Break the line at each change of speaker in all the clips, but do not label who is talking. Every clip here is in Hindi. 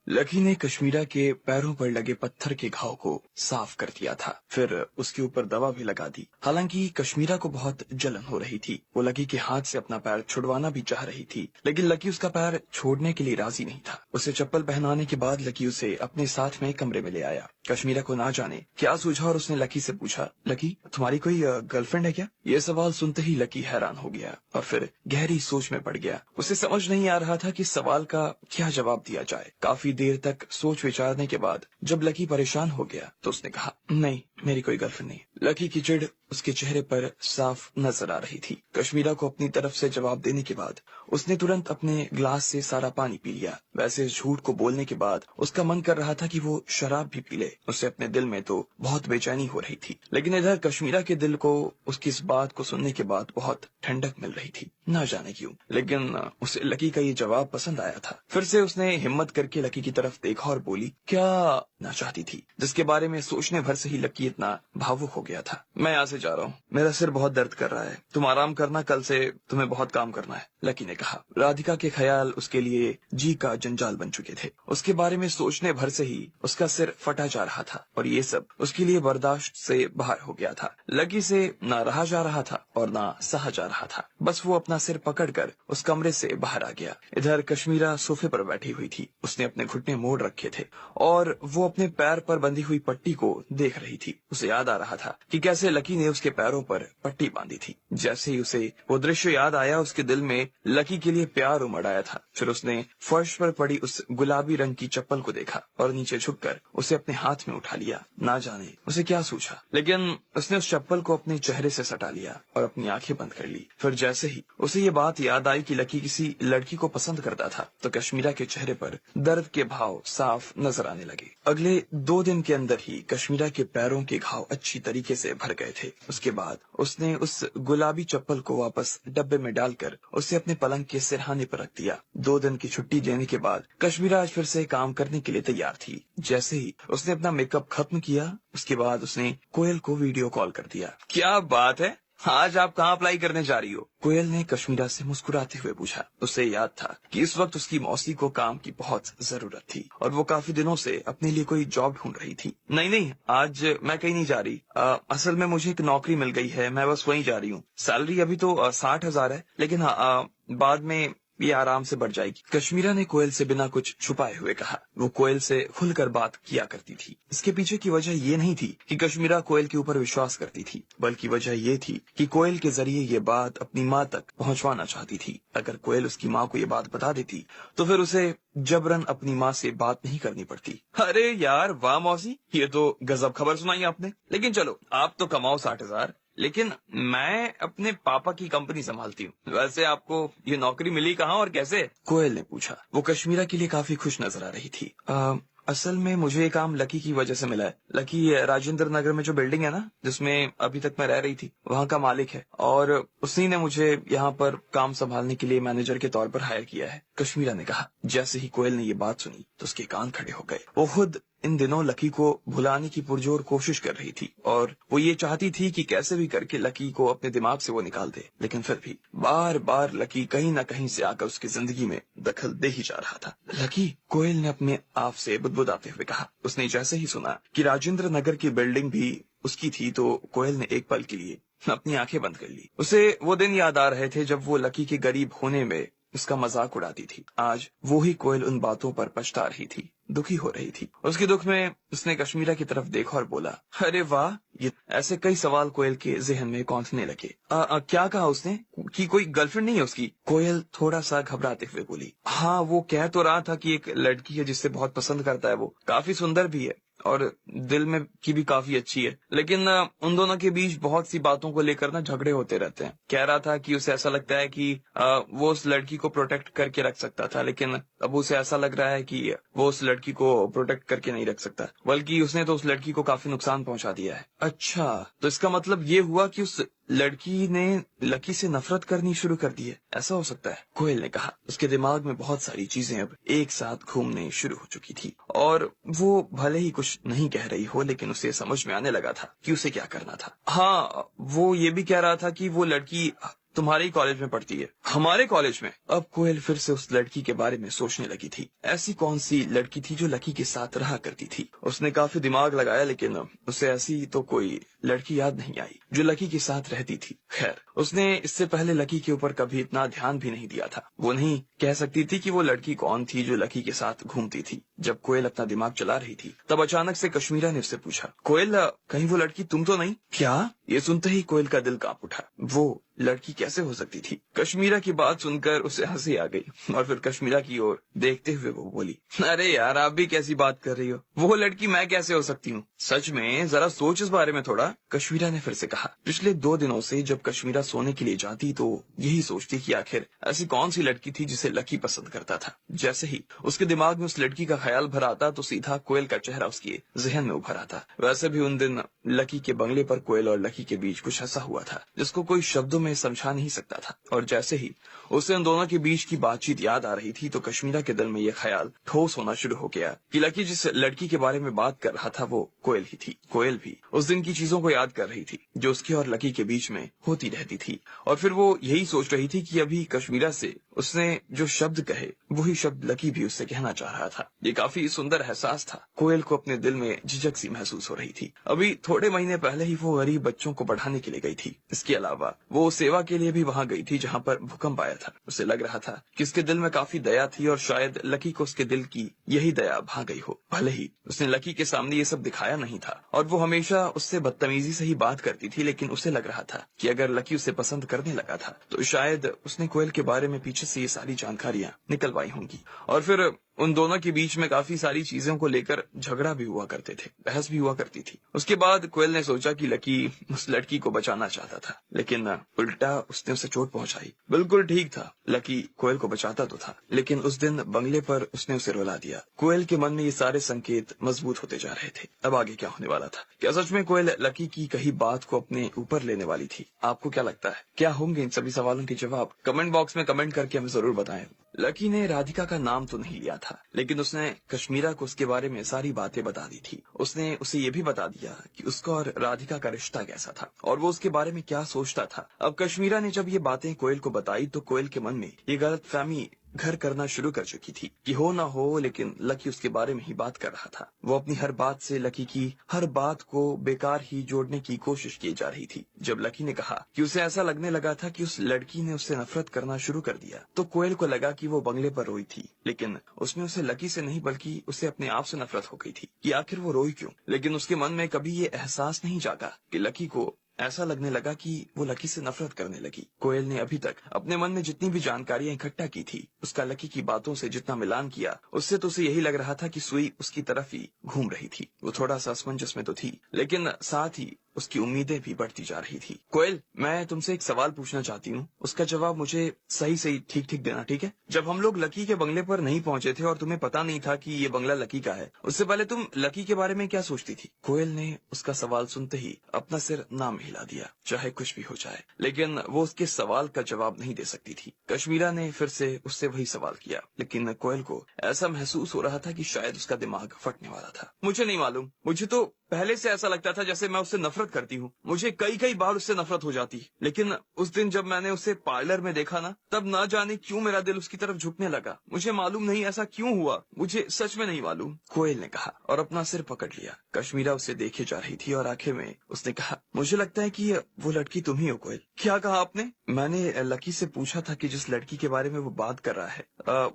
लकी ने कश्मीरा के पैरों पर लगे पत्थर के घाव को साफ कर दिया था, फिर उसके ऊपर दवा भी लगा दी। हालांकि कश्मीरा को बहुत जलन हो रही थी। वो लकी के हाथ से अपना पैर छुड़वाना भी चाह रही थी, लेकिन लकी उसका पैर छोड़ने के लिए राजी नहीं था। उसे चप्पल पहनाने के बाद लकी उसे अपने साथ में कमरे में ले आया। कश्मीरा को ना जाने क्या सूझा और उसने लकी से पूछा, लकी तुम्हारी कोई गर्लफ्रेंड है क्या? ये सवाल सुनते ही लकी हैरान हो गया और फिर गहरी सोच में पड़ गया। उसे समझ नहीं आ रहा था कि सवाल का क्या जवाब दिया जाए। काफी देर तक सोच विचारने के बाद जब लकी परेशान हो गया तो उसने कहा, नहीं, मेरी कोई गर्लफ्रेंड नहीं। लकी की चिढ़ उसके चेहरे पर साफ नजर आ रही थी। कश्मीरा को अपनी तरफ से जवाब देने के बाद उसने तुरंत अपने ग्लास से सारा पानी पी लिया। वैसे इस झूठ को बोलने के बाद उसका मन कर रहा था कि वो शराब भी पी ले। उसे अपने दिल में तो बहुत बेचैनी हो रही थी, लेकिन इधर कश्मीरा के दिल को उसकी इस बात को सुनने के बाद बहुत ठंडक मिल रही थी, ना जाने क्यों। लेकिन उसे लकी का ये जवाब पसंद आया था। फिर से उसने हिम्मत करके लकी की तरफ देखा और बोली, क्या ना चाहती थी, जिसके बारे में सोचने भर से ही लकी इतना भावुक हो गया था। मैं यहाँ से जा रहा हूँ, मेरा सिर बहुत दर्द कर रहा है, तुम आराम करना, कल से तुम्हें बहुत काम करना है, लकी ने कहा। राधिका के ख्याल उसके लिए जी का जंजाल बन चुके थे। उसके बारे में सोचने भर से ही उसका सिर फटा जा रहा था और ये सब उसके लिए बर्दाश्त से बाहर हो गया था। लकी से ना रहा जा रहा था और ना सहा जा रहा था। बस वो अपना सिर पकड़कर उस कमरे से बाहर आ गया। इधर कश्मीरा सोफे पर बैठी हुई थी। उसने अपने घुटने मोड़ रखे थे और वो अपने पैर पर बंधी हुई पट्टी को देख रही थी। उसे याद आ रहा था कि कैसे लकी ने उसके पैरों पर पट्टी बांधी थी। जैसे ही उसे वो दृश्य याद आया, उसके दिल में लकी के लिए प्यार उमड़ आया था। फिर उसने फर्श पर पड़ी उस गुलाबी रंग की चप्पल को देखा और नीचे झुककर उसे अपने हाथ में उठा लिया। ना जाने उसे क्या सूझा, लेकिन उसने उस चप्पल को अपने चेहरे से सटा लिया और अपनी आंखें बंद कर ली। फिर जैसे ही उसे ये बात याद आई कि लकी किसी लड़की को पसंद करता था, तो कश्मीरा के चेहरे पर दर्द के भाव साफ नजर आने लगे। अगले 2 दिन के अंदर ही कश्मीरा के पैरों के घाव अच्छी तरीके से भर गए थे। उसके बाद उसने उस गुलाबी चप्पल को वापस डब्बे में डालकर उसे अपने पलंग के सिरहाने पर रख दिया। 2 दिन की छुट्टी देने के बाद कश्मीरा आज फिर से काम करने के लिए तैयार थी। जैसे ही उसने अपना मेकअप खत्म किया, उसके बाद उसने कोयल को वीडियो कॉल कर दिया। क्या बात है, आज आप कहाँ अप्लाई करने जा रही हो? कोयल ने कश्मीरा से मुस्कुराते हुए पूछा। उसे याद था कि इस वक्त उसकी मौसी को काम की बहुत जरूरत थी और वो काफी दिनों से अपने लिए कोई जॉब ढूंढ रही थी। नहीं, आज मैं कहीं नहीं जा रही। असल में मुझे एक नौकरी मिल गई है, मैं बस वहीं जा रही हूँ। सैलरी अभी तो 60,000 है, लेकिन बाद में ये आराम से बढ़ जाएगी। कश्मीरा ने कोयल से बिना कुछ छुपाए हुए कहा। वो कोयल से खुलकर बात किया करती थी। इसके पीछे की वजह ये नहीं थी कि कश्मीरा कोयल के ऊपर विश्वास करती थी, बल्कि वजह ये थी कि कोयल के जरिए ये बात अपनी माँ तक पहुंचवाना चाहती थी। अगर कोयल उसकी माँ को ये बात बता देती तो फिर उसे जबरन अपनी माँ से बात नहीं करनी पड़ती। अरे यार वाह मौसी, ये तो गजब खबर सुनाई आपने। लेकिन चलो, आप तो कमाओ 60,000, लेकिन मैं अपने पापा की कंपनी संभालती हूँ। वैसे आपको ये नौकरी मिली कहाँ और कैसे? कोयल ने पूछा। वो कश्मीरा के लिए काफी खुश नजर आ रही थी। असल में मुझे ये काम लकी की वजह से मिला है। लकी राजेंद्र नगर में जो बिल्डिंग है ना, जिसमें अभी तक मैं रह रही थी, वहाँ का मालिक है और उसी ने मुझे यहाँ पर काम संभालने के लिए मैनेजर के तौर पर हायर किया है, कश्मीरा ने कहा। जैसे ही कोयल ने ये बात सुनी तो उसके कान खड़े हो गए। वो खुद इन दिनों लकी को भुलाने की पुरजोर कोशिश कर रही थी और वो ये चाहती थी कि कैसे भी करके लकी को अपने दिमाग से वो निकाल दे, लेकिन फिर भी बार बार लकी कहीं न कहीं से आकर उसकी जिंदगी में दखल दे ही जा रहा था। लकी, कोयल ने अपने आप से बुदबुदाते हुए कहा। उसने जैसे ही सुना कि राजेंद्र नगर की बिल्डिंग भी उसकी थी तो कोयल ने एक पल के लिए अपनी आंखें बंद कर ली। उसे वो दिन याद आ रहे थे जब वो लकी के गरीब होने में उसका मजाक उड़ाती थी। आज वो ही कोयल उन बातों पर पछता रही थी, दुखी हो रही थी। उसके दुख में उसने कश्मीरा की तरफ देखा और बोला, अरे वाह। ये ऐसे कई सवाल कोयल के जहन में कौंधने लगे। क्या कहा उसने कि कोई गर्लफ्रेंड नहीं है उसकी? कोयल थोड़ा सा घबराते हुए बोली, हाँ, वो कह तो रहा था कि एक लड़की है जिससे बहुत पसंद करता है, वो काफी सुंदर भी है और दिल में की भी काफी अच्छी है, लेकिन उन दोनों के बीच बहुत सी बातों को लेकर ना झगड़े होते रहते हैं। कह रहा था कि उसे ऐसा लगता है कि वो उस लड़की को प्रोटेक्ट करके रख सकता था, लेकिन अब उसे ऐसा लग रहा है कि वो उस लड़की को प्रोटेक्ट करके नहीं रख सकता, बल्कि उसने तो उस लड़की को काफी नुकसान पहुंचा दिया है। अच्छा, तो इसका मतलब ये हुआ कि उस लड़की ने लकी से नफरत करनी शुरू कर दी है, ऐसा हो सकता है, कोयल ने कहा। उसके दिमाग में बहुत सारी चीजें अब एक साथ घूमने शुरू हो चुकी थी और वो भले ही कुछ नहीं कह रही हो, लेकिन उसे समझ में आने लगा था कि उसे क्या करना था। हाँ, वो ये भी कह रहा था कि वो लड़की तुम्हारे ही कॉलेज में पढ़ती है। हमारे कॉलेज में? अब कोयल फिर से उस लड़की के बारे में सोचने लगी थी। ऐसी कौन सी लड़की थी जो लकी के साथ रहा करती थी? उसने काफी दिमाग लगाया लेकिन उसे ऐसी तो कोई लड़की याद नहीं आई जो लकी के साथ रहती थी। खैर, उसने इससे पहले लकी के ऊपर कभी इतना ध्यान भी नहीं दिया था। वो नहीं कह सकती थी कि वो लड़की कौन थी जो लकी के साथ घूमती थी। जब कोयल अपना दिमाग चला रही थी तब अचानक से कश्मीरा ने उससे पूछा, कोयल कहीं वो लड़की तुम तो नहीं? क्या? ये सुनते ही कोयल का दिल कांप उठा। वो लड़की कैसे हो सकती थी? कश्मीरा की बात सुनकर उसे हंसी आ गई और फिर कश्मीरा की ओर देखते हुए वो बोली, अरे यार, आप भी कैसी बात कर रही हो? वो लड़की मैं कैसे हो सकती हूँ? सच में जरा सोच इस बारे में थोड़ा। कश्मीरा ने फिर से कहा। पिछले 2 दिनों से जब कश्मीरा सोने के लिए जाती तो यही सोचती कि आखिर ऐसी कौन सी लड़की थी जिसे लकी पसंद करता था। जैसे ही उसके दिमाग में उस लड़की का ख्याल भर आता तो सीधा कोयल का चेहरा उसके जहन में उभर आता। वैसे भी उन दिन लकी के बंगले पर कोयल और लकी के बीच कुछ ऐसा हुआ था जिसको कोई शब्दों में समझा नहीं सकता था। और जैसे ही उसे उन दोनों के बीच की बातचीत याद आ रही थी तो कश्मीरा के दिल में यह ख्याल ठोस होना शुरू हो गया कि लकी जिस लड़की के बारे में बात कर रहा था वो कोयल ही थी। कोयल भी उस दिन की चीजों को याद कर रही थी जो उसके और लकी के बीच में होती रहती थी। और फिर वो यही सोच रही थी कि अभी कश्मीरा से उसने जो शब्द कहे वही शब्द लकी भी उससे कहना चाह रहा था। ये काफी सुंदर एहसास था। कोयल को अपने दिल में झिझक सी महसूस हो रही थी। अभी थोड़े महीने पहले ही वो गरीब बच्चों को पढ़ाने के लिए गई थी। इसके अलावा वो सेवा के लिए भी वहाँ गई थी जहाँ पर भूकंप आया था। उसे लग रहा था कि उसके दिल में काफी दया थी और शायद लकी को उसके दिल की यही दया भा गई हो। भले ही उसने लकी के सामने ये सब दिखाया नहीं था और वो हमेशा उससे बदतमीजी से ही बात करती थी, लेकिन उसे लग रहा था कि अगर लकी उसे पसंद करने लगा था तो शायद उसने कोयल के बारे में पीछे से ये सारी जानकारियां निकलवाई होंगी। और फिर उन दोनों के बीच में काफी सारी चीजों को लेकर झगड़ा भी हुआ करते थे, बहस भी हुआ करती थी। उसके बाद कोयल ने सोचा कि लकी उस लड़की को बचाना चाहता था, लेकिन उल्टा उसने उसे चोट पहुंचाई। बिल्कुल ठीक था, लकी कोयल को बचाता तो था, लेकिन उस दिन बंगले पर उसने उसे रुला दिया। कोयल के मन में ये सारे संकेत मजबूत होते जा रहे थे। अब आगे क्या होने वाला था? क्या सच में कोयल लकी की कही बात को अपने ऊपर लेने वाली थी? आपको क्या लगता है? क्या होंगे इन सभी सवालों के जवाब? कमेंट बॉक्स में कमेंट करके हमें जरूर बताएं। लकी ने राधिका का नाम तो नहीं लिया था, लेकिन उसने कश्मीरा को उसके बारे में सारी बातें बता दी थी। उसने उसे ये भी बता दिया कि उसका और राधिका का रिश्ता कैसा था और वो उसके बारे में क्या सोचता था। अब कश्मीरा ने जब ये बातें कोयल को बताई तो कोयल के मन में ये गलतफहमी घर करना शुरू कर चुकी थी कि हो ना हो, लेकिन लकी उसके बारे में ही बात कर रहा था। वो अपनी हर बात से लकी की हर बात को बेकार ही जोड़ने की कोशिश की जा रही थी। जब लकी ने कहा कि उसे ऐसा लगने लगा था कि उस लड़की ने उससे नफरत करना शुरू कर दिया तो कोयल को लगा कि वो बंगले पर रोई थी, लेकिन उसमें उसे लकी से नहीं बल्कि उसे अपने आप से नफरत हो गई थी कि आखिर वो रोई क्यों। लेकिन उसके मन में कभी ये एहसास नहीं जागा कि लकी को ऐसा लगने लगा कि वो लकी से नफरत करने लगी। कोयल ने अभी तक अपने मन में जितनी भी जानकारियां इकट्ठा की थी, उसका लकी की बातों से जितना मिलान किया, उससे तो उसे यही लग रहा था कि सुई उसकी तरफ ही घूम रही थी। वो थोड़ा सा असमंजस में तो थी, लेकिन साथ ही उसकी उम्मीदें भी बढ़ती जा रही थी। कोयल, मैं तुमसे एक सवाल पूछना चाहती हूँ, उसका जवाब मुझे सही सही ठीक ठीक देना, ठीक है? जब हम लोग लकी के बंगले पर नहीं पहुंचे थे और तुम्हें पता नहीं था कि ये बंगला लकी का है, उससे पहले तुम लकी के बारे में क्या सोचती थी? कोयल ने उसका सवाल सुनते ही अपना सिर नाम हिला दिया। चाहे कुछ भी हो जाए, लेकिन वो उसके सवाल का जवाब नहीं दे सकती थी। कश्मीरा ने फिर से उससे वही सवाल किया, लेकिन कोयल को ऐसा महसूस हो रहा था कि शायद उसका दिमाग फटने वाला था। मुझे नहीं मालूम, मुझे तो पहले से ऐसा लगता था जैसे मैं उससे नफरत करती हूँ। मुझे कई बार उससे नफरत हो जाती, लेकिन उस दिन जब मैंने उसे पार्लर में देखा ना, तब ना जाने क्यों मेरा दिल उसकी तरफ झुकने लगा। मुझे मालूम नहीं ऐसा क्यों हुआ, मुझे सच में नहीं मालूम, कोयल ने कहा और अपना सिर पकड़ लिया। कश्मीरा उसे देखे जा रही थी और आखिर में उसने कहा, मुझे लगता है कि वो लड़की तुम ही हो कोयल। क्या कहा आपने? मैंने लकी से पूछा था कि जिस लड़की के बारे में वो बात कर रहा है,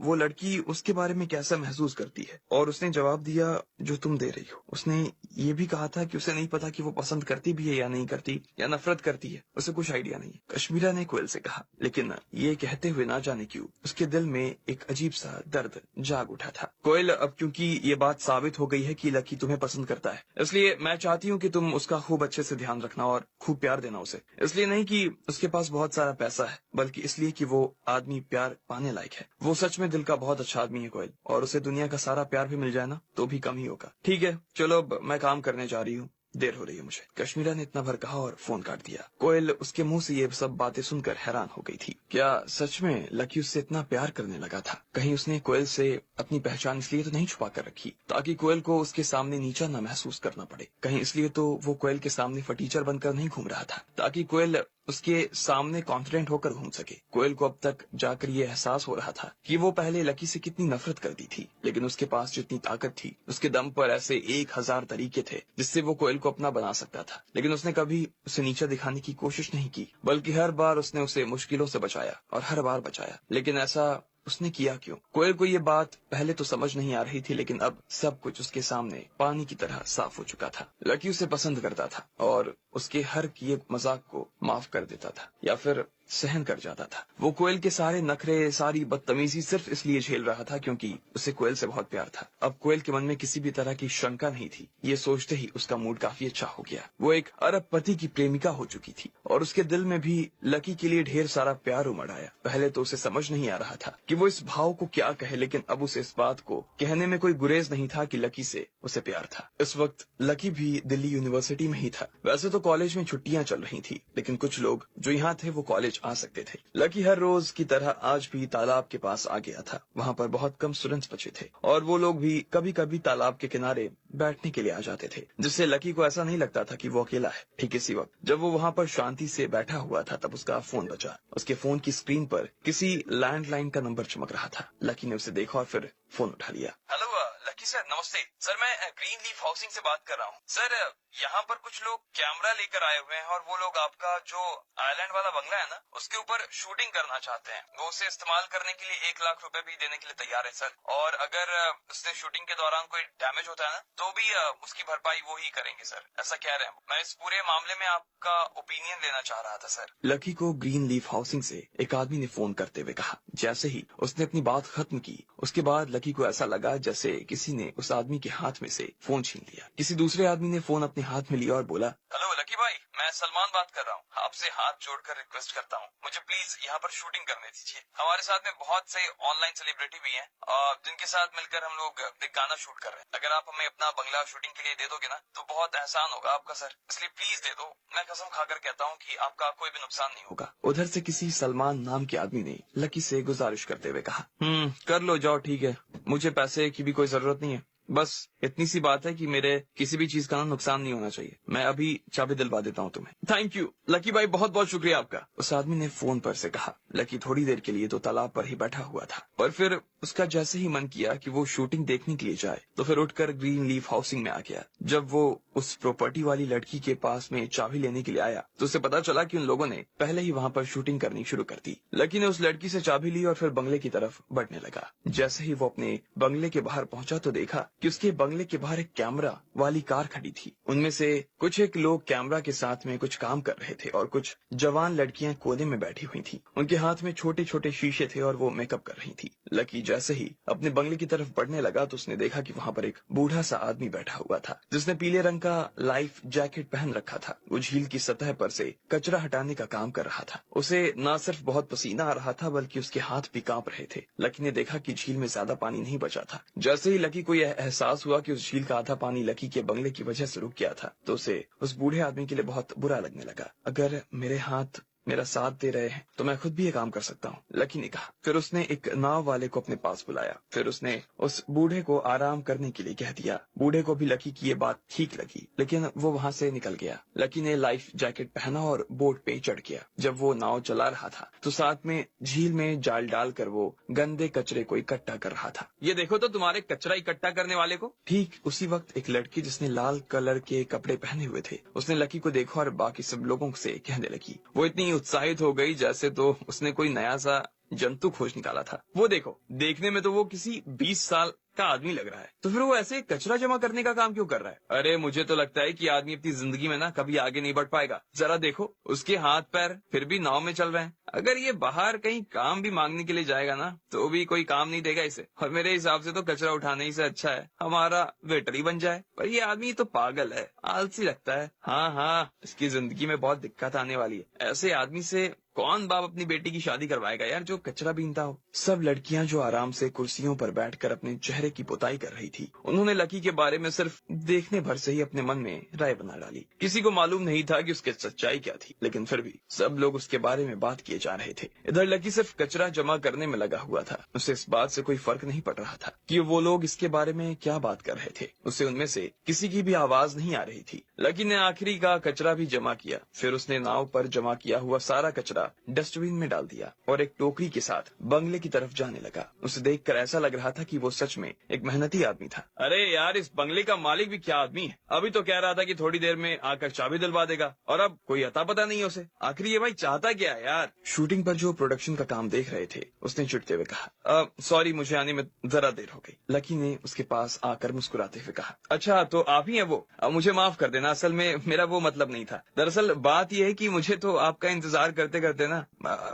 वो लड़की उसके बारे में कैसा महसूस करती है, और उसने जवाब दिया जो तुम दे रही हो। उसने ये भी कहा था कि उसे नहीं पता कि वो पसंद करती भी है या नहीं करती या नफरत करती है, उसे कुछ आइडिया नहीं है। कश्मीरा ने कोयल से कहा, लेकिन ये कहते हुए ना जाने क्यों उसके दिल में एक अजीब सा दर्द जाग उठा था। कोयल, अब क्योंकि ये बात साबित हो गई है कि लकी तुम्हें पसंद करता है, इसलिए मैं चाहती हूँ कि तुम उसका खूब अच्छे से ध्यान रखना और खूब प्यार देना उसे। इसलिए नहीं कि उसके पास बहुत सारा पैसा है, बल्कि इसलिए कि वो आदमी प्यार पाने लायक है। वो सच में दिल का बहुत अच्छा आदमी है कोयल, और उसे दुनिया का सारा प्यार भी मिल जाए ना तो भी कम ही होगा। ठीक है, चलो अब मैं काम करने जा रही हूँ, देर हो रही है मुझे। कश्मीरा ने इतना भर कहा और फोन काट दिया। कोयल उसके मुंह से ये सब बातें सुनकर हैरान हो गई थी। क्या सच में लकी उससे इतना प्यार करने लगा था? कहीं उसने कोयल से अपनी पहचान इसलिए तो नहीं छुपा कर रखी ताकि कोयल को उसके सामने नीचा न महसूस करना पड़े? कहीं इसलिए तो वो कोयल के सामने फटीचर बनकर नहीं घूम रहा था ताकि कोयल उसके सामने कॉन्फिडेंट होकर घूम सके। कोयल को अब तक जाकर ये एहसास हो रहा था कि वो पहले लकी से कितनी नफरत करती थी, लेकिन उसके पास जितनी ताकत थी उसके दम पर ऐसे 1000 तरीके थे जिससे वो कोयल को अपना बना सकता था। लेकिन उसने कभी उसे नीचा दिखाने की कोशिश नहीं की, बल्कि हर बार उसने उसे मुश्किलों से बचाया और हर बार बचाया। लेकिन ऐसा उसने किया क्यों? कोयल को ये बात पहले तो समझ नहीं आ रही थी, लेकिन अब सब कुछ उसके सामने पानी की तरह साफ हो चुका था। लकी उसे पसंद करता था और उसके हर किए मजाक को माफ कर देता था या फिर सहन कर जाता था। वो कोयल के सारे नखरे, सारी बदतमीजी सिर्फ इसलिए झेल रहा था क्योंकि उसे कोयल से बहुत प्यार था। अब कोयल के मन में किसी भी तरह की शंका नहीं थी। ये सोचते ही उसका मूड काफी अच्छा हो गया। वो एक अरबपति की प्रेमिका हो चुकी थी और उसके दिल में भी लकी के लिए ढेर सारा प्यार उमड़ आया। पहले तो उसे समझ नहीं आ रहा था कि वो इस भाव को क्या कहे, लेकिन अब उसे इस बात को कहने में कोई गुरेज नहीं था कि लकी से उसे प्यार था। इस वक्त लकी भी दिल्ली यूनिवर्सिटी में ही था। वैसे तो कॉलेज में छुट्टियां चल रही थी, लेकिन कुछ लोग जो यहाँ थे वो कॉलेज आ सकते थे। लकी हर रोज की तरह आज भी तालाब के पास आ गया था। वहाँ पर बहुत कम स्टूडेंट्स बचे थे और वो लोग भी कभी कभी तालाब के किनारे बैठने के लिए आ जाते थे, जिससे लकी को ऐसा नहीं लगता था कि वो अकेला है। ठीक इसी वक्त जब वो वहाँ पर शांति से बैठा हुआ था, तब उसका फोन बजा। उसके फोन की स्क्रीन पर किसी लैंडलाइन का नंबर चमक रहा था। लकी ने उसे देखा और फिर फोन उठा लिया। हेलो लकी सर, नमस्ते सर, मैं ग्रीन लीफ हाउसिंग से बात कर रहा हूँ। सर, यहाँ पर कुछ लोग कैमरा लेकर आए हुए हैं और वो लोग आपका जो आइलैंड वाला बंगला है ना, उसके ऊपर शूटिंग करना चाहते हैं। वो उसे इस्तेमाल करने के लिए 1 लाख रुपए भी देने के लिए तैयार है सर। और अगर उससे शूटिंग के दौरान कोई डैमेज होता है ना, तो भी उसकी भरपाई वो ही करेंगे सर, ऐसा कह रहे हैं। मैं इस पूरे मामले में आपका ओपिनियन लेना चाह रहा था सर। लकी को ग्रीन लीफ हाउसिंग से एक आदमी ने फोन करते हुए कहा। जैसे ही उसने अपनी बात खत्म की, उसके बाद लकी को ऐसा लगा जैसे किसी ने उस आदमी के हाथ में से फोन छीन लिया। किसी दूसरे आदमी ने फोन अपने हाथ में लिया और बोला, हेलो लकी भाई, मैं सलमान बात कर रहा हूँ। आपसे हाथ जोड़कर रिक्वेस्ट करता हूँ, मुझे प्लीज यहाँ पर शूटिंग करने दीजिए। हमारे साथ में बहुत से ऑनलाइन सेलिब्रिटी भी हैं, जिनके साथ मिलकर हम लोग एक गाना शूट कर रहे हैं। अगर आप हमें अपना बंगला शूटिंग के लिए दे दोगे ना, तो बहुत एहसान होगा आपका सर, इसलिए प्लीज दे दो। मैं कसम खाकर कहता हूँ कि आपका कोई भी नुकसान नहीं होगा। उधर से किसी सलमान नाम के आदमी ने लकी से गुजारिश करते हुए कहा, कर लो, जाओ, ठीक है, मुझे पैसे की भी कोई जरूरत नहीं है। बस इतनी सी बात है कि मेरे किसी भी चीज का नुकसान नहीं होना चाहिए। मैं अभी चाबी दिलवा देता हूँ तुम्हें। थैंक यू लकी भाई, बहुत बहुत शुक्रिया आपका, उस आदमी ने फोन पर से कहा। लकी थोड़ी देर के लिए तो तालाब पर ही बैठा हुआ था, पर फिर उसका जैसे ही मन किया कि वो शूटिंग देखने के लिए जाए, तो फिर उठकर ग्रीन लीफ हाउसिंग में आ गया। जब वो उस प्रॉपर्टी वाली लड़की के पास में चाबी लेने के लिए आया, तो उसे पता चला कि उन लोगों ने पहले ही वहाँ पर शूटिंग करनी शुरू कर दी। लकी ने उस लड़की से चाबी ली और फिर बंगले की तरफ बढ़ने लगा। जैसे ही वो अपने बंगले के बाहर पहुंचा, तो देखा कि उसके बंगले के बाहर एक कैमरा वाली कार खड़ी थी। उनमें से कुछ एक लोग कैमरा के साथ में कुछ काम कर रहे थे और कुछ जवान लड़कियां कोने में बैठी हुई थी। उनके हाथ में छोटे छोटे शीशे थे और वो मेकअप कर रही थी। लकी जैसे ही अपने बंगले की तरफ बढ़ने लगा, तो उसने देखा कि वहाँ पर एक बूढ़ा सा आदमी बैठा हुआ था, जिसने पीले रंग का लाइफ जैकेट पहन रखा था। वो झील की सतह पर से कचरा हटाने का काम कर रहा था। उसे न सिर्फ बहुत पसीना आ रहा था, बल्कि उसके हाथ भी कांप रहे थे। लकी ने देखा कि झील में ज्यादा पानी नहीं बचा था। जैसे ही लकी को यह एहसास हुआ कि उस झील का आधा पानी लकी के बंगले की वजह से रुक गया था, तो उसे उस बूढ़े आदमी के लिए बहुत बुरा लगने लगा। अगर मेरे हाथ मेरा साथ दे रहे हैं तो मैं खुद भी ये काम कर सकता हूँ, लकी ने कहा। फिर उसने एक नाव वाले को अपने पास बुलाया। फिर उसने उस बूढ़े को आराम करने के लिए कह दिया। बूढ़े को भी लकी की ये बात ठीक लगी, लेकिन वो वहाँ से निकल गया। लकी ने लाइफ जैकेट पहना और बोट पे चढ़ गया। जब वो नाव चला रहा था, तो साथ में झील में जाल डालकर वो गंदे कचरे को इकट्ठा कर रहा था। ये देखो तो तुम्हारे कचरा इकट्ठा करने वाले को। ठीक उसी वक्त एक लड़की जिसने लाल कलर के कपड़े पहने हुए थे, उसने लकी को देखा और बाकी सब लोगों से कहने लगी। वो इतनी उत्साहित हो गई जैसे तो उसने कोई नया सा जंतु खोज निकाला था। वो देखो, देखने में तो वो किसी 20 साल का आदमी लग रहा है, तो फिर वो ऐसे कचरा जमा करने का काम क्यों कर रहा है? अरे मुझे तो लगता है कि आदमी अपनी जिंदगी में ना कभी आगे नहीं बढ़ पाएगा। जरा देखो, उसके हाथ पैर फिर भी नाव में चल रहे हैं। अगर ये बाहर कहीं काम भी मांगने के लिए जाएगा ना, तो भी कोई काम नहीं देगा इसे। और मेरे हिसाब से तो कचरा उठाने ही से अच्छा है हमारा वेटर ही बन जाए। पर ये आदमी तो पागल है, आलसी लगता है। हाँ, इसकी जिंदगी में बहुत दिक्कत आने वाली है। ऐसे आदमी से कौन बाप अपनी बेटी की शादी करवाएगा यार, जो कचरा बीनता हो। सब लड़कियां जो आराम से कुर्सियों पर बैठकर अपने चेहरे चेहरे की पुताई कर रही थी। उन्होंने लकी के बारे में सिर्फ देखने भर से ही अपने मन में राय बना डाली। किसी को मालूम नहीं था कि उसकी सच्चाई क्या थी, लेकिन फिर भी सब लोग उसके बारे में बात किए जा रहे थे। इधर लकी सिर्फ कचरा जमा करने में लगा हुआ था। उसे इस बात से कोई फर्क नहीं पड़ रहा था कि वो लोग इसके बारे में क्या बात कर रहे थे। उसे उनमें से किसी की भी आवाज नहीं आ रही थी। लकी ने आखिरी का कचरा भी जमा किया। फिर उसने नाव पर जमा किया हुआ सारा कचरा डस्टबिन में डाल दिया और एक टोकरी के साथ बंगले की तरफ जाने लगा। उसे देखकर ऐसा लग रहा था कि वो सच में एक मेहनती आदमी था। अरे यार, इस बंगले का मालिक भी क्या आदमी है। अभी तो कह रहा था कि थोड़ी देर में आकर चाबी दिलवा देगा और अब कोई अता पता नहीं है उसे। आखिर ये भाई चाहता क्या है यार। शूटिंग पर जो प्रोडक्शन का काम देख रहे थे उसने चिढ़ते हुए कहा, सॉरी, मुझे आने में जरा देर हो गई। लकी ने उसके पास आकर मुस्कुराते हुए कहा, अच्छा तो आप ही हैं वो। मुझे माफ कर देना, असल में मेरा वो मतलब नहीं था। दरअसल बात यह है कि मुझे तो आपका इंतजार करते करते ना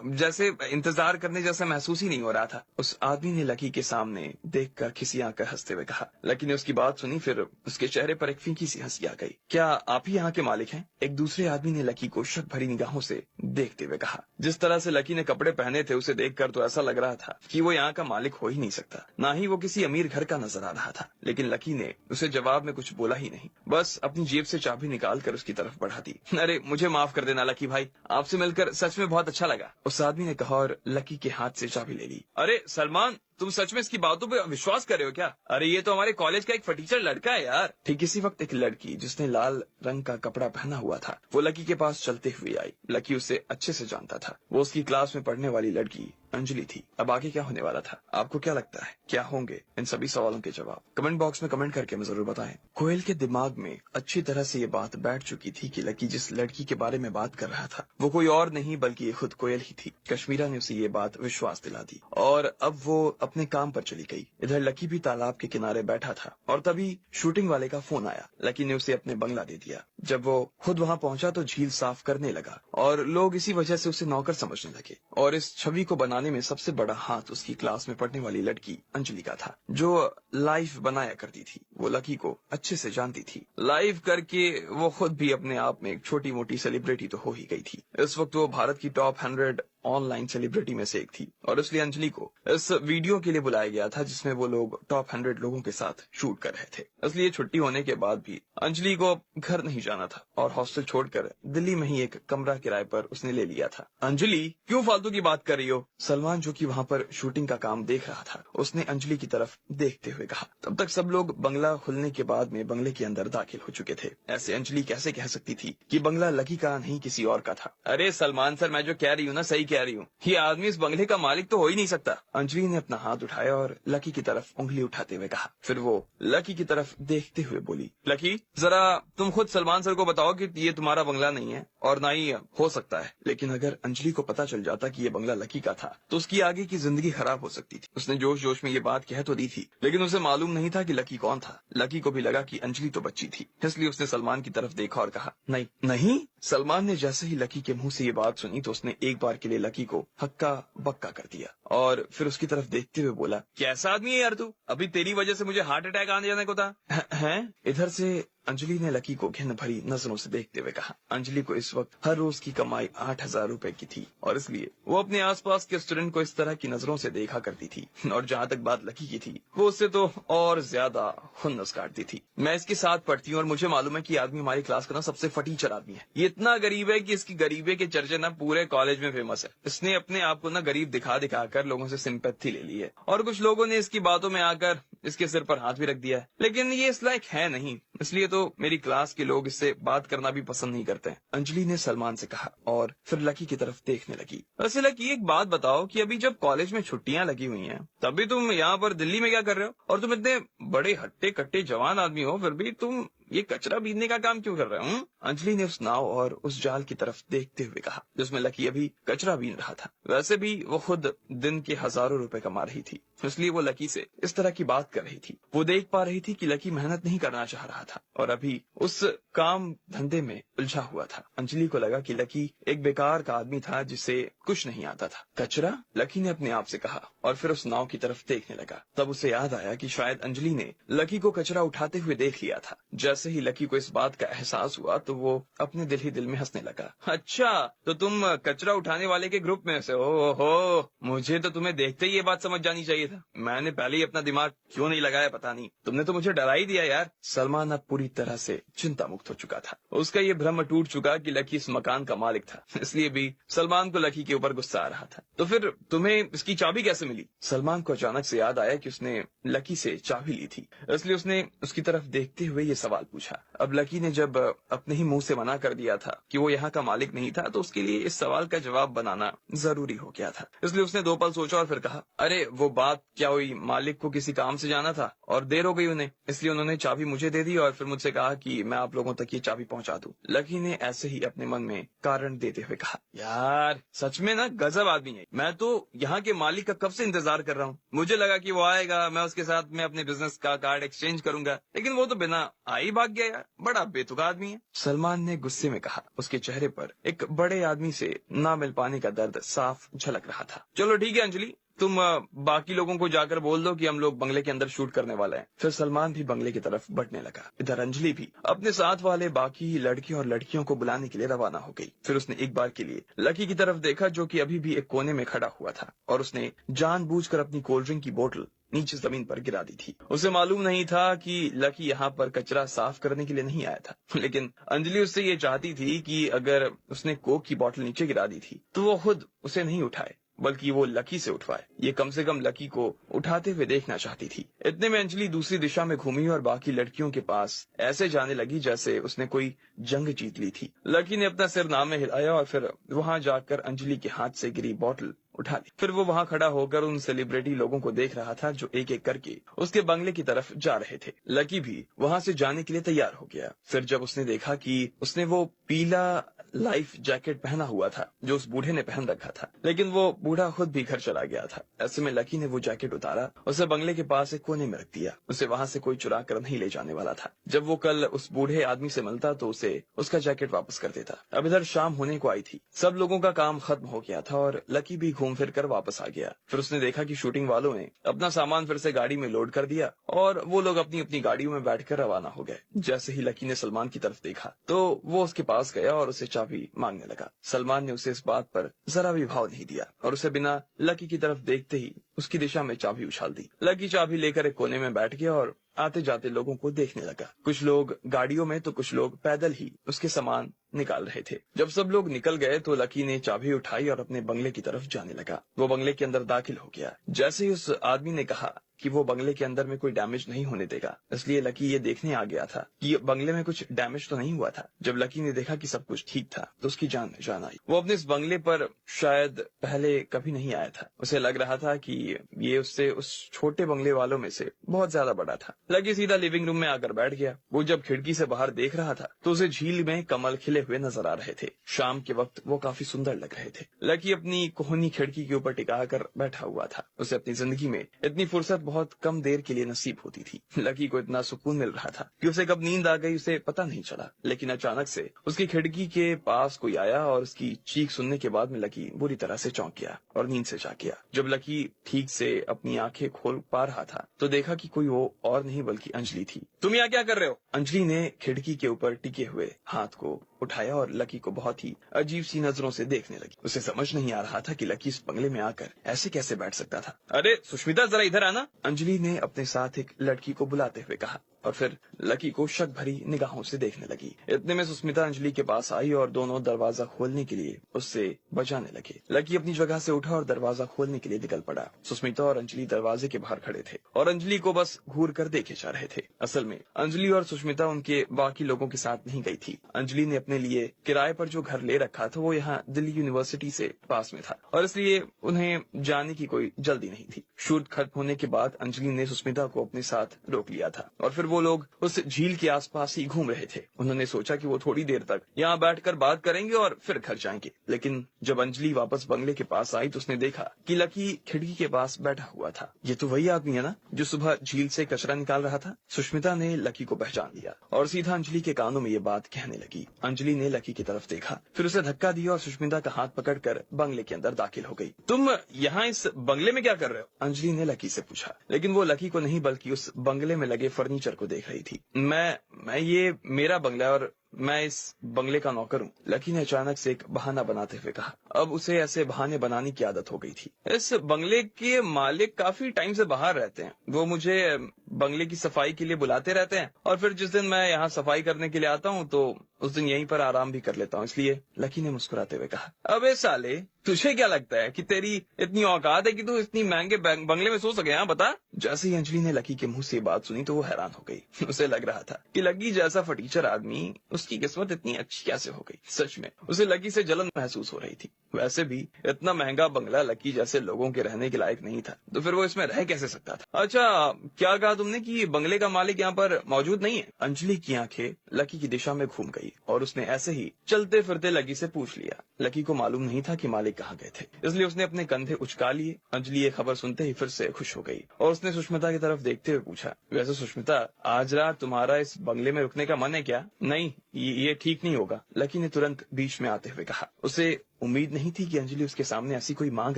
जैसे इंतजार करने जैसा महसूस ही नहीं हो रहा था। उस आदमी ने लकी के सामने देखकर खिसियाकर हंसते हुए कहा। लकी ने उसकी बात सुनी, फिर उसके चेहरे पर एक फीकी सी हंसी आ गई। क्या आप ही यहाँ के मालिक हैं? एक दूसरे आदमी ने लकी को शक भरी निगाहों से देखते हुए कहा। जिस तरह से लकी ने कपड़े पहने थे उसे देखकर तो ऐसा लग रहा था कि वो यहाँ का मालिक हो ही नहीं सकता, ना ही वो किसी अमीर घर का नजर आ रहा था। लेकिन लकी ने उसे जवाब में कुछ बोला ही नहीं, बस अपनी जेब से चाबी निकाल कर उसकी तरफ बढ़ा दी। अरे मुझे माफ कर देना लकी भाई, आपसे मिलकर सच में बहुत अच्छा लगा, उस आदमी ने कहा और लकी के हाथ से चाबी ले ली। अरे सलमान, तुम सच में इसकी बातों पे विश्वास कर रहे हो क्या? अरे ये तो हमारे कॉलेज का एक फटीचर लड़का है यार। ठीक इसी वक्त एक लड़की जिसने लाल रंग का कपड़ा पहना हुआ था वो लकी के पास चलते हुए आई। लकी उसे अच्छे से जानता था। वो उसकी क्लास में पढ़ने वाली लड़की अंजलि थी। अब आगे क्या होने वाला था, आपको क्या लगता है? क्या होंगे इन सभी सवालों के जवाब? कमेंट बॉक्स में कमेंट करके हमें जरूर बताएं। कोयल के दिमाग में अच्छी तरह से ये बात बैठ चुकी थी कि लकी जिस लड़की के बारे में बात कर रहा था वो कोई और नहीं बल्कि ये खुद कोयल ही थी। कश्मीरा ने उसे ये बात विश्वास दिला दी और अब वो अपने काम पर चली गई। इधर लकी भी तालाब के किनारे बैठा था और तभी शूटिंग वाले का फोन आया। लकी ने उसे अपने बंगला दे दिया। जब वो खुद वहाँ पहुंचा तो झील साफ करने लगा और लोग इसी वजह से उसे नौकर समझने लगे। और इस छवि को बनाने में सबसे बड़ा हाथ उसकी क्लास में पढ़ने वाली लड़की अंजलि का था, जो लाइव बनाया करती थी। वो लकी को अच्छे से जानती थी। लाइव करके वो खुद भी अपने आप में एक छोटी मोटी सेलिब्रिटी तो हो ही गई थी। इस वक्त वो भारत की टॉप 100 ऑनलाइन सेलिब्रिटी में से एक थी और इसलिए अंजलि को इस वीडियो के लिए बुलाया गया था जिसमें वो लोग टॉप 100 लोगों के साथ शूट कर रहे थे। इसलिए छुट्टी होने के बाद भी अंजलि को घर नहीं जाना था और हॉस्टल छोड़कर दिल्ली में ही एक कमरा किराए पर उसने ले लिया था। अंजलि, क्यों फालतू की बात कर रही हो? सलमान, जो कि वहाँ पर शूटिंग का काम देख रहा था, उसने अंजलि की तरफ देखते हुए कहा। तब तक सब लोग बंगला खुलने के बाद में बंगले के अंदर दाखिल हो चुके थे। ऐसे अंजलि कैसे कह सकती थी कि बंगला लकी का नहीं किसी और का था? अरे सलमान सर, मैं जो कह रही हूँ ना सही कह रही हूँ। ये आदमी इस बंगले का मालिक तो हो ही नहीं सकता। अंजलि ने अपना हाथ उठाया और लकी की तरफ उंगली उठाते हुए कहा। फिर वो लकी की तरफ देखते हुए बोली, लकी जरा तुम खुद सलमान सर को बताओ कि ये तुम्हारा बंगला नहीं है और ना ही हो सकता है। लेकिन अगर अंजलि को पता चल जाता कि ये बंगला लकी का था तो उसकी आगे की जिंदगी खराब हो सकती थी। उसने जोश जोश में ये बात कह तो दी थी, लेकिन उसे मालूम नहीं था कि लकी कौन था। लकी को भी लगा कि अंजलि तो बच्ची थी, इसलिए उसने सलमान की तरफ देखा और कहा, नहीं नहीं। सलमान ने जैसे ही लकी के मुंह से ये बात सुनी तो उसने एक बार के लिए लकी को हक्का बक्का कर दिया और फिर उसकी तरफ देखते हुए बोला, कैसा आदमी है यार तू? अभी तेरी वजह से मुझे हार्ट अटैक आने जाने को था। हैं? इधर से अंजलि ने लकी को घिन भरी नजरों से देखते हुए कहा। अंजलि को इस वक्त हर रोज की कमाई 8,000 रुपए की थी और इसलिए वो अपने आसपास के स्टूडेंट को इस तरह की नजरों से देखा करती थी। और जहाँ तक बात लकी की थी, वो उससे तो और ज्यादा खुन्नस काटती थी। मैं इसके साथ पढ़ती हूँ और मुझे मालूम है कि आदमी हमारी क्लास का ना सबसे फटीचर आदमी है। ये इतना गरीब है कि इसकी गरीबी के चर्चे ना पूरे कॉलेज में फेमस है। इसने अपने आप को ना गरीब दिखा दिखा कर लोगों से सिंपैथी ले ली है और कुछ लोगों ने इसकी बातों में आकर इसके सिर पर हाथ भी रख दिया है। लेकिन ये इस लायक है नहीं, इसलिए तो मेरी क्लास के लोग इससे बात करना भी पसंद नहीं करते हैं। अंजलि ने सलमान से कहा और फिर लकी की तरफ देखने लगी। वैसे लकी, एक बात बताओ कि अभी जब कॉलेज में छुट्टियां लगी हुई हैं तभी तुम यहाँ पर दिल्ली में क्या कर रहे हो? और तुम इतने बड़े हट्टे कट्टे जवान आदमी हो, फिर भी तुम ये कचरा बीनने का काम क्यों कर रहे हो? अंजलि ने उस नाव और उस जाल की तरफ देखते हुए कहा जिसमें लकी अभी कचरा बीन रहा था। वैसे भी वो खुद दिन के हजारों रुपए कमा रही थी, इसलिए वो लकी से इस तरह की बात कर रही थी। वो देख पा रही थी कि लकी मेहनत नहीं करना चाह रहा था और अभी उस काम धंधे में उलझा हुआ था। अंजलि को लगा कि लकी एक बेकार का आदमी था जिसे कुछ नहीं आता था। कचरा? लकी ने अपने आप से कहा और फिर उस नाव की तरफ देखने लगा। तब उसे याद आया कि शायद अंजलि ने लकी को कचरा उठाते हुए देख लिया था। जैसे जैसे ही लकी को इस बात का एहसास हुआ तो वो अपने दिल ही दिल में हंसने लगा। अच्छा, तो तुम कचरा उठाने वाले के ग्रुप में से हो? मुझे तो तुम्हें देखते ही ये बात समझ जानी चाहिए था। मैंने पहले ही अपना दिमाग क्यों नहीं लगाया पता नहीं। तुमने तो मुझे डरा ही दिया यार। सलमान अब पूरी तरह से चिंता मुक्त हो चुका था। उसका ये भ्रम टूट चुका कि लकी इस मकान का मालिक था, इसलिए भी सलमान को लकी के ऊपर गुस्सा आ रहा था। तो फिर तुम्हें इसकी चाबी कैसे मिली? सलमान को अचानक से याद आया कि उसने लकी से चाबी ली थी, इसलिए उसने उसकी तरफ देखते हुए ये सवाल पूछा। अब लकी ने जब अपने ही मुंह से मना कर दिया था कि वो यहाँ का मालिक नहीं था, तो उसके लिए इस सवाल का जवाब बनाना जरूरी हो गया था। इसलिए उसने 2 पल सोचा और फिर कहा, अरे वो बात क्या हुई, मालिक को किसी काम से जाना था और देर हो गई उन्हें, इसलिए उन्होंने चाबी मुझे दे दी और फिर मुझसे कहा कि मैं आप लोगों तक ये चाबी पहुंचा दूं। लकी ने ऐसे ही अपने मन में कारण देते हुए कहा, यार सच में ना गजब आदमी है। मैं तो यहाँ के मालिक का कब से इंतजार कर रहा हूँ। मुझे लगा कि वो आएगा, मैं उसके साथ में अपने बिजनेस का कार्ड एक्सचेंज करूंगा, लेकिन वो तो बिना आई भाग गया यार। बड़ा बेतुका आदमी है। सलमान ने गुस्से में कहा। उसके चेहरे पर एक बड़े आदमी से ना मिल पाने का दर्द साफ झलक रहा था। चलो ठीक है अंजलि, तुम बाकी लोगों को जाकर बोल दो कि हम लोग बंगले के अंदर शूट करने वाले हैं। फिर सलमान भी बंगले की तरफ बढ़ने लगा। इधर अंजलि भी अपने साथ वाले बाकी लड़के और लड़कियों को बुलाने के लिए रवाना हो गई। फिर उसने एक बार के लिए लकी की तरफ देखा, जो कि अभी भी एक कोने में खड़ा हुआ था, और उसने जानबूझकर अपनी कोल्ड ड्रिंक की बोतल नीचे जमीन पर गिरा दी थी। उसे मालूम नहीं था कि लकी यहाँ पर कचरा साफ करने के लिए नहीं आया था, लेकिन अंजलि उससे ये चाहती थी कि अगर उसने कोक की बोतल नीचे गिरा दी थी तो वो खुद उसे नहीं उठाए, बल्कि वो लकी से उठवाए। ये कम से कम लकी को उठाते हुए देखना चाहती थी। इतने में अंजलि दूसरी दिशा में घूमी और बाकी लड़कियों के पास ऐसे जाने लगी जैसे उसने कोई जंग जीत ली थी। लकी ने अपना सिर नाम में हिलाया और फिर वहां जाकर अंजलि के हाथ से गिरी बोतल उठा ली। फिर वो वहां खड़ा होकर उन सेलिब्रिटी लोगों को देख रहा था जो एक एक करके उसके बंगले की तरफ जा रहे थे। लकी भी वहां से जाने के लिए तैयार हो गया। फिर जब उसने देखा कि उसने वो पीला लाइफ जैकेट पहना हुआ था जो उस बूढ़े ने पहन रखा था, लेकिन वो बूढ़ा खुद भी घर चला गया था। ऐसे में लकी ने वो जैकेट उतारा, उसे बंगले के पास एक कोने में रख दिया। उसे वहां से कोई चुरा कर नहीं ले जाने वाला था। जब वो कल उस बूढ़े आदमी से मिलता तो उसे उसका जैकेट वापस कर देता। अब इधर शाम होने को आई थी। सब लोगों का काम खत्म हो गया था और लकी भी घूम फिर कर वापस आ गया। फिर उसने देखा कि शूटिंग वालों ने अपना सामान फिर से गाड़ी में लोड कर दिया और वो लोग अपनी अपनी गाड़ियों में बैठकर रवाना हो गए। जैसे ही लकी ने सलमान की तरफ देखा तो वो उसके पास गया और उसे चाबी मांगने लगा। सलमान ने उसे इस बात पर जरा भी भाव नहीं दिया और उसे बिना लकी की तरफ देखते ही उसकी दिशा में चाबी उछाल दी। लकी चाबी लेकर एक कोने में बैठ गया और आते जाते लोगों को देखने लगा। कुछ लोग गाड़ियों में तो कुछ लोग पैदल ही उसके सामान निकाल रहे थे। जब सब लोग निकल गए तो लकी ने चाबी उठाई और अपने बंगले की तरफ जाने लगा। वो बंगले के अंदर दाखिल हो गया। जैसे ही उस आदमी ने कहा कि वो बंगले के अंदर में कोई डैमेज नहीं होने देगा, इसलिए लकी ये देखने आ गया था कि बंगले में कुछ डैमेज तो नहीं हुआ था। जब लकी ने देखा कि सब कुछ ठीक था तो उसकी जान में जान आई। वो अपने इस बंगले पर शायद पहले कभी नहीं आया था। उसे लग रहा था कि ये उससे उस छोटे बंगले वालों में से बहुत ज्यादा बड़ा था। लकी सीधा लिविंग रूम में आकर बैठ गया। वो जब खिड़की से बाहर देख रहा था तो उसे झील में कमल खिले हुए नजर आ रहे थे। शाम के वक्त वो काफी सुंदर लग रहे थे। लकी अपनी कोहनी खिड़की के ऊपर टिका कर बैठा हुआ था। उसे अपनी जिंदगी में इतनी फुर्सत बहुत कम देर के लिए नसीब होती थी। लकी को इतना सुकून मिल रहा था कि उसे कब नींद आ गई उसे पता नहीं चला। लेकिन अचानक से उसकी खिड़की के पास कोई आया और उसकी चीख सुनने के बाद में लकी बुरी तरह से चौंक गया और नींद से जाग गया। जब लकी ठीक से अपनी आंखें खोल पा रहा था तो देखा कि कोई वो और नहीं बल्कि अंजलि थी। तुम यहाँ क्या कर रहे हो? अंजलि ने खिड़की के ऊपर टिके हुए हाथ को उठाया और लकी को बहुत ही अजीब सी नजरों से देखने लगी। उसे समझ नहीं आ रहा था कि लकी इस बंगले में आकर ऐसे कैसे बैठ सकता था। अरे सुष्मिता, जरा इधर आना, अंजलि ने अपने साथ एक लड़की को बुलाते हुए कहा और फिर लकी को शक भरी निगाहों से देखने लगी। इतने में सुष्मिता अंजलि के पास आई और दोनों दरवाजा खोलने के लिए उससे बचाने लगे। लकी अपनी जगह से उठा और दरवाजा खोलने के लिए निकल पड़ा। सुष्मिता और अंजलि दरवाजे के बाहर खड़े थे और अंजलि को बस घूर कर देखे जा रहे थे। असल में अंजलि और सुष्मिता उनके बाकी लोगों के साथ नहीं गई थी। अंजलि ने अपने लिए किराए पर जो घर ले रखा था वो यहाँ दिल्ली यूनिवर्सिटी से पास में था और इसलिए उन्हें जाने की कोई जल्दी नहीं थी। शूट खत्म होने के बाद अंजलि ने सुष्मिता को अपने साथ रोक लिया था और फिर वो लोग उस झील के आसपास ही घूम रहे थे। उन्होंने सोचा कि वो थोड़ी देर तक यहाँ बैठकर बात करेंगे और फिर घर जाएंगे। लेकिन जब अंजलि वापस बंगले के पास आई तो उसने देखा कि लकी खिड़की के पास बैठा हुआ था। ये तो वही आदमी है ना जो सुबह झील से कचरा निकाल रहा था। सुष्मिता ने लकी को पहचान लिया और सीधा अंजलि के कानों में ये बात कहने लगी। अंजलि ने लकी की तरफ देखा, फिर उसे धक्का दिया और सुष्मिता का हाथ पकड़कर बंगले के अंदर दाखिल हो गई। तुम यहाँ इस बंगले में क्या कर रहे हो? अंजलि ने लकी से पूछा, लेकिन वो लकी को नहीं बल्कि उस बंगले में लगे फर्नीचर को को देख रही थी। मैं ये मेरा बंगला है और मैं इस बंगले का नौकर हूँ, लकी ने अचानक से एक बहाना बनाते हुए कहा। अब उसे ऐसे बहाने बनाने की आदत हो गई थी। इस बंगले के मालिक काफी टाइम से बाहर रहते हैं। वो मुझे बंगले की सफाई के लिए बुलाते रहते हैं और फिर जिस दिन मैं यहाँ सफाई करने के लिए आता हूँ तो उस दिन यहीं पर आराम भी कर लेता हूँ, इसलिए, लकी ने मुस्कुराते हुए कहा। अबे साले, तुझे क्या लगता है कि तेरी इतनी औकात है कि तू इतनी महंगे बंगले में सो सके? यहाँ बता। जैसे ही अंजलि ने लकी के मुंह से बात सुनी तो वो हैरान हो गई। उसे लग रहा था कि लकी जैसा फटीचर आदमी, उसकी किस्मत इतनी अच्छी कैसे हो गई। सच में उसे लकी से जलन महसूस हो रही थी। वैसे भी इतना महंगा बंगला लकी जैसे लोगों के रहने के लायक नहीं था, तो फिर वो इसमें रह कैसे सकता था। अच्छा, क्या कहा तुमने कि बंगले का मालिक यहाँ पर मौजूद नहीं है? अंजलि की आंखें लकी की दिशा में घूम गई और उसने ऐसे ही चलते फिरते लकी से पूछ लिया। लकी को मालूम नहीं था कि मालिक कहाँ गए थे, इसलिए उसने अपने कंधे उचका लिए। अंजलि ये खबर सुनते ही फिर से खुश हो गई और उसने सुष्मिता की तरफ देखते हुए पूछा, वैसे सुष्मिता, आज रात तुम्हारा इस बंगले में रुकने का मन है क्या? नहीं, ये ठीक नहीं होगा, लकी ने तुरंत बीच में आते हुए कहा। उसे उम्मीद नहीं थी कि अंजलि उसके सामने ऐसी कोई मांग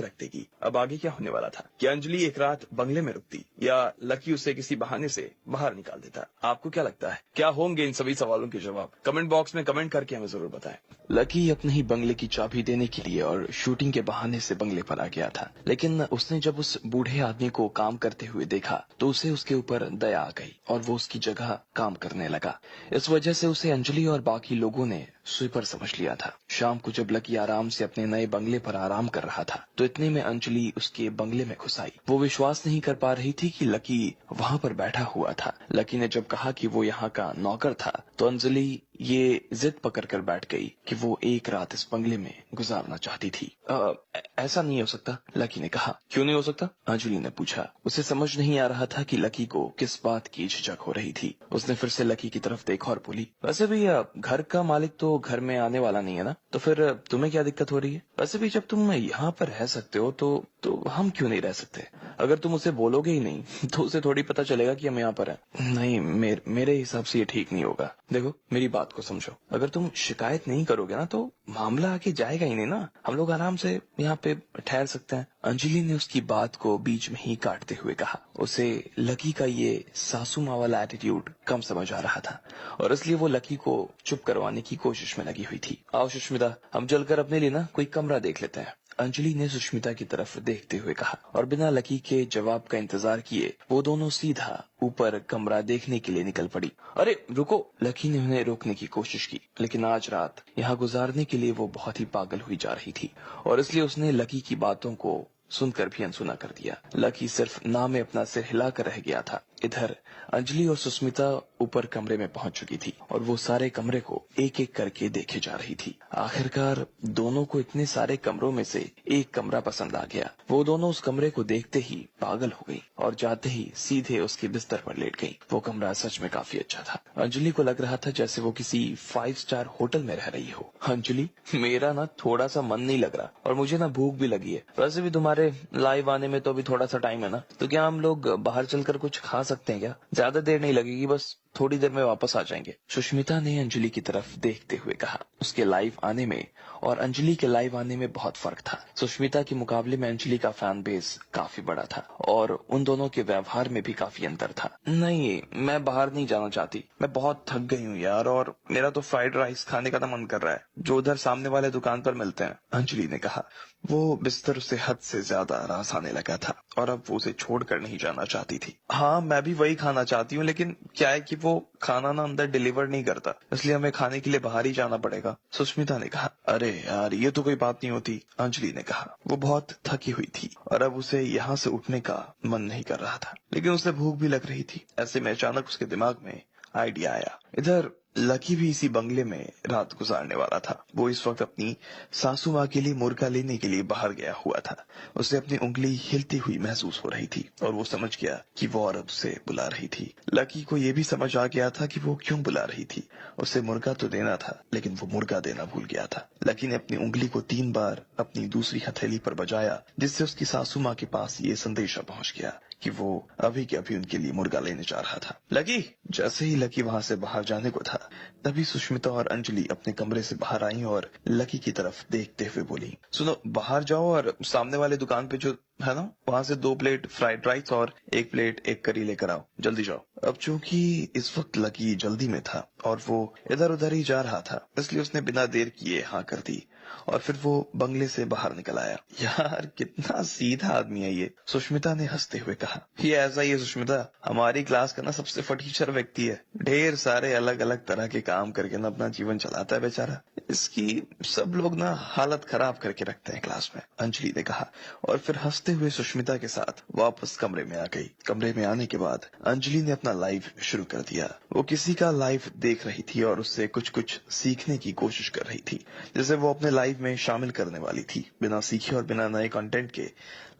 रख देगी। अब आगे क्या होने वाला था? कि अंजलि एक रात बंगले में रुकती या लकी उसे किसी बहाने से बाहर निकाल देता? आपको क्या लगता है, क्या होंगे इन सभी सवालों के जवाब? कमेंट बॉक्स में कमेंट करके हमें जरूर बताएं। लकी अपने ही बंगले की चाबी देने के लिए और शूटिंग के बहाने से बंगले पर आ गया था, लेकिन उसने जब उस बूढ़े आदमी को काम करते हुए देखा तो उसे उसके ऊपर दया आ गई और वो उसकी जगह काम करने लगा। इस वजह से उसे अंजलि और बाकी लोगों ने स्वीपर समझ लिया था। शाम को जब लकी आराम से अपने नए बंगले पर आराम कर रहा था तो इतने में अंजलि उसके बंगले में घुस आई। वो विश्वास नहीं कर पा रही थी कि लकी वहाँ पर बैठा हुआ था। लकी ने जब कहा कि वो यहाँ का नौकर था तो अंजलि ये जिद पकड़ कर बैठ गई कि वो एक रात इस बंगले में गुजारना चाहती थी। ऐसा नहीं हो सकता, लकी ने कहा। क्यों नहीं हो सकता? अंजलि ने पूछा। उसे समझ नहीं आ रहा था कि लकी को किस बात की झिझक हो रही थी। उसने फिर से लकी की तरफ देखा और बोली, वैसे भी घर का मालिक तो घर में आने वाला नहीं है ना, तो फिर तुम्हें क्या दिक्कत हो रही है? वैसे भी जब तुम यहाँ पर रह सकते हो तो हम क्यों नहीं रह सकते? अगर तुम उसे बोलोगे ही नहीं तो उसे थोड़ी पता चलेगा कि हम यहाँ पर हैं। नहीं, मेरे हिसाब से ये ठीक नहीं होगा। देखो, मेरी बात को समझो। अगर तुम शिकायत नहीं करोगे ना तो मामला आगे जाएगा ही नहीं ना, हम लोग आराम से यहाँ पे ठहर सकते हैं। अंजलि ने उसकी बात को बीच में ही काटते हुए कहा। उसे लकी का ये सासू माँ वाला एटीट्यूड कम समझ आ रहा था और इसलिए वो लकी को चुप करवाने की कोशिश में लगी हुई थी। आओ सुष्मिता, हम चलकर अपने लिए ना कोई कमरा देख लेते हैं, अंजलि ने सुष्मिता की तरफ देखते हुए कहा और बिना लकी के जवाब का इंतजार किए वो दोनों सीधा ऊपर कमरा देखने के लिए निकल पड़ी। अरे रुको, लकी ने उन्हें रोकने की कोशिश की, लेकिन आज रात यहाँ गुजारने के लिए वो बहुत ही पागल हुई जा रही थी और इसलिए उसने लकी की बातों को सुनकर भी अनसुना कर दिया। लकी सिर्फ नाम में अपना सिर हिलाकर रह गया था। इधर अंजलि और सुष्मिता ऊपर कमरे में पहुंच चुकी थी और वो सारे कमरे को एक एक करके देखे जा रही थी। आखिरकार दोनों को इतने सारे कमरों में से एक कमरा पसंद आ गया। वो दोनों उस कमरे को देखते ही पागल हो गई और जाते ही सीधे उसके बिस्तर पर लेट गई। वो कमरा सच में काफी अच्छा था। अंजलि को लग रहा था जैसे वो किसी 5 स्टार होटल में रह रही हो। अंजलि, मेरा ना थोड़ा सा मन नहीं लग रहा और मुझे ना भूख भी लगी है। वैसे भी तुम्हारे लाइव आने में तो अभी थोड़ा सा टाइम है ना, तो क्या हम लोग बाहर चलकर कुछ खा सकते हैं क्या? ज्यादा देर नहीं लगेगी, बस थोड़ी देर में वापस आ जाएंगे। सुष्मिता ने अंजलि की तरफ देखते हुए कहा। उसके लाइव आने में और अंजलि के लाइव आने में बहुत फर्क था। सुष्मिता के मुकाबले में अंजलि का फैन बेस काफी बड़ा था और उन दोनों के व्यवहार में भी काफी अंतर था। नहीं, मैं बाहर नहीं जाना चाहती, मैं बहुत थक गई हूँ यार, और मेरा तो फ्राइड राइस खाने का तो मन कर रहा है जो उधर सामने वाले दुकान पर मिलते हैं, अंजलि ने कहा। वो बिस्तर उसे हद से ज्यादा रास आने लगा था और अब वो उसे छोड़कर नहीं जाना चाहती थी। हाँ, मैं भी वही खाना चाहती हूँ, लेकिन क्या है कि वो खाना ना अंदर डिलीवर नहीं करता, इसलिए हमें खाने के लिए बाहर ही जाना पड़ेगा, सुष्मिता ने कहा। अरे यार, ये तो कोई बात नहीं होती, अंजलि ने कहा। वो बहुत थकी हुई थी और अब उसे यहाँ से उठने का मन नहीं कर रहा था, लेकिन उसे भूख भी लग रही थी। ऐसे में अचानक उसके दिमाग में आइडिया आया। इधर लकी भी इसी बंगले में रात गुजारने वाला था। वो इस वक्त अपनी सासू माँ के लिए मुर्गा लेने के लिए बाहर गया हुआ था। उसे अपनी उंगली हिलती हुई महसूस हो रही थी और वो समझ गया कि वो औरत उसे बुला रही थी। लकी को ये भी समझ आ गया था कि वो क्यों बुला रही थी। उसे मुर्गा तो देना था, लेकिन वो मुर्गा देना भूल गया था। लकी ने अपनी उंगली को 3 बार अपनी दूसरी हथेली पर बजाया, जिससे उसकी सासू माँ के पास ये संदेशा पहुंच गया कि वो अभी के अभी उनके लिए मुर्गा लेने जा रहा था। लकी, जैसे ही लकी वहां से बाहर जाने को था, तभी सुष्मिता और अंजलि अपने कमरे से बाहर आई और लकी की तरफ देखते हुए बोली, सुनो, बाहर जाओ और सामने वाले दुकान पे जो है ना, वहां से 2 प्लेट फ्राइड राइस और 1 प्लेट एग करी लेकर आओ, जल्दी जाओ।
अब चूंकि इस वक्त लकी जल्दी में था और वो इधर उधर ही जा रहा था, इसलिए उसने बिना देर किए हाँ कर दी और फिर वो बंगले से बाहर निकल आया। यार कितना सीधा आदमी है ये, सुष्मिता ने हंसते हुए कहा। ये ऐसा ही है सुष्मिता, हमारी क्लास का ना सबसे फटीचर व्यक्ति है, ढेर सारे अलग अलग तरह के काम करके ना अपना जीवन चलाता है बेचारा, इसकी सब लोग ना हालत खराब करके रखते हैं क्लास में, अंजलि ने कहा और फिर हंसते हुए सुष्मिता के साथ वापस कमरे में आ गई। कमरे में आने के बाद अंजलि ने अपना लाइव शुरू कर दिया। वो किसी का लाइव देख रही थी और उससे कुछ कुछ सीखने की कोशिश कर रही थी, जिसे वो अपने लाइव में शामिल करने वाली थी। बिना सीखे और बिना नए कंटेंट के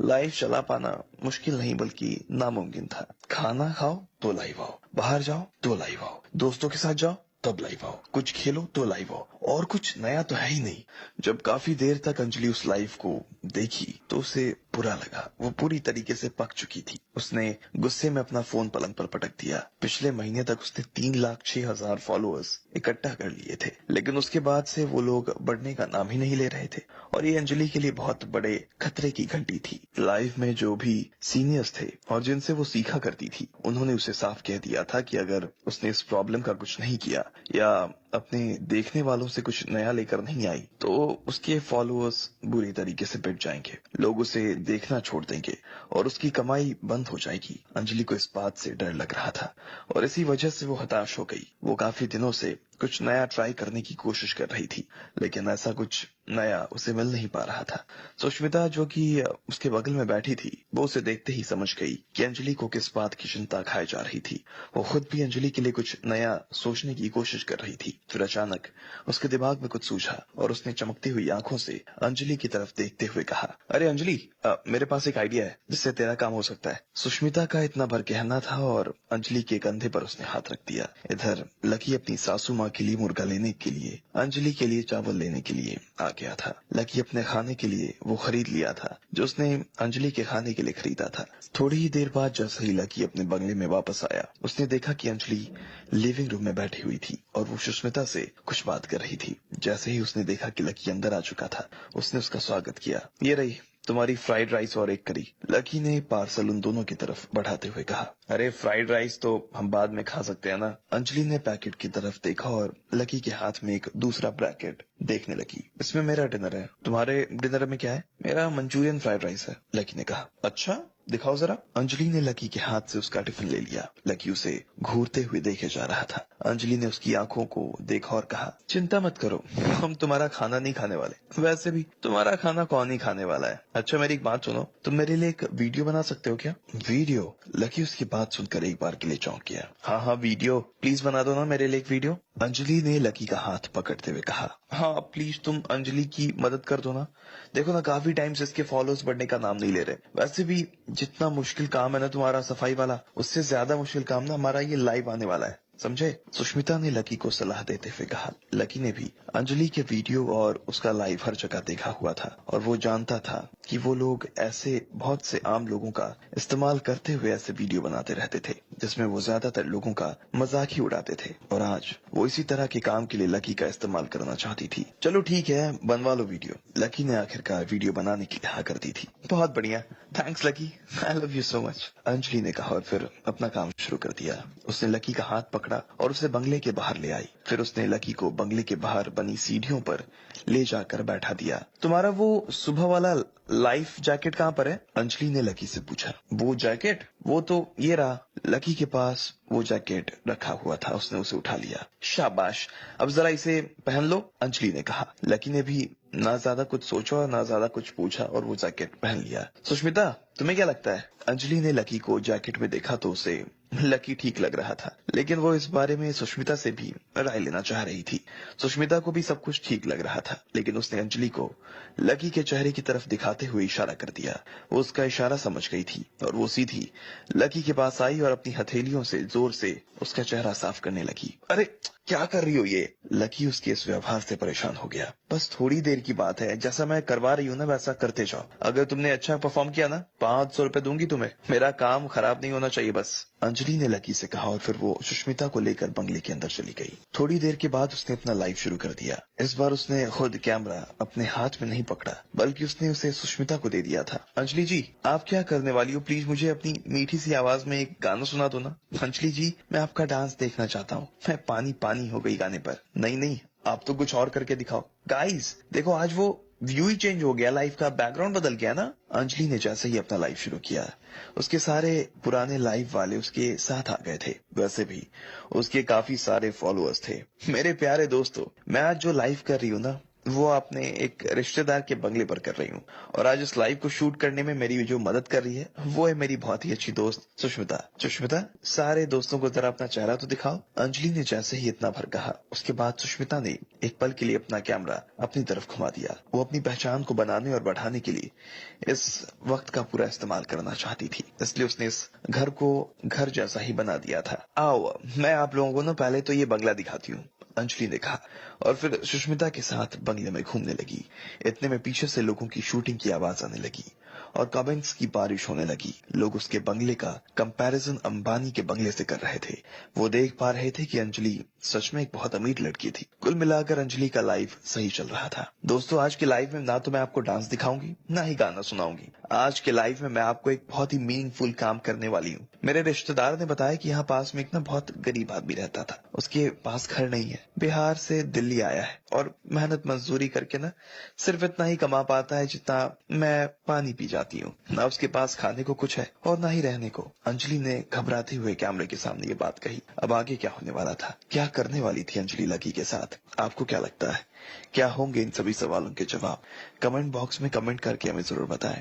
लाइव चला पाना मुश्किल नहीं बल्कि नामुमकिन था। खाना खाओ तो लाइव आओ, बाहर जाओ तो लाइव आओ, दोस्तों के साथ जाओ तब लाइव आओ, कुछ खेलो तो लाइव आओ, और कुछ नया तो है ही नहीं। जब काफी देर तक अंजलि उस लाइव को देखी तो उसे बुरा लगा। वो पूरी तरीके से पक चुकी थी। उसने गुस्से में अपना फोन पलंग पर पटक दिया। पिछले महीने तक उसने 3,06,000 फॉलोअर्स इकट्ठा कर लिए थे, लेकिन उसके बाद से वो लोग बढ़ने का नाम ही नहीं ले रहे थे और ये अंजलि के लिए बहुत बड़े खतरे की घंटी थी। लाइव में जो भी सीनियर्स थे और जिनसे वो सीखा करती थी, उन्होंने उसे साफ कह दिया था कि अगर उसने इस प्रॉब्लम का कुछ नहीं किया या अपने देखने वालों से कुछ नया लेकर नहीं आई तो उसके फॉलोअर्स बुरी तरीके से पिट जाएंगे, लोग उसे देखना छोड़ देंगे और उसकी कमाई बंद हो जाएगी। अंजलि को इस बात से डर लग रहा था और इसी वजह से वो हताश हो गई। वो काफी दिनों से कुछ नया ट्राई करने की कोशिश कर रही थी, लेकिन ऐसा कुछ नया उसे मिल नहीं पा रहा था। सुष्मिता जो कि उसके बगल में बैठी थी, वो उसे देखते ही समझ गई कि अंजलि को किस बात की चिंता खाई जा रही थी। वो खुद भी अंजलि के लिए कुछ नया सोचने की कोशिश कर रही थी। फिर अचानक उसके दिमाग में कुछ सूझा और उसने चमकती हुई आंखों से अंजलि की तरफ देखते हुए कहा, अरे अंजलि, मेरे पास एक आइडिया है जिससे तेरा काम हो सकता है। सुष्मिता का इतना भर कहना था और अंजलि के कंधे पर उसने हाथ रख दिया। इधर लकी अपनी सासू माँ के लिए मुर्गा लेने के लिए, अंजलि के लिए चावल लेने के लिए आ गया था। लकी अपने खाने के लिए वो खरीद लिया था जो उसने अंजलि के खाने के लिए खरीदा था। थोड़ी ही देर बाद जैसे ही लकी अपने बंगले में वापस आया, उसने देखा कि अंजलि लिविंग रूम में बैठी हुई थी और वो सुष्मिता से कुछ बात कर रही थी। जैसे ही उसने देखा कि लकी अंदर आ चुका था, उसने उसका स्वागत किया। ये रही तुम्हारी फ्राइड राइस और एक करी, लकी ने पार्सल उन दोनों की तरफ बढ़ाते हुए कहा। अरे फ्राइड राइस तो हम बाद में खा सकते हैं ना। अंजलि ने पैकेट की तरफ देखा और लकी के हाथ में एक दूसरा पैकेट देखने लगी। इसमें मेरा डिनर है, तुम्हारे डिनर में क्या है? मेरा मंचूरियन फ्राइड राइस है, लकी ने कहा। अच्छा दिखाओ जरा। अंजलि ने लकी के हाथ से उसका टिफिन ले लिया। लकी उसे घूरते हुए देखे जा रहा था। अंजलि ने उसकी आंखों को देखा और कहा, चिंता मत करो, हम तुम्हारा खाना नहीं खाने वाले। वैसे भी तुम्हारा खाना कौन ही खाने वाला है। अच्छा मेरी एक बात सुनो, तुम मेरे लिए एक वीडियो बना सकते हो क्या? वीडियो? लकी उसकी बात सुनकर एक बार के लिए चौंक गया। हाँ हाँ वीडियो, प्लीज बना दो ना मेरे लिए एक वीडियो। अंजलि ने लकी का हाथ पकड़ते हुए कहा, हाँ प्लीज तुम अंजलि की मदद कर दो ना। देखो ना काफी टाइम से इसके फॉलोअर्स बढ़ने का नाम नहीं ले रहे। वैसे भी जितना मुश्किल काम है ना तुम्हारा सफाई वाला, उससे ज्यादा मुश्किल काम ना हमारा ये लाइव आने वाला है, समझे? सुष्मिता ने लकी को सलाह देते हुए कहा। लकी ने भी अंजलि के वीडियो और उसका लाइव हर जगह देखा हुआ था और वो जानता था कि वो लोग ऐसे बहुत से आम लोगों का इस्तेमाल करते हुए ऐसे वीडियो बनाते रहते थे जिसमें वो ज्यादातर लोगों का मजाक ही उड़ाते थे और आज वो इसी तरह के काम के लिए लकी का इस्तेमाल करना चाहती थी। चलो ठीक है, बनवा लो वीडियो। लकी ने आखिरकार वीडियो बनाने की हाँ कर दी थी। बहुत बढ़िया, thanks lucky, I love you so much, Anjali ने कहा और फिर अपना काम शुरू कर दिया। उसने लकी का हाथ पकड़ा और उसे बंगले के बाहर ले आई। फिर उसने लकी को बंगले के बाहर बनी सीढ़ियों पर ले जाकर बैठा दिया। तुम्हारा वो सुबह वाला लाइफ जैकेट कहाँ पर है? अंजलि ने लकी से पूछा। वो जैकेट? वो तो ये रहा। लकी के पास वो जैकेट रखा हुआ था, उसने उसे उठा लिया। शाबाश, अब जरा इसे पहन लो, अंजलि ने कहा। लकी ने भी ना ज्यादा कुछ सोचा और ना ज्यादा कुछ पूछा और वो जैकेट पहन लिया। सुष्मिता तुम्हें क्या लगता है? अंजलि ने लकी को जैकेट में देखा तो उसे लकी ठीक लग रहा था, लेकिन वो इस बारे में सुष्मिता से भी राय लेना चाह रही थी। सुष्मिता को भी सब कुछ ठीक लग रहा था, लेकिन उसने अंजलि को लकी के चेहरे की तरफ दिखाते हुए इशारा कर दिया। वो उसका इशारा समझ गई थी और वो सीधी लकी के पास आई और अपनी हथेलियों से जोर से उसका चेहरा साफ करने लगी। अरे क्या कर रही हो ये? लकी उसके इस व्यवहार से परेशान हो गया। बस थोड़ी देर की बात है, जैसा मैं करवा रही हूँ ना वैसा करते जाओ। अगर तुमने अच्छा परफॉर्म किया ना, 500 रुपए दूंगी तुम्हें। मेरा काम खराब नहीं होना चाहिए बस। अंजलि अंजलि ने लकी से कहा और फिर वो सुष्मिता को लेकर बंगले के अंदर चली गई। थोड़ी देर के बाद उसने अपना लाइव शुरू कर दिया। इस बार उसने खुद कैमरा अपने हाथ में नहीं पकड़ा, बल्कि उसने उसे सुष्मिता को दे दिया था। अंजलि जी, आप क्या करने वाली हो? प्लीज मुझे अपनी मीठी सी आवाज में एक गाना सुना दो ना। अंजलि जी, मैं आपका डांस देखना चाहता हूँ। मैं पानी पानी हो गई गाने पर। नहीं नहीं, आप तो कुछ और करके दिखाओ। गाइस देखो, आज वो व्यू ही चेंज हो गया, लाइव का बैकग्राउंड बदल गया ना। अंजलि ने जैसे ही अपना लाइव शुरू किया, उसके सारे पुराने लाइव वाले उसके साथ आ गए थे। वैसे भी उसके काफी सारे फॉलोअर्स थे। मेरे प्यारे दोस्तों, मैं आज जो लाइव कर रही हूँ ना, वो अपने एक रिश्तेदार के बंगले पर कर रही हूँ। और आज इस लाइव को शूट करने में मेरी जो मदद कर रही है, वो है मेरी बहुत ही अच्छी दोस्त सुष्मिता। सुष्मिता, सारे दोस्तों को जरा अपना चेहरा तो दिखाओ। अंजलि ने जैसे ही इतना भर कहा, उसके बाद सुष्मिता ने एक पल के लिए अपना कैमरा अपनी तरफ घुमा दिया। वो अपनी पहचान को बनाने और बढ़ाने के लिए इस वक्त का पूरा इस्तेमाल करना चाहती थी, इसलिए उसने इस घर को घर जैसा ही बना दिया था। आओ, मैं आप लोगों को ना पहले तो ये बंगला दिखाती हूँ, अंजलि ने कहा और फिर सुष्मिता के साथ बंगले में घूमने लगी। इतने में पीछे से लोगों की शूटिंग की आवाज आने लगी और कमेंट्स की बारिश होने लगी। लोग उसके बंगले का कंपैरिजन अंबानी के बंगले से कर रहे थे। वो देख पा रहे थे कि अंजलि सच में एक बहुत अमीर लड़की थी। कुल मिलाकर अंजलि का लाइव सही चल रहा था। दोस्तों, आज के लाइव में ना तो मैं आपको डांस दिखाऊंगी, ना ही गाना सुनाऊंगी। आज के लाइव में मैं आपको एक बहुत ही मीनिंगफुल काम करने वाली हूँ। मेरे रिश्तेदार ने बताया कि यहाँ पास में एक ना बहुत गरीब आदमी रहता था। उसके पास घर नहीं है, बिहार से दिल्ली आया है और मेहनत मजदूरी करके ना सिर्फ इतना ही कमा पाता है जितना मैं पानी पी जाती हूँ। ना उसके पास खाने को कुछ है और ना ही रहने को। अंजलि ने घबराते हुए कैमरे के सामने ये बात कही। अब आगे क्या होने वाला था, क्या करने वाली थी अंजलि लकी के साथ, आपको क्या लगता है? क्या होंगे इन सभी सवालों के जवाब? कमेंट बॉक्स में कमेंट करके हमें जरूर बताएं।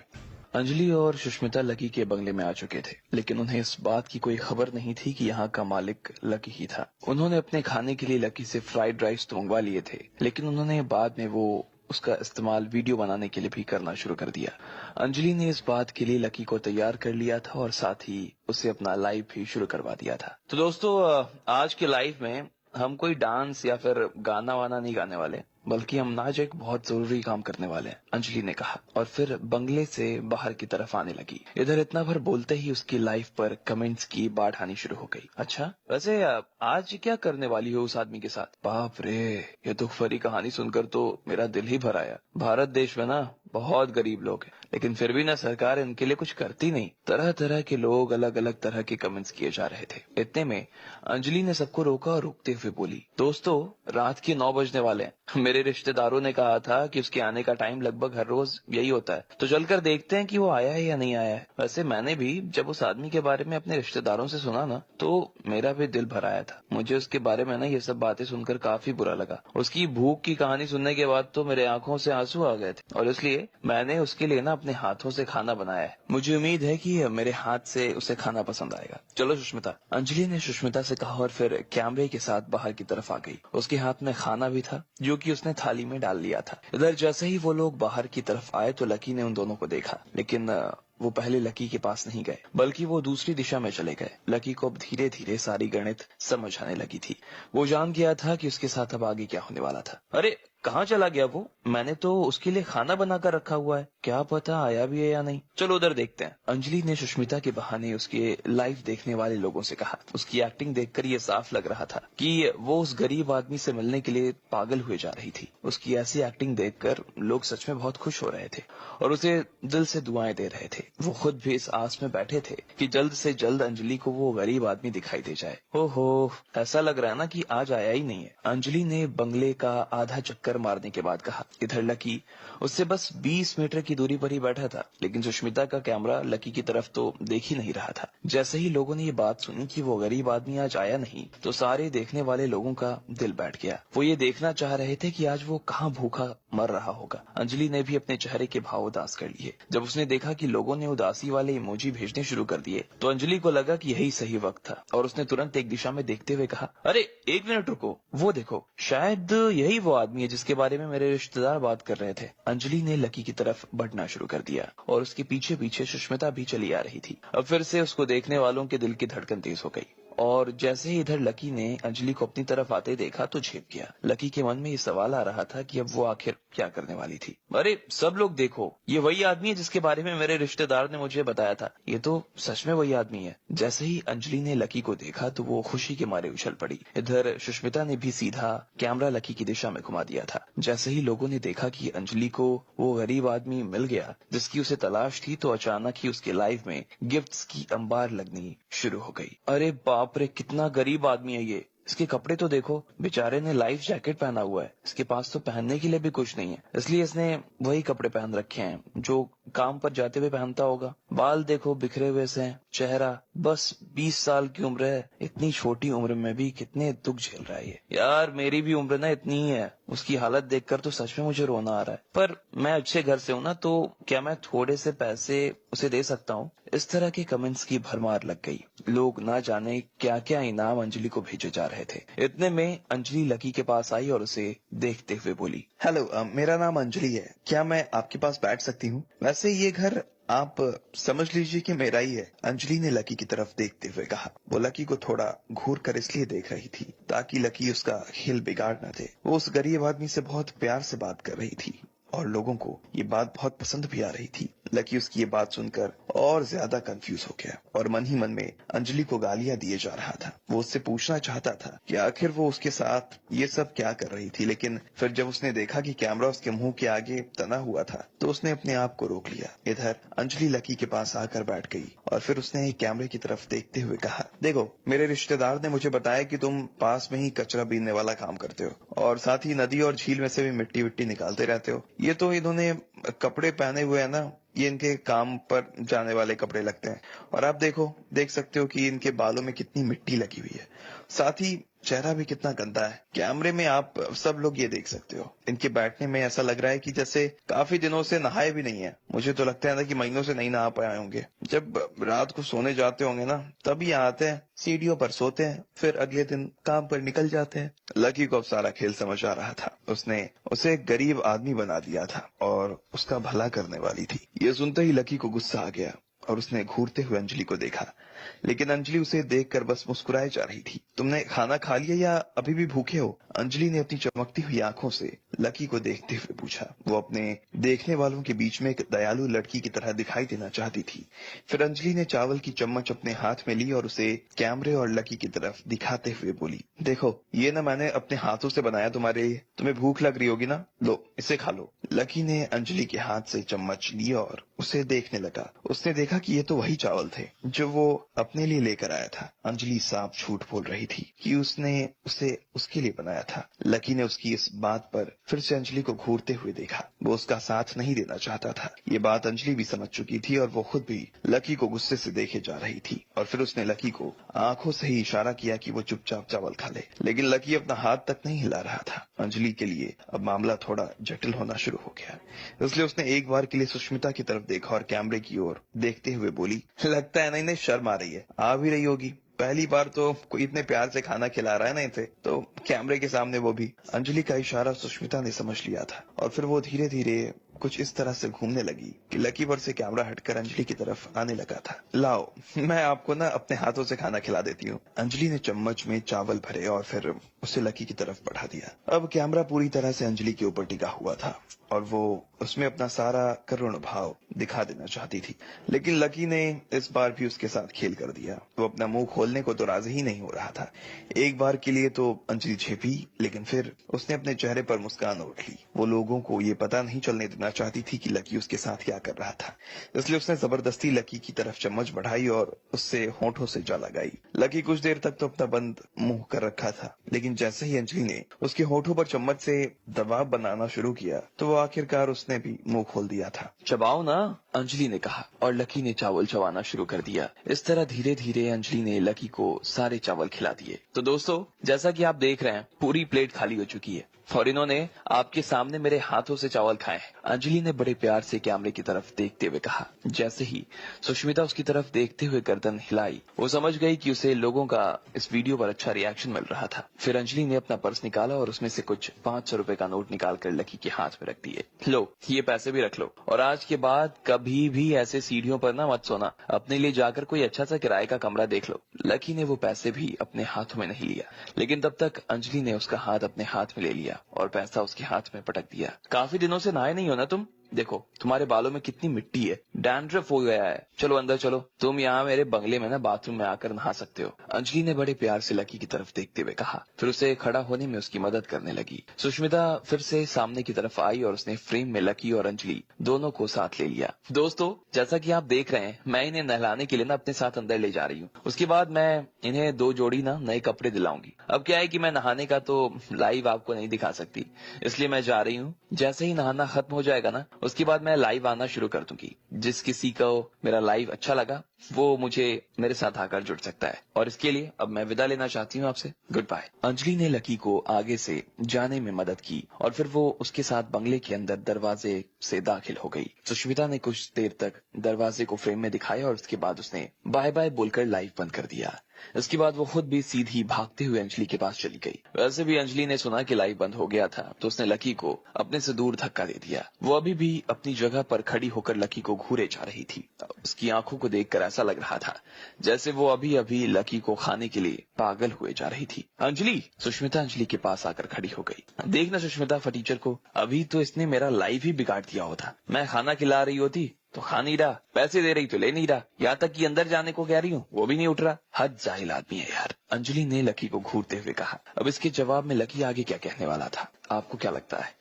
अंजलि और सुष्मिता लकी के बंगले में आ चुके थे, लेकिन उन्हें इस बात की कोई खबर नहीं थी कि यहाँ का मालिक लकी ही था। उन्होंने अपने खाने के लिए लकी से फ्राइड राइस तो मंगवा लिए थे, लेकिन उन्होंने बाद में वो उसका इस्तेमाल वीडियो बनाने के लिए भी करना शुरू कर दिया। अंजलि ने इस बात के लिए लकी को तैयार कर लिया था और साथ ही उसे अपना लाइव भी शुरू करवा दिया था। तो दोस्तों, आज के लाइव में हम कोई डांस या फिर गाना वाना नहीं गाने वाले, बल्कि हम आज एक बहुत जरूरी काम करने वाले हैं, अंजलि ने कहा और फिर बंगले से बाहर की तरफ आने लगी। इधर इतना भर बोलते ही उसकी लाइव पर कमेंट्स की बाढ़ आनी शुरू हो गई। अच्छा, वैसे आज क्या करने वाली हो उस आदमी के साथ? बाप रे, ये तो फरी कहानी सुनकर तो मेरा दिल ही भर आया। भारत देश में ना बहुत गरीब लोग हैं, लेकिन फिर भी ना सरकार इनके लिए कुछ करती नहीं। तरह तरह के लोग अलग अलग तरह के कमेंट्स किए जा रहे थे। इतने में अंजलि ने सबको रोका और रुकते हुए बोली, दोस्तों, रात के 9 बजने वाले हैं। मेरे रिश्तेदारों ने कहा था कि उसके आने का टाइम लगभग हर रोज यही होता है, तो चलकर देखते हैं कि वो आया है या नहीं आया है। वैसे मैंने भी जब उस आदमी के बारे में अपने रिश्तेदारों से सुना ना, तो मेरा भी दिल भर आया था। मुझे उसके बारे में ना ये सब बातें सुनकर काफी बुरा लगा। उसकी भूख की कहानी सुनने के बाद तो मेरे आंखों से आंसू आ गए थे और इसलिए मैंने उसके लिए ना अपने हाथों से खाना बनाया है। मुझे उम्मीद है कि मेरे हाथ से उसे खाना पसंद आएगा। चलो सुष्मिता, अंजलि ने सुष्मिता से कहा और फिर कैमरे के साथ बाहर की तरफ आ गई। उसके हाथ में खाना भी था जो कि उसने थाली में डाल लिया था। इधर जैसे ही वो लोग बाहर की तरफ आए तो लकी ने उन दोनों को देखा, लेकिन वो पहले लकी के पास नहीं गए, बल्कि वो दूसरी दिशा में चले गए। लकी को अब धीरे धीरे सारी गणित समझ आने लगी थी। वो जान गया था कि उसके साथ अब आगे क्या होने वाला था। अरे, कहाँ चला गया वो? मैंने तो उसके लिए खाना बनाकर रखा हुआ है, क्या पता आया भी है या नहीं। चलो उधर देखते हैं। अंजलि ने सुष्मिता के बहाने उसके लाइव देखने वाले लोगों से कहा। उसकी एक्टिंग देखकर ये साफ लग रहा था कि वो उस गरीब आदमी से मिलने के लिए पागल हुए जा रही थी। उसकी ऐसी एक्टिंग देखकर लोग सच में बहुत खुश हो रहे थे और उसे दिल से दुआएं दे रहे थे। वो खुद भी इस आस में बैठे थे कि जल्द से जल्द अंजलि को वो गरीब आदमी दिखाई दे जाए। ओहो, ऐसा लग रहा है ना कि आज आया ही नहीं है। अंजलि ने बंगले का आधा चक्कर मारने के बाद कहा। इधर लकी उससे बस 20 मीटर की दूरी पर ही बैठा था, लेकिन सुष्मिता का कैमरा लकी की तरफ तो देख ही नहीं रहा था। जैसे ही लोगों ने ये बात सुनी कि वो गरीब आदमी आज आया नहीं, तो सारे देखने वाले लोगों का दिल बैठ गया। वो ये देखना चाह रहे थे कि आज वो कहाँ भूखा मर रहा होगा। अंजलि ने भी अपने चेहरे के भाव उदास कर लिए। जब उसने देखा कि लोगों ने उदासी वाले इमोजी भेजने शुरू कर दिए, तो अंजलि को लगा कि यही सही वक्त था और उसने तुरंत एक दिशा में देखते हुए कहा, अरे 1 मिनट रुको, वो देखो, शायद यही वो आदमी है जिसके बारे में मेरे रिश्तेदार बात कर रहे थे। अंजलि ने लकी की तरफ बढ़ना शुरू कर दिया और उसके पीछे पीछे सुष्मिता भी चली आ रही थी। अब फिर से उसको देखने वालों के दिल की धड़कन तेज हो गई
और जैसे ही इधर लकी ने अंजलि को अपनी तरफ आते देखा तो झेप गया। लकी के मन में ये सवाल आ रहा था कि अब वो आखिर क्या करने वाली थी। अरे सब लोग देखो, ये वही आदमी है जिसके बारे में मेरे रिश्तेदार ने मुझे बताया था। ये तो सच में वही आदमी है। जैसे ही अंजलि ने लकी को देखा तो वो खुशी के मारे उछल पड़ी। इधर सुष्मिता ने भी सीधा कैमरा लकी की दिशा में घुमा दिया था। जैसे ही लोगों ने देखा कि अंजलि को वो गरीब आदमी मिल गया जिसकी उसे तलाश थी, तो अचानक ही उसके लाइफ में गिफ्ट्स की अंबार लगनी शुरू हो गई। अरे बाप रे, कितना गरीब आदमी है ये। इसके कपड़े तो देखो, बेचारे ने लाइफ जैकेट पहना हुआ है। इसके पास तो पहनने के लिए भी कुछ नहीं है, इसलिए इसने वही कपड़े पहन रखे हैं जो काम पर जाते हुए पहनता होगा। बाल देखो बिखरे हुए से हैं, चेहरा बस 20 साल की उम्र है। इतनी छोटी उम्र में भी कितने दुख झेल रहा है ये। यार मेरी भी उम्र ना इतनी ही है। उसकी हालत देखकर तो सच में मुझे रोना आ रहा है। पर मैं अच्छे घर से हूँ ना, तो क्या मैं थोड़े से पैसे उसे दे सकता हूँ? इस तरह के कमेंट्स की भरमार लग गई। लोग ना जाने क्या क्या इनाम अंजलि को भेजे जा रहे थे। इतने में अंजलि लकी के पास आई और उसे देखते हुए बोली,
हेलो, मेरा नाम अंजलि है। क्या मैं आपके पास बैठ सकती हूँ? वैसे ये घर आप समझ लीजिए कि मेरा ही है। अंजलि ने लकी की तरफ देखते हुए कहा। वो लकी को थोड़ा घूर कर इसलिए देख रही थी ताकि लकी उसका खेल बिगाड़ न दे। वो उस गरीब आदमी से बहुत प्यार से बात कर रही थी और लोगों को ये बात बहुत पसंद भी आ रही थी। लकी उसकी ये बात सुनकर और ज्यादा कंफ्यूज हो गया और मन ही मन में अंजलि को गालियां दिए जा रहा था। वो उससे पूछना चाहता था कि आखिर वो उसके साथ ये सब क्या कर रही थी, लेकिन फिर जब उसने देखा कि कैमरा उसके मुंह के आगे तना हुआ था तो उसने अपने आप को रोक लिया। इधर अंजलि लकी के पास आकर बैठ गई और फिर उसने कैमरे की तरफ देखते हुए कहा, देखो मेरे रिश्तेदार ने मुझे बताया कि तुम पास में ही कचरा बीनने वाला काम करते हो और साथ ही नदी और झील में से भी मिट्टी विट्टी निकालते रहते हो। ये तो इन्होंने कपड़े पहने हुए है ना, ये इनके काम पर जाने वाले कपड़े लगते हैं। और आप देखो, देख सकते हो कि इनके बालों में कितनी मिट्टी लगी हुई है, साथ ही चेहरा भी कितना गंदा है। कैमरे में आप सब लोग ये देख सकते हो। इनके बैठने में ऐसा लग रहा है कि जैसे काफी दिनों से नहाए भी नहीं है। मुझे तो लगता है ना कि महीनों से नहीं नहा पाए होंगे। जब रात को सोने जाते होंगे ना, तब यहाँ आते हैं, सीढ़ियों पर सोते हैं, फिर अगले दिन काम पर निकल जाते हैं। लकी को अब सारा खेल समझ आ रहा था। उसने उसे एक गरीब आदमी बना दिया था और उसका भला करने वाली थी। ये सुनते ही लकी को गुस्सा आ गया और उसने घूरते हुए अंजलि को देखा, लेकिन अंजलि उसे देखकर बस मुस्कुराए जा रही थी। तुमने खाना खा लिया या अभी भी भूखे हो? अंजलि ने अपनी चमकती हुई आंखों से लकी को देखते हुए पूछा। वो अपने देखने वालों के बीच में एक दयालु लड़की की तरह दिखाई देना चाहती थी। फिर अंजलि ने चावल की चम्मच अपने हाथ में ली और उसे कैमरे और लकी की तरफ दिखाते हुए बोली, देखो ये ना मैंने अपने हाथों से बनाया तुम्हारे लिए। तुम्हें भूख लग रही होगी ना, लो इसे खा लो। लकी ने अंजलि के हाथ से चम्मच ली और उसे देखने लगा। उसने देखा कि ये तो वही चावल थे जो वो अपने लिए लेकर आया था। अंजलि साफ झूठ बोल रही थी कि उसने उसे उसके लिए बनाया था। लकी ने उसकी इस बात पर फिर से अंजलि को घूरते हुए देखा। वो उसका साथ नहीं देना चाहता था। ये बात अंजलि भी समझ चुकी थी और वो खुद भी लकी को गुस्से से देखे जा रही थी। और फिर उसने लकी को आंखों से ही इशारा किया कि वो चुपचाप चावल खा ले, लेकिन लकी अपना हाथ तक नहीं हिला रहा था। अंजलि के लिए अब मामला थोड़ा जटिल होना शुरू हो गया, इसलिए उसने एक बार के लिए सुष्मिता की तरफ देखा और कैमरे की ओर देखते हुए बोली, लगता है ना इन्हें शर्म आ रही है। आ भी रही होगी, पहली बार तो कोई इतने प्यार से खाना खिला रहा है ना इसे, तो कैमरे के सामने वो भी। अंजलि का इशारा सुष्मिता ने समझ लिया था और फिर वो धीरे धीरे कुछ इस तरह से घूमने लगी कि लकी पर से कैमरा हटकर अंजलि की तरफ आने लगा था। लाओ मैं आपको ना अपने हाथों से खाना खिला देती हूँ। अंजलि ने चम्मच में चावल भरे और फिर उसे लकी की तरफ बढ़ा दिया। अब कैमरा पूरी तरह से अंजलि के ऊपर टिका हुआ था और वो उसमें अपना सारा करुण भाव दिखा देना चाहती थी, लेकिन लकी ने इस बार भी उसके साथ खेल कर दिया। वो अपना मुंह खोलने को तो राजी ही नहीं हो रहा था। एक बार के लिए तो अंजलि झेपी, लेकिन फिर उसने अपने चेहरे पर मुस्कान उठ ली। वो लोगों को ये पता नहीं चलने देना चाहती थी कि लकी उसके साथ क्या कर रहा था, इसलिए उसने जबरदस्ती लकी की तरफ चम्मच बढ़ाई और उससे होंठों से जा लगाई। लकी कुछ देर तक तो अपना बंद मुंह कर रखा था, लेकिन जैसे ही अंजलि ने उसके होंठों पर चम्मच से दबाव बनाना शुरू किया तो वो आखिरकार उसने भी मुंह खोल दिया था।
चबाओ ना, अंजलि ने कहा और लकी ने चावल चबाना शुरू कर दिया। इस तरह धीरे धीरे अंजलि ने लकी को सारे चावल खिला दिए। तो दोस्तों, जैसा कि आप देख रहे हैं, पूरी प्लेट खाली हो चुकी है और इन्होंने आपके सामने मेरे हाथों से चावल खाए। अंजलि ने बड़े प्यार से कैमरे की तरफ देखते हुए कहा। जैसे ही सुष्मिता उसकी तरफ देखते हुए गर्दन हिलाई, वो समझ गई कि उसे लोगों का इस वीडियो पर अच्छा रिएक्शन मिल रहा था। फिर अंजलि ने अपना पर्स निकाला और उसमें से कुछ 500 रुपए का नोट निकालकर लकी के हाथ में रख दिए। लो, ये पैसे भी रख लो और आज के बाद कभी कभी भी ऐसे सीढ़ियों पर ना मत सोना, अपने लिए जाकर कोई अच्छा सा किराए का कमरा देख लो। लकी ने वो पैसे भी अपने हाथों में नहीं लिया, लेकिन तब तक अंजलि ने उसका हाथ अपने हाथ में ले लिया और पैसा उसके हाथ में पटक दिया। काफी दिनों से नहाए नहीं हो ना तुम? देखो तुम्हारे बालों में कितनी मिट्टी है, डैंड्रफ हो गया है। चलो अंदर चलो, तुम यहाँ मेरे बंगले में ना बाथरूम में आकर नहा सकते हो। अंजलि ने बड़े प्यार से लकी की तरफ देखते हुए कहा, फिर उसे खड़ा होने में उसकी मदद करने लगी। सुष्मिता फिर से सामने की तरफ आई और उसने फ्रेम में लकी और अंजलि दोनों को साथ ले लिया। दोस्तों, जैसा कि आप देख रहे हैं, मैं इन्हें नहलाने के लिए ना अपने साथ अंदर ले जा रही हूँ। उसके बाद मैं इन्हें 2 जोड़ी ना नए कपड़े दिलाऊंगी। अब क्या है कि मैं नहाने का तो लाइव आपको नहीं दिखा सकती, इसलिए मैं जा रही हूँ। जैसे ही नहाना खत्म हो जाएगा ना, उसके बाद मैं लाइव आना शुरू कर दूंगी। जिस किसी को मेरा लाइव अच्छा लगा वो मुझे मेरे साथ आकर जुड़ सकता है। और इसके लिए अब मैं विदा लेना चाहती हूँ आपसे। Good bye. अंजलि ने लकी को आगे से जाने में मदद की और फिर वो उसके साथ बंगले के अंदर दरवाजे से दाखिल हो गई। सुष्मिता ने कुछ देर तक दरवाजे को फ्रेम में दिखाया और उसके बाद उसने बाय बाय बोलकर लाइव बंद कर दिया। इसके बाद वो खुद भी सीधी भागते हुए अंजलि के पास चली गई। वैसे भी अंजलि ने सुना कि लाइव बंद हो गया था तो उसने लकी को अपने से दूर धक्का दे दिया। वो अभी भी अपनी जगह पर खड़ी होकर लकी को घूरे जा रही थी। उसकी आंखों को देखकर ऐसा लग रहा था जैसे वो अभी अभी लकी को खाने के लिए पागल हुए जा रही थी। अंजलि! सुष्मिता अंजलि के पास आकर खड़ी हो गई। देखना सुष्मिता फटीचर को, अभी तो इसने मेरा लाइव ही बिगाड़ दिया होता। मैं खाना खिला रही होती तो खा नहीं रहा, पैसे दे रही तो ले नहीं रहा, यहाँ तक कि अंदर जाने को कह रही हूँ वो भी नहीं उठ रहा। हद जाहिल आदमी है यार, अंजलि ने लकी को घूरते हुए कहा। अब इसके जवाब में लकी आगे क्या कहने वाला था, आपको क्या लगता है?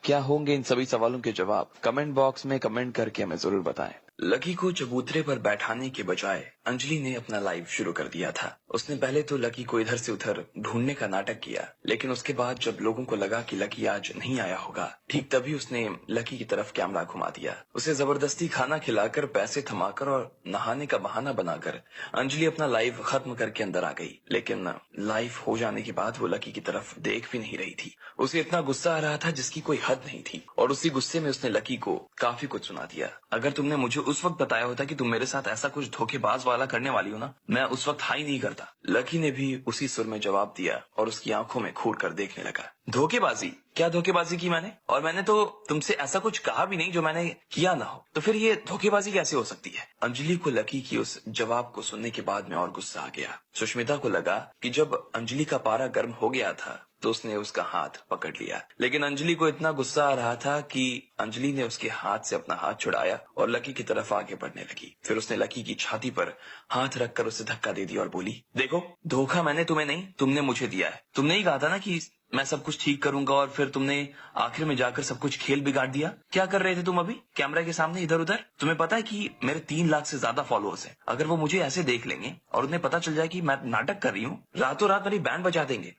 क्या होंगे इन सभी सवालों के जवाब? कमेंट बॉक्स में कमेंट करके हमें जरूर बताएं। लकी को चबूतरे पर बैठाने के बजाय अंजलि ने अपना लाइव शुरू कर दिया था। उसने पहले तो लकी को इधर से उधर ढूंढने का नाटक किया, लेकिन उसके बाद जब लोगों को लगा कि लकी आज नहीं आया होगा, ठीक तभी उसने लकी की तरफ कैमरा घुमा दिया। उसे जबरदस्ती खाना खिलाकर, पैसे थमाकर और नहाने का बहाना बनाकर अंजलि अपना लाइव खत्म करके अंदर आ गई। लेकिन लाइव हो जाने के बाद वो लकी की तरफ देख भी नहीं रही थी। उसे इतना गुस्सा आ रहा था जिसकी कोई हद नहीं थी, और उसी गुस्से में उसने लकी को काफी कुछ सुना दिया। अगर तुमने मुझे उस वक्त बताया होता कि तुम मेरे साथ ऐसा कुछ धोखेबाज वाला करने वाली हो ना, मैं उस वक्त हाई नहीं करता। लकी ने भी उसी सुर में जवाब दिया और उसकी आंखों में घूर कर देखने लगा। धोखेबाजी? क्या धोखेबाजी की मैंने? और मैंने तो तुमसे ऐसा कुछ कहा भी नहीं जो मैंने किया ना हो, तो फिर ये धोखेबाजी कैसे हो सकती है? अंजलि को लकी की उस जवाब को सुनने के बाद में और गुस्सा आ गया। सुष्मिता को लगा कि जब अंजलि का पारा गर्म हो गया था तो उसने उसका हाथ पकड़ लिया, लेकिन अंजलि को इतना गुस्सा आ रहा था कि अंजलि ने उसके हाथ से अपना हाथ छुड़ाया और लकी की तरफ आगे बढ़ने लगी। फिर उसने लकी की छाती पर हाथ रखकर उसे धक्का दे दिया और बोली, देखो, धोखा मैंने तुम्हें नहीं, तुमने मुझे दिया है। तुमने ही कहा था ना कि मैं सब कुछ ठीक करूंगा, और फिर तुमने आखिर में जाकर सब कुछ खेल बिगाड़ दिया। क्या कर रहे थे तुम अभी कैमरा के सामने इधर उधर? तुम्हें पता है कि मेरे 3 लाख से ज्यादा फॉलोअर्स हैं। अगर वो मुझे ऐसे देख लेंगे और उन्हें पता चल जाए कि मैं नाटक कर रही हूँ, रातों रात मेरी बैंड बजा देंगे।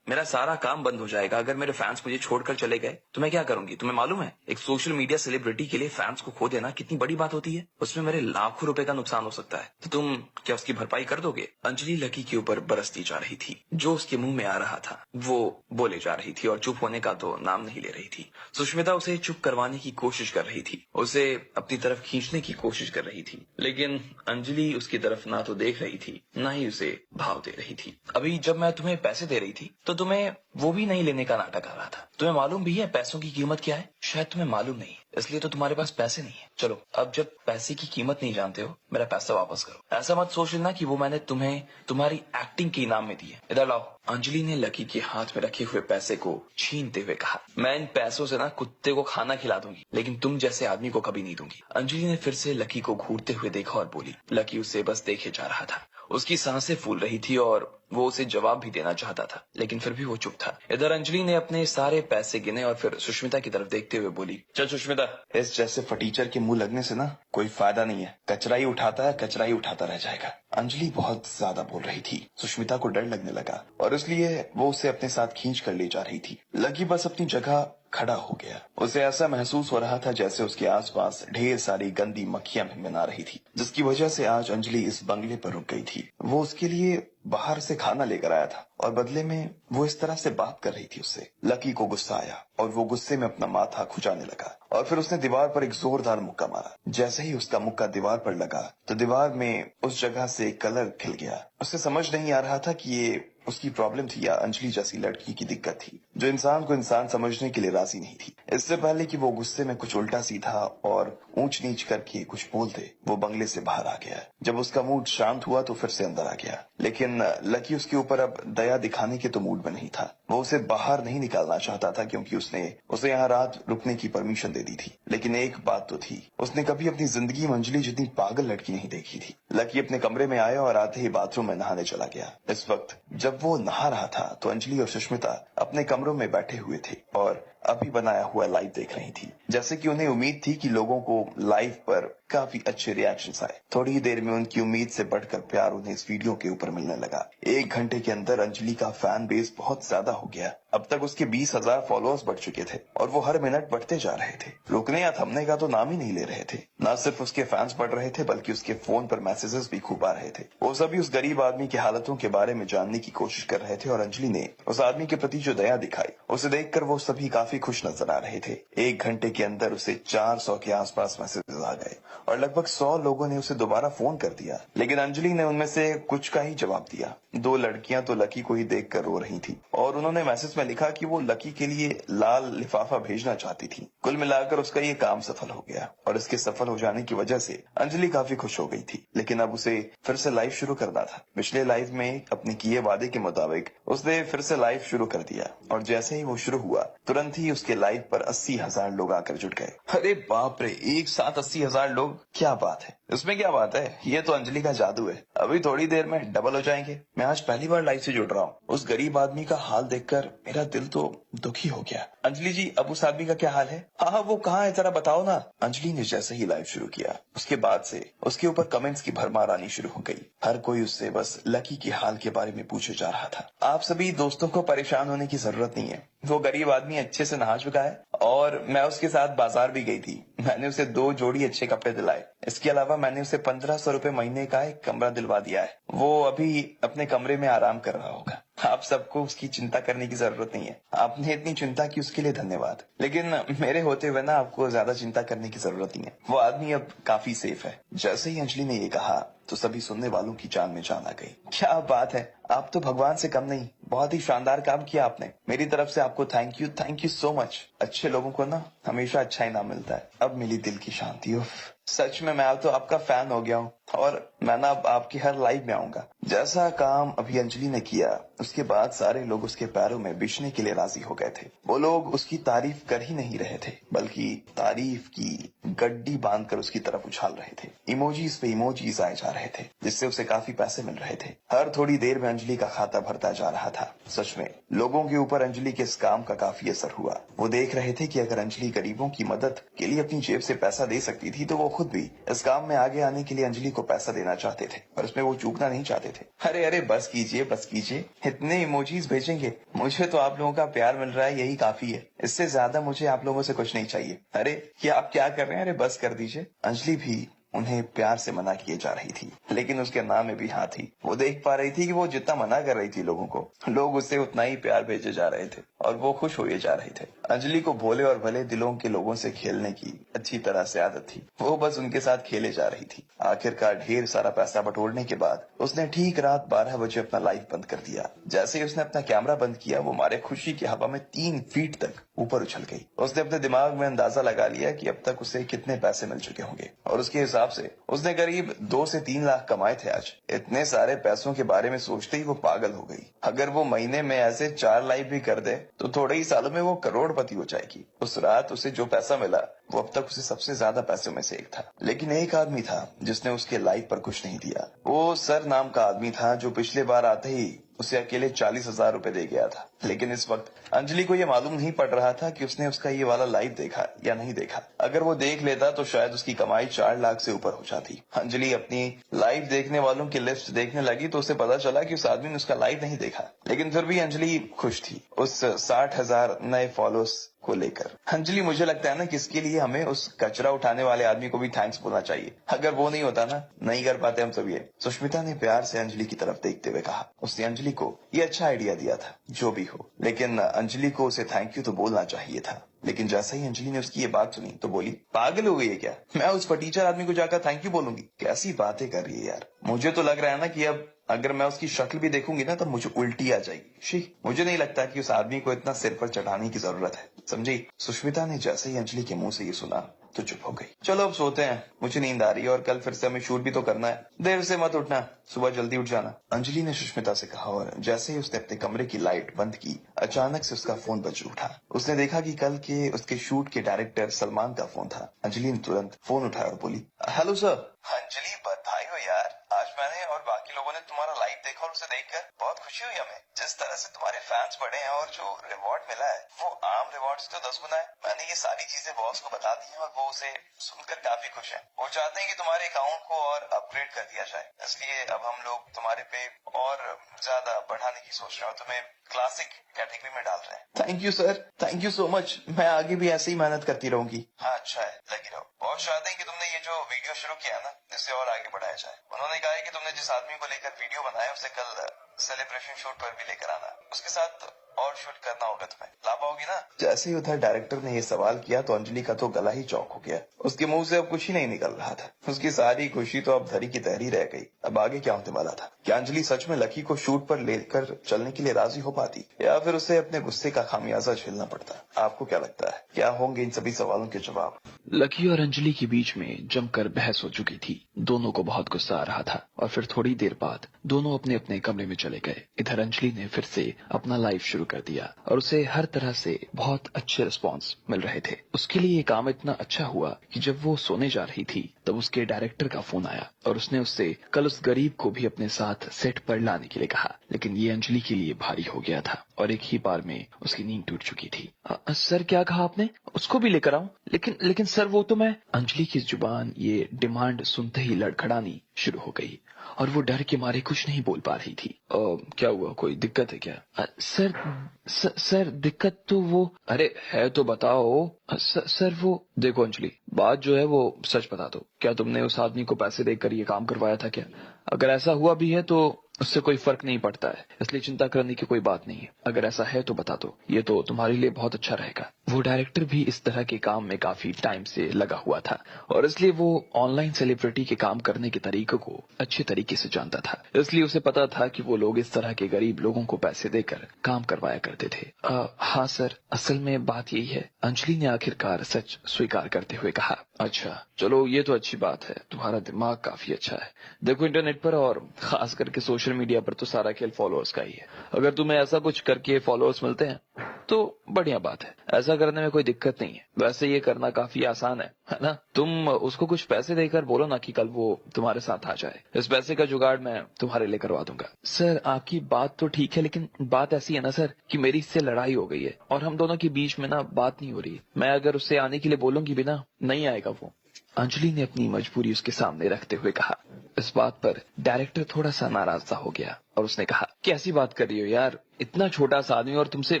मेरा सारा काम बंद हो जाएगा। अगर मेरे फैंस मुझे छोड़कर चले गए तो मैं क्या करूंगी? तुम्हें मालूम है, एक सोशल मीडिया सेलिब्रिटी के लिए फैंस को खो देना कितनी बड़ी बात होती है। उसमें मेरे लाखों रुपए का नुकसान हो सकता है, तो तुम क्या उसकी भरपाई कर दोगे? अंजलि लकी के ऊपर बरसती जा रही थी। जो उसके मुंह में आ रहा था वो बोले जा रही थी और चुप होने का तो नाम नहीं ले रही थी। सुष्मिता उसे चुप करवाने की कोशिश कर रही थी, उसे अपनी तरफ खींचने की कोशिश कर रही थी, लेकिन अंजलि उसकी तरफ ना तो देख रही थी ना ही उसे भाव दे रही थी। अभी जब मैं तुम्हें पैसे दे रही थी तो तुम्हें वो भी नहीं लेने का नाटक आ रहा था। तुम्हें मालूम भी है पैसों की कीमत क्या है? शायद तुम्हें मालूम नहीं है, इसलिए तो तुम्हारे पास पैसे नहीं है। चलो, अब जब पैसे की कीमत नहीं जानते हो, मेरा पैसा वापस करो। ऐसा मत सोच लेना कि वो मैंने तुम्हें तुम्हारी एक्टिंग के इनाम में दिए। इधर लाओ। अंजलि ने लकी के हाथ में रखे हुए पैसे को छीनते हुए कहा, मैं इन पैसों से ना कुत्ते को खाना खिला दूंगी, लेकिन तुम जैसे आदमी को कभी नहीं दूंगी। अंजलि ने फिर से लकी को घूरते हुए देखा और बोली। लकी उसे बस देखे जा रहा था। उसकी सांसें फूल रही थी और वो उसे जवाब भी देना चाहता था, लेकिन फिर भी वो चुप था। इधर अंजलि ने अपने सारे पैसे गिने और फिर सुष्मिता की तरफ देखते हुए बोली, चल सुष्मिता, इस जैसे फटीचर के मुंह लगने से ना कोई फायदा नहीं है। कचरा ही उठाता है, कचरा ही उठाता रह जाएगा। अंजलि बहुत ज्यादा बोल रही थी। सुष्मिता को डर लगने लगा और इसलिए वो उसे अपने साथ खींच कर ले जा रही थी। लकी बस अपनी जगह खड़ा हो गया। उसे ऐसा महसूस हो रहा था जैसे उसके आसपास ढेर सारी गंदी मक्खियां भिनभिना रही थी, जिसकी वजह से आज अंजलि इस बंगले पर रुक गई थी। वो उसके लिए बाहर से खाना लेकर आया था और बदले में वो इस तरह से बात कर रही थी उससे। लकी को गुस्सा आया और वो गुस्से में अपना माथा खुजाने लगा और फिर उसने दीवार पर एक जोरदार मुक्का मारा। जैसे ही उसका मुक्का दीवार पर लगा तो दीवार में उस जगह से कलर खिल गया। उसे समझ नहीं आ रहा था कि ये उसकी प्रॉब्लम थी या अंजलि जैसी लड़की की दिक्कत थी जो इंसान को इंसान समझने के लिए राजी नहीं थी। इससे पहले कि वो गुस्से में कुछ उल्टा सीधा और ऊंच नीच करके कुछ बोल दे, वो बंगले से बाहर आ गया। जब उसका मूड शांत हुआ तो फिर से अंदर आ गया, लेकिन लकी उसके ऊपर अब दया दिखाने के तो मूड में नहीं था। वो उसे बाहर नहीं निकालना चाहता था क्योंकि उसने उसे यहाँ रात रुकने की परमिशन दे दी थी। लेकिन एक बात तो थी, उसने कभी अपनी जिंदगी में अंजलि जितनी पागल लड़की नहीं देखी थी। लकी अपने कमरे में आया और आते ही बाथरूम में नहाने चला गया। इस वक्त जब वो नहा रहा था तो अंजलि और सुष्मिता अपने कमरों में बैठे हुए थे और अभी बनाया हुआ लाइव देख रही थी। जैसे कि उन्हें उम्मीद थी कि लोगों को लाइव पर काफी अच्छे रिएक्शंस आए। थोड़ी ही देर में उनकी उम्मीद से बढ़कर प्यार उन्हें इस वीडियो के ऊपर मिलने लगा। 1 घंटे के अंदर अंजलि का फैन बेस बहुत ज्यादा हो गया। अब तक उसके 20,000 फॉलोअर्स बढ़ चुके थे और वो हर मिनट बढ़ते जा रहे थे। रुकने या थमने का तो नाम ही नहीं ले रहे थे। न सिर्फ उसके फैंस बढ़ रहे थे बल्कि उसके फोन पर मैसेजेस भी खूब आ रहे थे। वो सभी उस गरीब आदमी की हालतों के बारे में जानने की कोशिश कर रहे थे और अंजलि ने उस आदमी के प्रति जो दया दिखाई, उसे देखकर वो सभी काफी खुश नजर आ रहे थे। 1 घंटे के अंदर उसे 400 के आसपास मैसेजेस आ गए और लगभग 100 लोगों ने उसे दोबारा फोन कर दिया, लेकिन अंजलि ने उनमें से कुछ का ही जवाब दिया। 2 लड़कियां तो लकी को ही देखकर रो रही थी और उन्होंने मैसेज में लिखा कि वो लकी के लिए लाल लिफाफा भेजना चाहती थी। कुल मिलाकर उसका ये काम सफल हो गया और इसके सफल हो जाने की वजह से अंजलि काफी खुश हो गई थी। लेकिन अब उसे फिर से लाइव शुरू करना था। पिछले लाइव में अपने किए वादे के मुताबिक उसने फिर से लाइव शुरू कर दिया और जैसे ही वो शुरू हुआ तुरंत ही उसके लाइव पर 80,000 लोग आकर जुट गए। अरे बाप रे, एक साथ 80,000 लोग! क्या बात है, इसमें क्या बात है, ये तो अंजलि का जादू है। अभी थोड़ी देर में डबल हो जाएंगे। मैं आज पहली बार लाइव से जुड़ रहा हूँ। उस गरीब आदमी का हाल देखकर मेरा दिल तो दुखी हो गया। अंजलि जी, अब उस आदमी का क्या हाल है? हाँ, वो कहाँ है, जरा बताओ ना। अंजलि ने जैसे ही लाइव शुरू किया उसके बाद से उसके ऊपर कमेंट्स की भरमार आनी शुरू हो गई। हर कोई उससे बस लकी के हाल के बारे में पूछे जा रहा था। आप सभी दोस्तों को परेशान होने की जरूरत नहीं है। वो गरीब आदमी अच्छे से नहा चुका है और मैं उसके साथ बाजार भी गई थी। मैंने उसे 2 जोड़ी अच्छे कपड़े दिलाए। इसके अलावा मैंने उसे 1500 रुपए महीने का एक कमरा दिलवा दिया है। वो अभी अपने कमरे में आराम कर रहा होगा। आप सबको उसकी चिंता करने की जरूरत नहीं है। आपने इतनी चिंता की उसके लिए धन्यवाद, लेकिन मेरे होते हुए ना आपको ज्यादा चिंता करने की जरूरत नहीं है। वो आदमी अब काफी सेफ है। जैसे ही अंजलि ने ये कहा तो सभी सुनने वालों की जान में जान आ गई। क्या बात है, आप तो भगवान से कम नहीं। बहुत ही शानदार काम किया आपने। मेरी तरफ से आपको थैंक यू सो मच। अच्छे लोगों को ना हमेशा अच्छा इनाम मिलता है। अब मिली दिल की शांति। उफ, सच में मैं तो आपका फैन हो गया हूँ और मैं ना अब आपकी हर लाइव में आऊंगा। जैसा काम अभी अंजलि ने किया उसके बाद सारे लोग उसके पैरों में बिछने के लिए राजी हो गए थे। वो लोग उसकी तारीफ कर ही नहीं रहे थे बल्कि तारीफ की गड्डी बांधकर उसकी तरफ उछाल रहे थे। इमोजीज पे इमोजीज आए जा रहे थे जिससे उसे काफी पैसे मिल रहे थे। हर थोड़ी देर में अंजलि का खाता भरता जा रहा था। सच में लोगों के ऊपर अंजलि के इस काम का काफी असर हुआ। वो देख रहे थे कि अगर अंजलि गरीबों की मदद के लिए अपनी जेब से पैसा दे सकती थी तो वो खुद भी इस काम में आगे आने के लिए अंजलि को पैसा देना चाहते थे और इसमें वो चूकना नहीं चाहते थे। अरे बस कीजिए, इतने इमोजीज भेजेंगे? मुझे तो आप लोगों का प्यार मिल रहा है, यही काफी है। इससे ज्यादा मुझे आप लोगों से कुछ नहीं चाहिए। अरे क्या आप क्या कर रहे हैं? अरे बस कर दीजिए। अंजलि भी उन्हें प्यार से मना किए जा रही थी, लेकिन उसके नाम में भी हाँ थी। वो देख पा रही थी कि वो जितना मना कर रही थी लोगों को, लोग उससे उतना ही प्यार भेजे जा रहे थे और वो खुश हुए जा रहे थे। अंजलि को भोले और भले दिलों के लोगों से खेलने की अच्छी तरह से आदत थी। वो बस उनके साथ खेले जा रही थी। आखिरकार ढेर सारा पैसा बटोरने के बाद उसने ठीक रात 12 बजे अपना लाइव बंद कर दिया। जैसे ही उसने अपना कैमरा बंद किया वो मारे खुशी की हवा में 3 फीट तक ऊपर उछल गई। उसने अपने दिमाग में अंदाजा लगा लिया कि अब तक उसे कितने पैसे मिल चुके होंगे और उसके हिसाब से उसने करीब 2 से 3 लाख कमाए थे आज। इतने सारे पैसों के बारे में सोचते ही वो पागल हो गई। अगर वो महीने में ऐसे 4 लाइव भी कर दे तो थोड़े ही सालों में वो करोड़पति हो जाएगी। उस रात उसे जो पैसा मिला वो अब तक उसे सबसे ज्यादा पैसों में से एक था। लेकिन एक आदमी था जिसने उसके लाइव पर कुछ नहीं दिया। वो सर नाम का आदमी था जो पिछले बार आते ही उसे अकेले 40,000 रुपए दे गया था। लेकिन इस वक्त अंजलि को यह मालूम नहीं पड़ रहा था कि उसने उसका ये वाला लाइव देखा या नहीं देखा। अगर वो देख लेता तो शायद उसकी कमाई 4 लाख से ऊपर हो जाती। अंजलि अपनी लाइव देखने वालों की लिस्ट देखने लगी तो उसे पता चला कि उस आदमी ने उसका लाइव नहीं देखा। लेकिन फिर भी अंजलि खुश थी उस 60,000 नए फॉलोअर्स को लेकर। अंजलि, मुझे लगता है ना कि इसके लिए हमें उस कचरा उठाने वाले आदमी को भी थैंक्स बोलना चाहिए। अगर वो नहीं होता ना, नहीं कर पाते हम सब ये। सुष्मिता ने प्यार से अंजलि की तरफ देखते हुए कहा। उसने अंजलि को ये अच्छा आइडिया दिया था, जो भी हो, लेकिन अंजलि को उसे थैंक यू तो बोलना चाहिए था। लेकिन जैसे ही अंजलि ने उसकी ये बात सुनी तो बोली, पागल हो गई है क्या? मैं उस फटीचर आदमी को जाकर थैंक यू बोलूंगी? कैसी बातें कर रही है यार। मुझे तो लग रहा है ना कि अब अगर मैं उसकी शक्ल भी देखूंगी ना तो मुझे उल्टी आ जाएगी। शी, मुझे नहीं लगता कि उस आदमी को इतना सिर पर चढ़ाने की जरूरत है, समझी। सुष्मिता ने जैसे ही अंजलि के मुंह से ये सुना तो चुप हो गई। चलो अब सोते हैं, मुझे नींद आ रही है और कल फिर से हमें शूट भी तो करना है। देर से मत उठना, सुबह जल्दी उठ जाना, अंजलि ने सुष्मिता से कहा। और जैसे ही उसने अपने कमरे की लाइट बंद की, अचानक से उसका फोन बज उठा। उसने देखा कि कल के उसके शूट के डायरेक्टर सलमान का फोन था। अंजलि ने तुरंत फोन उठाया और बोली, हेलो सर। अंजलि, बधाई हो यार, आज मैंने और बाकी लोगों ने तुम्हारा लाइव देखा और उसे देखकर बहुत खुशी हुई हमें। जिस तरह से तुम्हारे फैंस बढ़े हैं और जो रिवॉर्ड मिला है वो आम रिवॉर्ड से तो 10 गुना है। मैंने ये सारी चीजें बॉस को बता दी हैं और वो उसे सुनकर काफी खुश है। वो चाहते हैं कि तुम्हारे अकाउंट को और अपग्रेड कर दिया जाए, इसलिए अब हम लोग तुम्हारे पे और ज्यादा बढ़ाने की सोच रहे हैं और तुम्हें क्लासिक कैटेगरी में डाल रहे हैं। Thank you sir, thank you so much. मैं आगे भी ऐसे ही मेहनत करती रहूंगी। हाँ अच्छा है, लगी रहो। बहुत चाहते हैं कि तुमने ये जो वीडियो शुरू किया ना, इससे और आगे बढ़ाया जाए। उन्होंने कहा है कि तुमने जिस आदमी को लेकर वीडियो बनाया उसे कल सेलिब्रेशन शूट पर भी लेकर आना, उसके साथ और शूट करना होगा तुम्हें। ला पाओगी ना? जैसे ही उधर डायरेक्टर ने ये सवाल किया तो अंजलि का तो गला ही चौक हो गया। उसके मुंह से अब कुछ ही नहीं निकल रहा था। उसकी सारी खुशी तो अब धरी की तहरी रह गई। अब आगे क्या होने वाला था? क्या अंजलि सच में लकी को शूट पर लेकर चलने के लिए राजी हो पाती, या फिर उसे अपने गुस्से का खामियाजा झेलना पड़ता? आपको क्या लगता है, क्या होंगे इन सभी सवालों के जवाब?
लकी और अंजलि के बीच में जमकर बहस हो चुकी थी। दोनों को बहुत गुस्सा आ रहा था और फिर थोड़ी देर बाद दोनों अपने अपने कमरे में चले गए। इधर अंजलि ने फिर से अपना लाइव शुरू कर दिया और उसे हर तरह से बहुत अच्छे रिस्पॉन्स मिल रहे थे। उसके लिए ये काम इतना अच्छा हुआ कि जब वो सोने जा रही थी तब उसके डायरेक्टर का फोन आया और उसने उससे कल उस गरीब को भी अपने साथ सेट पर लाने के लिए कहा। लेकिन ये अंजलि के लिए भारी हो गया था और एक ही बार में उसकी नींद टूट चुकी थी। सर क्या कहा आपने? उसको भी लेकर आऊं? लेकिन सर वो तो मैं। अंजलि की जुबान ये डिमांड सुनते ही लड़खड़ानी शुरू हो गई और वो डर के मारे कुछ नहीं बोल पा रही थी। क्या हुआ, कोई दिक्कत है क्या? सर दिक्कत तो वो, अरे है तो बताओ। सर वो देखो अंजलि, बात जो है वो सच बता दो, क्या तुमने उस आदमी को पैसे देकर ये काम करवाया था क्या? अगर ऐसा हुआ भी है तो उससे कोई फर्क नहीं पड़ता है, इसलिए चिंता करने की कोई बात नहीं है। अगर ऐसा है तो बता दो, ये तो तुम्हारे लिए बहुत अच्छा रहेगा। वो डायरेक्टर भी इस तरह के काम में काफी टाइम से लगा हुआ था और इसलिए वो ऑनलाइन सेलिब्रिटी के काम करने के तरीकों को अच्छे तरीके से जानता था। इसलिए उसे पता था कि वो लोग इस तरह के गरीब लोगों को पैसे देकर काम करवाया करते थे। हाँ सर, असल में बात यही है। अंजलि ने आखिरकार सच स्वीकार करते हुए कहा। अच्छा चलो, ये तो अच्छी बात है, तुम्हारा दिमाग काफी अच्छा है। देखो इंटरनेट पर और खास करके सोशल मीडिया पर तो सारा खेल फॉलोअर्स का ही है। अगर तुम्हें ऐसा कुछ करके फॉलोअर्स मिलते हैं तो बढ़िया बात है, ऐसा करने में कोई दिक्कत नहीं है। वैसे ये करना काफी आसान है ना? तुम उसको कुछ पैसे देकर बोलो ना कि कल वो तुम्हारे साथ आ जाए। इस पैसे का जुगाड़ मैं तुम्हारे लिए करवा दूंगा। सर आपकी बात तो ठीक है, लेकिन बात ऐसी है ना सर कि मेरी इससे लड़ाई हो गई है और हम दोनों के बीच में ना बात नहीं हो रही। मैं अगर उससे आने के लिए बोलूंगी भी ना, नहीं आएगा वो। अंजलि ने अपनी मजबूरी उसके सामने रखते हुए कहा। इस बात पर डायरेक्टर थोड़ा सा नाराज सा हो गया और उसने कहा, कैसी बात कर रही हो यार, इतना छोटा सा आदमी और तुमसे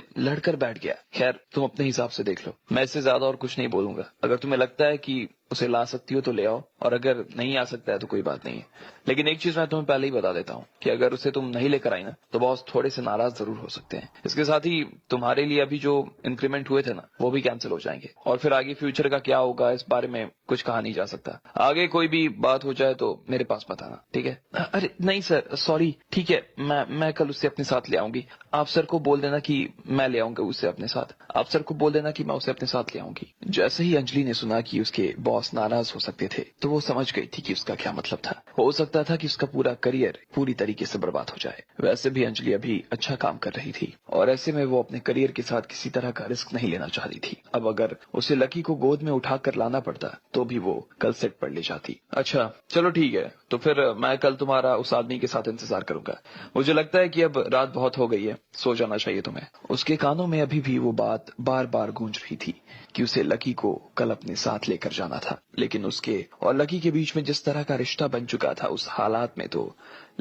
लड़कर बैठ गया। खैर तुम अपने हिसाब से देख लो, मैं इससे ज्यादा और कुछ नहीं बोलूंगा। अगर तुम्हें लगता है कि उसे ला सकती हो तो ले आओ, और अगर नहीं आ सकता है तो कोई बात नहीं है। लेकिन एक चीज मैं तुम्हें पहले ही बता देता हूँ कि अगर उसे तुम नहीं लेकर आई ना तो बॉस थोड़े से नाराज जरूर हो सकते हैं। इसके साथ ही तुम्हारे लिए अभी जो इंक्रीमेंट हुए थे ना वो भी कैंसिल हो जाएंगे, और फिर आगे फ्यूचर का क्या होगा इस बारे में कुछ कहा नहीं जा सकता। आगे कोई भी बात हो जाए तो मेरे पास बताना, ठीक है? अरे नहीं सर, सॉरी, ठीक है, मैं कल उसे अपने साथ ले आऊंगी। आप सर को बोल देना कि मैं ले आऊंगा उसे अपने साथ। आप सर को बोल देना कि मैं उसे अपने साथ ले आऊंगी। जैसे ही अंजलि ने सुना कि उसके बॉस नाराज हो सकते थे तो वो समझ गई थी कि उसका क्या मतलब था। हो सकता था कि उसका पूरा करियर पूरी तरीके से बर्बाद हो जाए। वैसे भी अंजलि अभी अच्छा काम कर रही थी और ऐसे में वो अपने करियर के साथ किसी तरह का रिस्क नहीं लेना चाहती थी। अब अगर उसे लकी को गोद में उठाकर लाना पड़ता तो भी वो कल सेट पर ले जाती। अच्छा चलो ठीक है, तो फिर मैं कल तुम्हारा उस आदमी के साथ इंतजार करूंगा। मुझे लगता है कि अब रात बहुत हो गई है, सो जाना चाहिए तुम्हें। उसके कानों में अभी भी वो बात बार बार गूंज रही थी कि उसे लकी को कल अपने साथ लेकर जाना था। लेकिन उसके और लकी के बीच में जिस तरह का रिश्ता बन चुका था, उस हालात में तो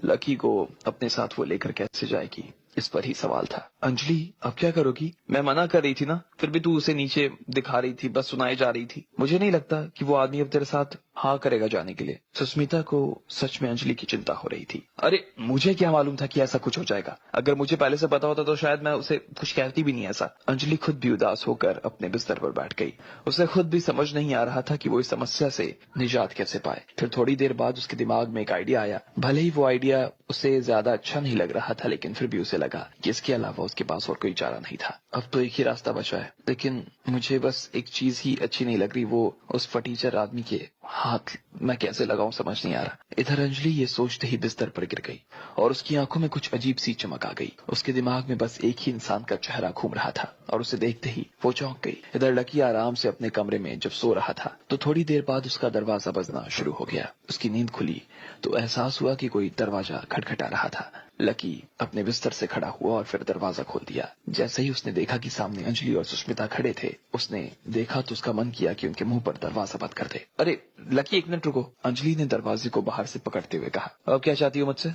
लकी को अपने साथ वो लेकर कैसे जाएगी, इस पर ही सवाल था। अंजलि अब क्या करोगी? मैं मना कर रही थी ना
फिर भी तू उसे नीचे दिखा रही थी, बस सुनाई जा रही थी। मुझे नहीं लगता कि वो आदमी अब तेरे साथ हाँ करेगा जाने के लिए। सुष्मिता को सच में अंजलि की चिंता हो रही थी। अरे मुझे क्या मालूम था कि ऐसा कुछ हो जाएगा। अगर मुझे पहले से पता होता तो शायद मैं उसे कुछ कहती भी नहीं ऐसा। अंजलि खुद भी उदास होकर अपने बिस्तर पर बैठ गई। उसे खुद भी समझ नहीं आ रहा था कि वो इस समस्या से निजात कैसे पाए। फिर थोड़ी देर बाद उसके दिमाग में एक आइडिया आया। भले ही वो आइडिया उसे ज्यादा अच्छा नहीं लग रहा था, लेकिन फिर भी उसे लगा कि इसके अलावा उसके पास और कोई चारा नहीं था। अब तो एक ही रास्ता बचा है, लेकिन मुझे बस एक चीज ही अच्छी नहीं लग रही, वो उस फटीचर आदमी के हाथ मैं कैसे लगाऊं समझ नहीं आ रहा। इधर अंजलि ये सोचते ही बिस्तर पर गिर गई और उसकी आंखों में कुछ अजीब सी चमक आ गई। उसके दिमाग में बस एक ही इंसान का चेहरा घूम रहा था और उसे देखते ही वो चौंक गई। इधर लकी आराम से अपने कमरे में जब सो रहा था तो थोड़ी देर बाद उसका दरवाजा बजना शुरू हो गया। उसकी नींद खुली तो एहसास हुआ कि कोई दरवाजा खटखटा रहा था। लकी अपने बिस्तर से खड़ा हुआ और फिर दरवाजा खोल दिया। जैसे ही उसने देखा कि सामने अंजलि और सुष्मिता खड़े थे, उसने देखा तो उसका मन किया कि उनके मुंह पर दरवाजा बंद कर दे। अरे लकी एक मिनट रुको, अंजलि ने दरवाजे को बाहर से पकड़ते हुए कहा। अब क्या चाहती हो मुझसे?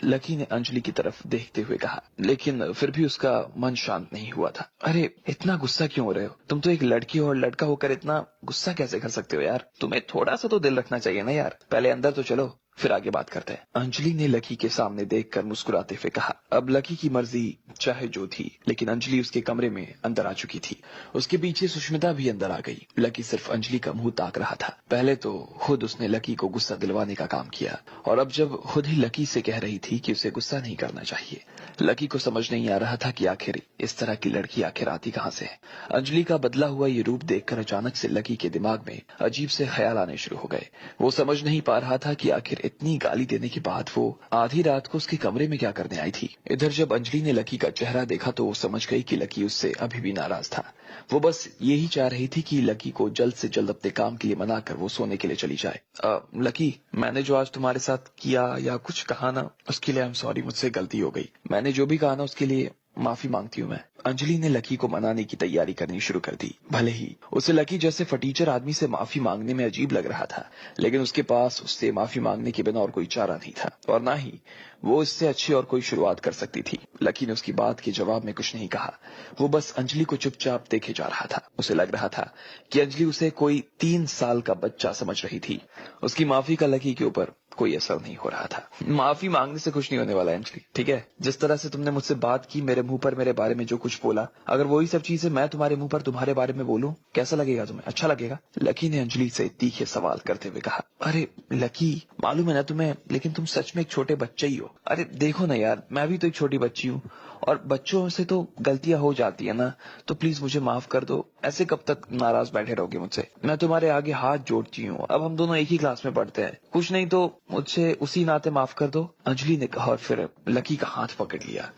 लकी ने अंजलि की तरफ देखते हुए कहा, लेकिन फिर भी उसका मन शांत नहीं हुआ था। अरे इतना गुस्सा क्यों हो रहे हो? तुम तो एक लड़की हो और लड़का होकर इतना गुस्सा कैसे कर सकते हो यार? तुम्हें थोड़ा सा तो दिल रखना चाहिए ना यार। पहले अंदर तो चलो, फिर आगे बात करते हैं। अंजलि ने लकी के सामने देखकर मुस्कुराते हुए कहा। अब लकी की मर्जी चाहे जो थी, लेकिन अंजलि उसके कमरे में अंदर आ चुकी थी। उसके पीछे सुष्मिता भी अंदर आ गई। लकी सिर्फ अंजलि का मुंह ताक रहा था। पहले तो खुद उसने लकी को गुस्सा दिलवाने का काम किया और अब जब खुद ही लकी से कह रही थी कि उसे गुस्सा नहीं करना चाहिए। लकी को समझ नहीं आ रहा था कि आखिर इस तरह की लड़की आखिर आती कहां से है। अंजलि का बदला हुआ ये रूप देखकर अचानक से लकी के दिमाग में अजीब से ख्याल आने शुरू हो गए। वो समझ नहीं पा रहा था कि आखिर इतनी गाली देने के बाद वो आधी रात को उसके कमरे में क्या करने आई थी। इधर जब अंजलि ने लकी का चेहरा देखा तो वो समझ गई कि लकी उससे अभी भी नाराज था। वो बस यही चाह रही थी कि लकी को जल्द से जल्द अपने काम के लिए मनाकर वो सोने के लिए चली जाए। लकी, मैंने जो आज तुम्हारे साथ किया या कुछ कहा ना, उसके लिए आई एम सॉरी, मुझसे गलती हो गई। मैंने जो भी कहा ना उसके लिए माफी मांगती हूँ मैं। अंजलि ने लकी को मनाने की तैयारी करनी शुरू कर दी। भले ही उसे लकी जैसे फटीचर आदमी से माफी मांगने में अजीब लग रहा था, लेकिन उसके पास उससे माफी मांगने के बिना और कोई चारा नहीं था और ना ही वो इससे अच्छी और कोई शुरुआत कर सकती थी। लकी ने उसकी बात के जवाब में कुछ नहीं कहा। वो बस अंजलि को चुपचाप देखे जा रहा था। उसे लग रहा था कि अंजलि उसे कोई 3 साल का बच्चा समझ रही थी। उसकी माफी का लकी के ऊपर कोई असर नहीं हो रहा था। माफी मांगने से कुछ नहीं होने वाला अंजलि, ठीक है? जिस तरह से तुमने मुझसे बात की, मेरे मुंह पर मेरे बारे में जो कुछ बोला, अगर वही सब चीजें मैं तुम्हारे मुंह पर तुम्हारे बारे में बोलूं, कैसा लगेगा तुम्हें? अच्छा लगेगा? लकी ने अंजलि से तीखे सवाल करते हुए कहा। अरे लकी, मालूम है ना तुम्हें, लेकिन तुम सच में एक छोटे बच्चे ही हो। अरे देखो ना यार, मैं भी तो एक छोटी बच्ची हूँ और बच्चों से तो गलतियां हो जाती है ना, तो प्लीज मुझे माफ कर दो। ऐसे कब तक नाराज बैठे रहोगे मुझसे? मैं तुम्हारे आगे हाथ जोड़ती हूँ, अब हम दोनों एक ही क्लास में पढ़ते हैं, कुछ नहीं तो मुझसे उसी नाते माफ कर दो। अंजलि ने कहा और फिर लकी का हाथ पकड़ लिया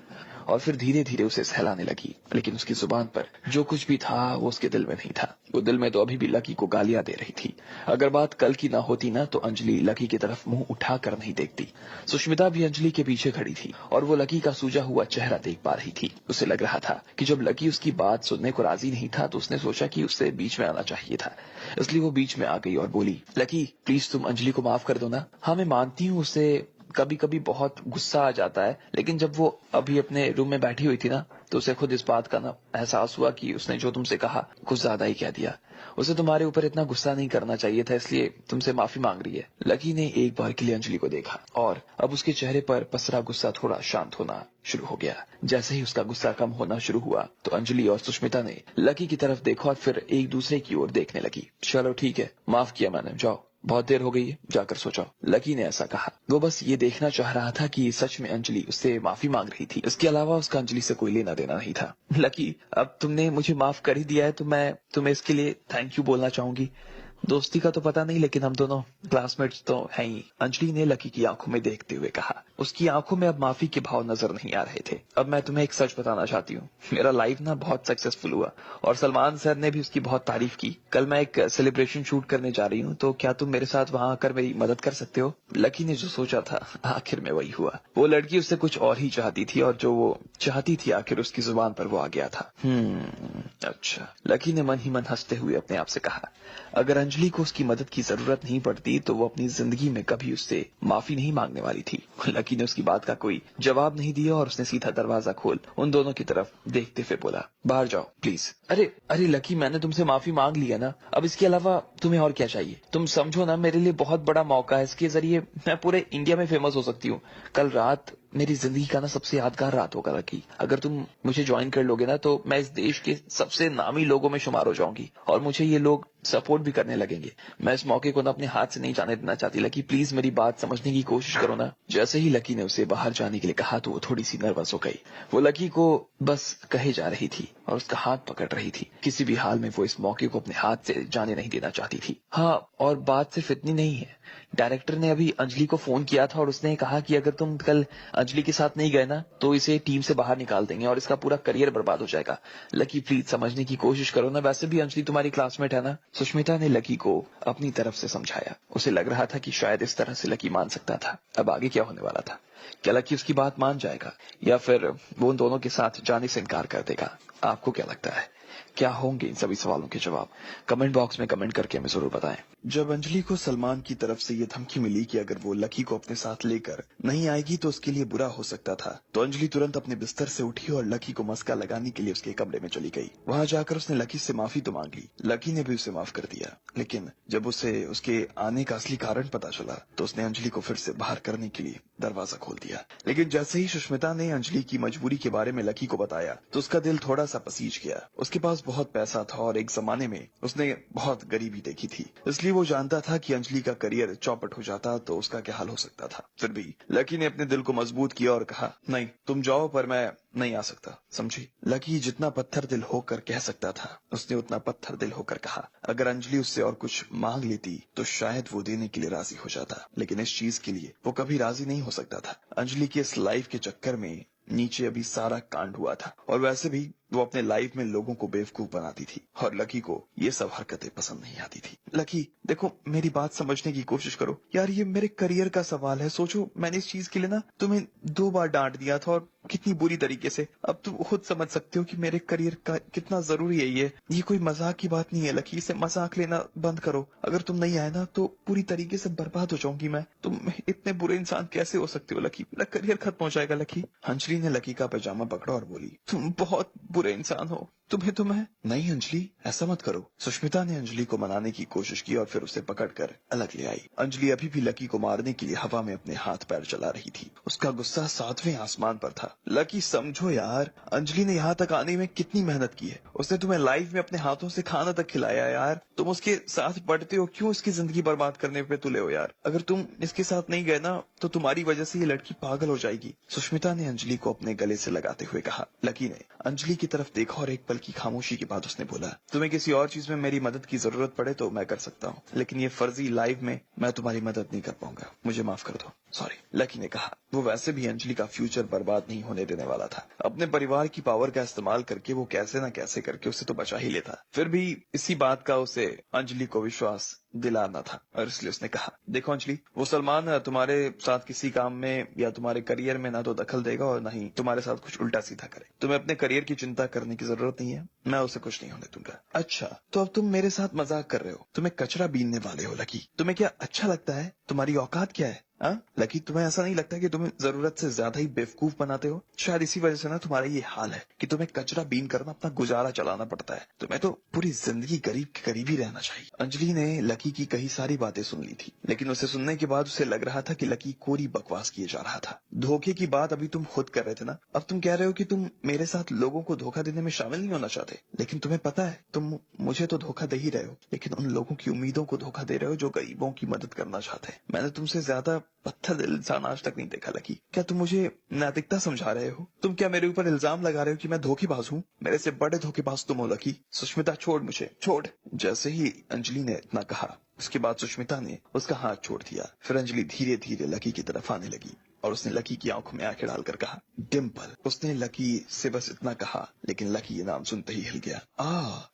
और फिर धीरे धीरे उसे सहलाने लगी, लेकिन उसकी जुबान पर जो कुछ भी था वो उसके दिल में नहीं था। वो दिल में तो अभी भी लकी को गालियां दे रही थी। अगर बात कल की ना होती ना तो अंजलि लकी की तरफ मुंह उठाकर नहीं देखती। सुष्मिता भी अंजलि के पीछे खड़ी थी और वो लकी का सूजा हुआ चेहरा देख पा रही थी। उसे लग रहा था कि जब लकी उसकी बात सुनने को राजी नहीं था तो उसने सोचा कि उससे बीच में आना चाहिए था, इसलिए वो बीच में आ गई और बोली, लकी प्लीज तुम अंजलि को माफ कर दो ना। हाँ मैं मानती हूँ उसे कभी कभी बहुत गुस्सा आ जाता है, लेकिन जब वो अभी अपने रूम में बैठी हुई थी ना तो उसे खुद इस बात का ना एहसास हुआ कि उसने जो तुमसे कहा कुछ ज्यादा ही कह दिया। उसे तुम्हारे ऊपर इतना गुस्सा नहीं करना चाहिए था, इसलिए तुमसे माफी मांग रही है। लकी ने एक बार के लिए अंजलि को देखा और अब उसके चेहरे पर पसरा गुस्सा थोड़ा शांत होना शुरू हो गया। जैसे ही उसका गुस्सा कम होना शुरू हुआ तो अंजलि और सुष्मिता ने लकी की तरफ देखा और फिर एक दूसरे की ओर देखने लगी। चलो ठीक है, माफ किया मैंने, जाओ, बहुत देर हो गई है, जाकर सो जाओ। लकी ने ऐसा कहा। वो बस ये देखना चाह रहा था कि सच में अंजलि उससे माफी मांग रही थी, इसके अलावा उसका अंजलि से कोई लेना देना नहीं था। लकी, अब तुमने मुझे माफ कर ही दिया है तो मैं तुम्हें इसके लिए थैंक यू बोलना चाहूंगी। दोस्ती का तो पता नहीं, लेकिन हम दोनों क्लासमेट्स तो हैं ही। अंजलि ने लकी की आंखों में देखते हुए कहा। उसकी आंखों में अब माफी के भाव नजर नहीं आ रहे थे। अब मैं तुम्हें एक सच बताना चाहती हूँ, मेरा लाइफ ना बहुत सक्सेसफुल हुआ और सलमान सर ने भी उसकी बहुत तारीफ की। कल मैं एक सेलिब्रेशन शूट करने जा रही हूँ, तो क्या तुम मेरे साथ वहाँ आकर मेरी मदद कर सकते हो? लकी ने जो सोचा था आखिर में वही हुआ। वो लड़की उससे कुछ और ही चाहती थी और जो वो चाहती थी आखिर उसकी जुबान पर वो आ गया था। अच्छा। लकी ने मन ही मन हंसते हुए अपने आप से कहा, अगर अंजलि को उसकी मदद की जरूरत नहीं पड़ती तो वो अपनी जिंदगी में कभी उससे माफी नहीं मांगने वाली थी। लकी ने उसकी बात का कोई जवाब नहीं दिया और उसने सीधा दरवाजा खोल उन दोनों की तरफ देखते हुए बोला, बाहर जाओ प्लीज। अरे अरे लकी, मैंने तुमसे माफी मांग लिया ना, अब इसके अलावा तुम्हें और क्या चाहिए? तुम समझो ना, मेरे लिए बहुत बड़ा मौका है, इसके जरिए मैं पूरे इंडिया में फेमस हो सकती हूँ। कल रात मेरी जिंदगी का ना सबसे यादगार रात होगा लकी। अगर तुम मुझे ज्वाइन कर लोगे ना तो मैं इस देश के सबसे नामी लोगों में शुमार हो जाऊंगी और मुझे ये लोग सपोर्ट भी करने लगेंगे। मैं इस मौके को ना अपने हाथ से नहीं जाने देना चाहती। लकी प्लीज मेरी बात समझने की कोशिश करो ना। जैसे ही लकी ने उसे बाहर जाने के लिए कहा तो वो थोड़ी सी नर्वस हो गई। वो लकी को बस कहे जा रही थी और उसका हाथ पकड़ रही थी। किसी भी हाल में वो इस मौके को अपने हाथ से जाने नहीं देना चाहती थी। हाँ, और बात सिर्फ इतनी नहीं है, डायरेक्टर ने अभी अंजलि को फोन किया था और उसने कहा कि अगर तुम कल अंजलि के साथ नहीं गए ना तो इसे टीम से बाहर निकाल देंगे और इसका पूरा करियर बर्बाद हो जाएगा। लकी प्लीज समझने की कोशिश करो ना, वैसे भी अंजलि तुम्हारी क्लासमेट है ना। सुष्मिता ने लकी को अपनी तरफ से समझाया। उसे लग रहा था कि शायद इस तरह से लकी मान सकता था। अब आगे क्या होने वाला था? क्या लकी उसकी बात मान जाएगा या फिर वो उन दोनों के साथ जाने से इनकार कर देगा? आपको क्या लगता है? क्या होंगे इन सभी सवालों के जवाब? कमेंट बॉक्स में कमेंट करके हमें जरूर बताएं। जब अंजलि को सलमान की तरफ से ये धमकी मिली कि अगर वो लकी को अपने साथ लेकर नहीं आएगी तो उसके लिए बुरा हो सकता था, तो अंजलि तुरंत अपने बिस्तर से उठी और लकी को मस्का लगाने के लिए उसके कमरे में चली गई। वहां जाकर उसने लकी से माफी तो मांग ली। लकी ने भी उसे माफ कर दिया, लेकिन जब उसे उसके आने का असली कारण पता चला तो उसने अंजलि को फिर से बाहर करने के लिए दरवाजा खोल दिया। लेकिन जैसे ही सुष्मिता ने अंजलि की मजबूरी के बारे में लकी को बताया तो उसका दिल थोड़ा सा पसीज गया। उसके पास बहुत पैसा था और एक जमाने में उसने बहुत गरीबी देखी थी, इसलिए वो जानता था कि अंजलि का करियर चौपट हो जाता तो उसका क्या हाल हो सकता था। फिर भी लकी ने अपने दिल को मजबूत किया और कहा, नहीं तुम जाओ पर मैं नहीं आ सकता, समझी। लकी जितना पत्थर दिल होकर कह सकता था उसने उतना पत्थर दिल होकर कहा। अगर अंजलि उससे और कुछ मांग लेती तो शायद वो देने के लिए राजी हो जाता, लेकिन इस चीज के लिए वो कभी राजी नहीं हो सकता था। अंजलि के इस लाइफ के चक्कर में नीचे अभी सारा कांड हुआ था और वैसे भी वो अपने लाइफ में लोगों को बेवकूफ बनाती थी और लकी को ये सब हरकतें पसंद नहीं आती थी। लकी देखो, मेरी बात समझने की कोशिश करो यार, ये मेरे करियर का सवाल है। सोचो, मैंने इस चीज के लिए ना तुम्हें 2 बार डांट दिया था और कितनी बुरी तरीके से। अब तुम खुद समझ सकते हो कि मेरे करियर का कितना जरूरी है। ये कोई मजाक की बात नहीं है लकी, इसे मजाक लेना बंद करो। अगर तुम नहीं आए ना तो पूरी तरीके से बर्बाद हो जाऊंगी मैं। तुम इतने बुरे इंसान कैसे हो सकते हो लकी? मेरा करियर खत्म हो जाएगा लकी। अंजलि ने लकी का पैजामा पकड़ा और बोली, तुम बहुत बुरे इंसान हो, तुम्हें तो मैं। नहीं अंजलि, ऐसा मत करो। सुष्मिता ने अंजलि को मनाने की कोशिश की और फिर उसे पकड़कर अलग ले आई। अंजलि अभी भी लकी को मारने के लिए हवा में अपने हाथ पैर चला रही थी। उसका गुस्सा 7वें आसमान पर था। लकी समझो यार, अंजलि ने यहाँ तक आने में कितनी मेहनत की है। उसने तुम्हें लाइफ में अपने हाथों से खाना तक खिलाया यार। तुम उसके साथ पढ़ते हो, क्यों इसकी जिंदगी बर्बाद करने पे तुले हो यार? अगर तुम इसके साथ नहीं गए ना तो तुम्हारी वजह से ये लड़की पागल हो जाएगी। सुष्मिता ने अंजलि को अपने गले से लगाते हुए कहा। लकी ने अंजलि की तरफ देखा और एक पल की खामोशी के बाद उसने बोला, तुम्हें किसी और चीज में मेरी मदद की जरूरत पड़े तो मैं कर सकता हूँ, लेकिन ये फर्जी लाइफ में मैं तुम्हारी मदद नहीं कर पाऊंगा। मुझे माफ कर दो, सॉरी। लकी ने कहा। वो वैसे भी अंजलि का फ्यूचर बर्बाद नहीं होने देने वाला था। अपने परिवार की पावर का इस्तेमाल करके वो कैसे न कैसे करके उसे तो बचा ही लेता। फिर भी इसी बात का उसे अंजलि को विश्वास दिलाना था और इसलिए उसने कहा, देखो अंजलि, वो सलमान तुम्हारे साथ किसी काम में या तुम्हारे करियर में ना तो दखल देगा और ना ही तुम्हारे साथ कुछ उल्टा सीधा करे। तुम्हें अपने करियर की चिंता करने की जरूरत नहीं है, मैं उसे कुछ नहीं होने दूंगा। अच्छा, तो अब तुम मेरे साथ मजाक कर रहे हो? तुम्हें कचरा बीनने वाले हो लकी? तुम्हें क्या अच्छा लगता है? तुम्हारी औकात क्या है? लकी, तुम्हें ऐसा नहीं लगता कि तुम्हें जरूरत से ज्यादा ही बेवकूफ बनाते हो? शायद इसी वजह से ना तुम्हारा ये हाल है कि तुम्हें कचरा बीन करना अपना गुजारा चलाना पड़ता है। तुम्हें तो पूरी जिंदगी गरीब के करीब ही रहना चाहिए। अंजलि ने लकी की कही सारी बातें सुन ली थी, लेकिन उसे सुनने के बाद उसे लग रहा था कि लकी कोरी बकवास किए जा रहा था। धोखे की बात अभी तुम खुद कर रहे थे ना, अब तुम कह रहे हो कि तुम मेरे साथ लोगों को धोखा देने में शामिल नहीं होना चाहते। लेकिन तुम्हें पता है, तुम मुझे तो धोखा दे ही रहे हो, लेकिन उन लोगों की उम्मीदों को धोखा दे रहे हो जो गरीबों की मदद करना चाहते हैं। मैंने तुमसे ज्यादा पत्थर दिल इंसान आज तक नहीं देखा लकी। क्या तुम मुझे नैतिकता समझा रहे हो? तुम क्या मेरे ऊपर इल्जाम लगा रहे हो कि मैं धोखेबाज हूँ? मेरे से बड़े धोखेबाज तुम हो लकी। सुष्मिता, छोड़ मुझे, छोड़। जैसे ही अंजलि ने इतना कहा उसके बाद सुष्मिता ने उसका हाथ छोड़ दिया। फिर अंजलि धीरे धीरे लकी की तरफ आने लगी और उसने लकी की आंखों में आंखें डालकर कहा, डिम्पल। उसने लकी से बस इतना कहा, लेकिन लकी ये नाम सुनते ही हिल गया।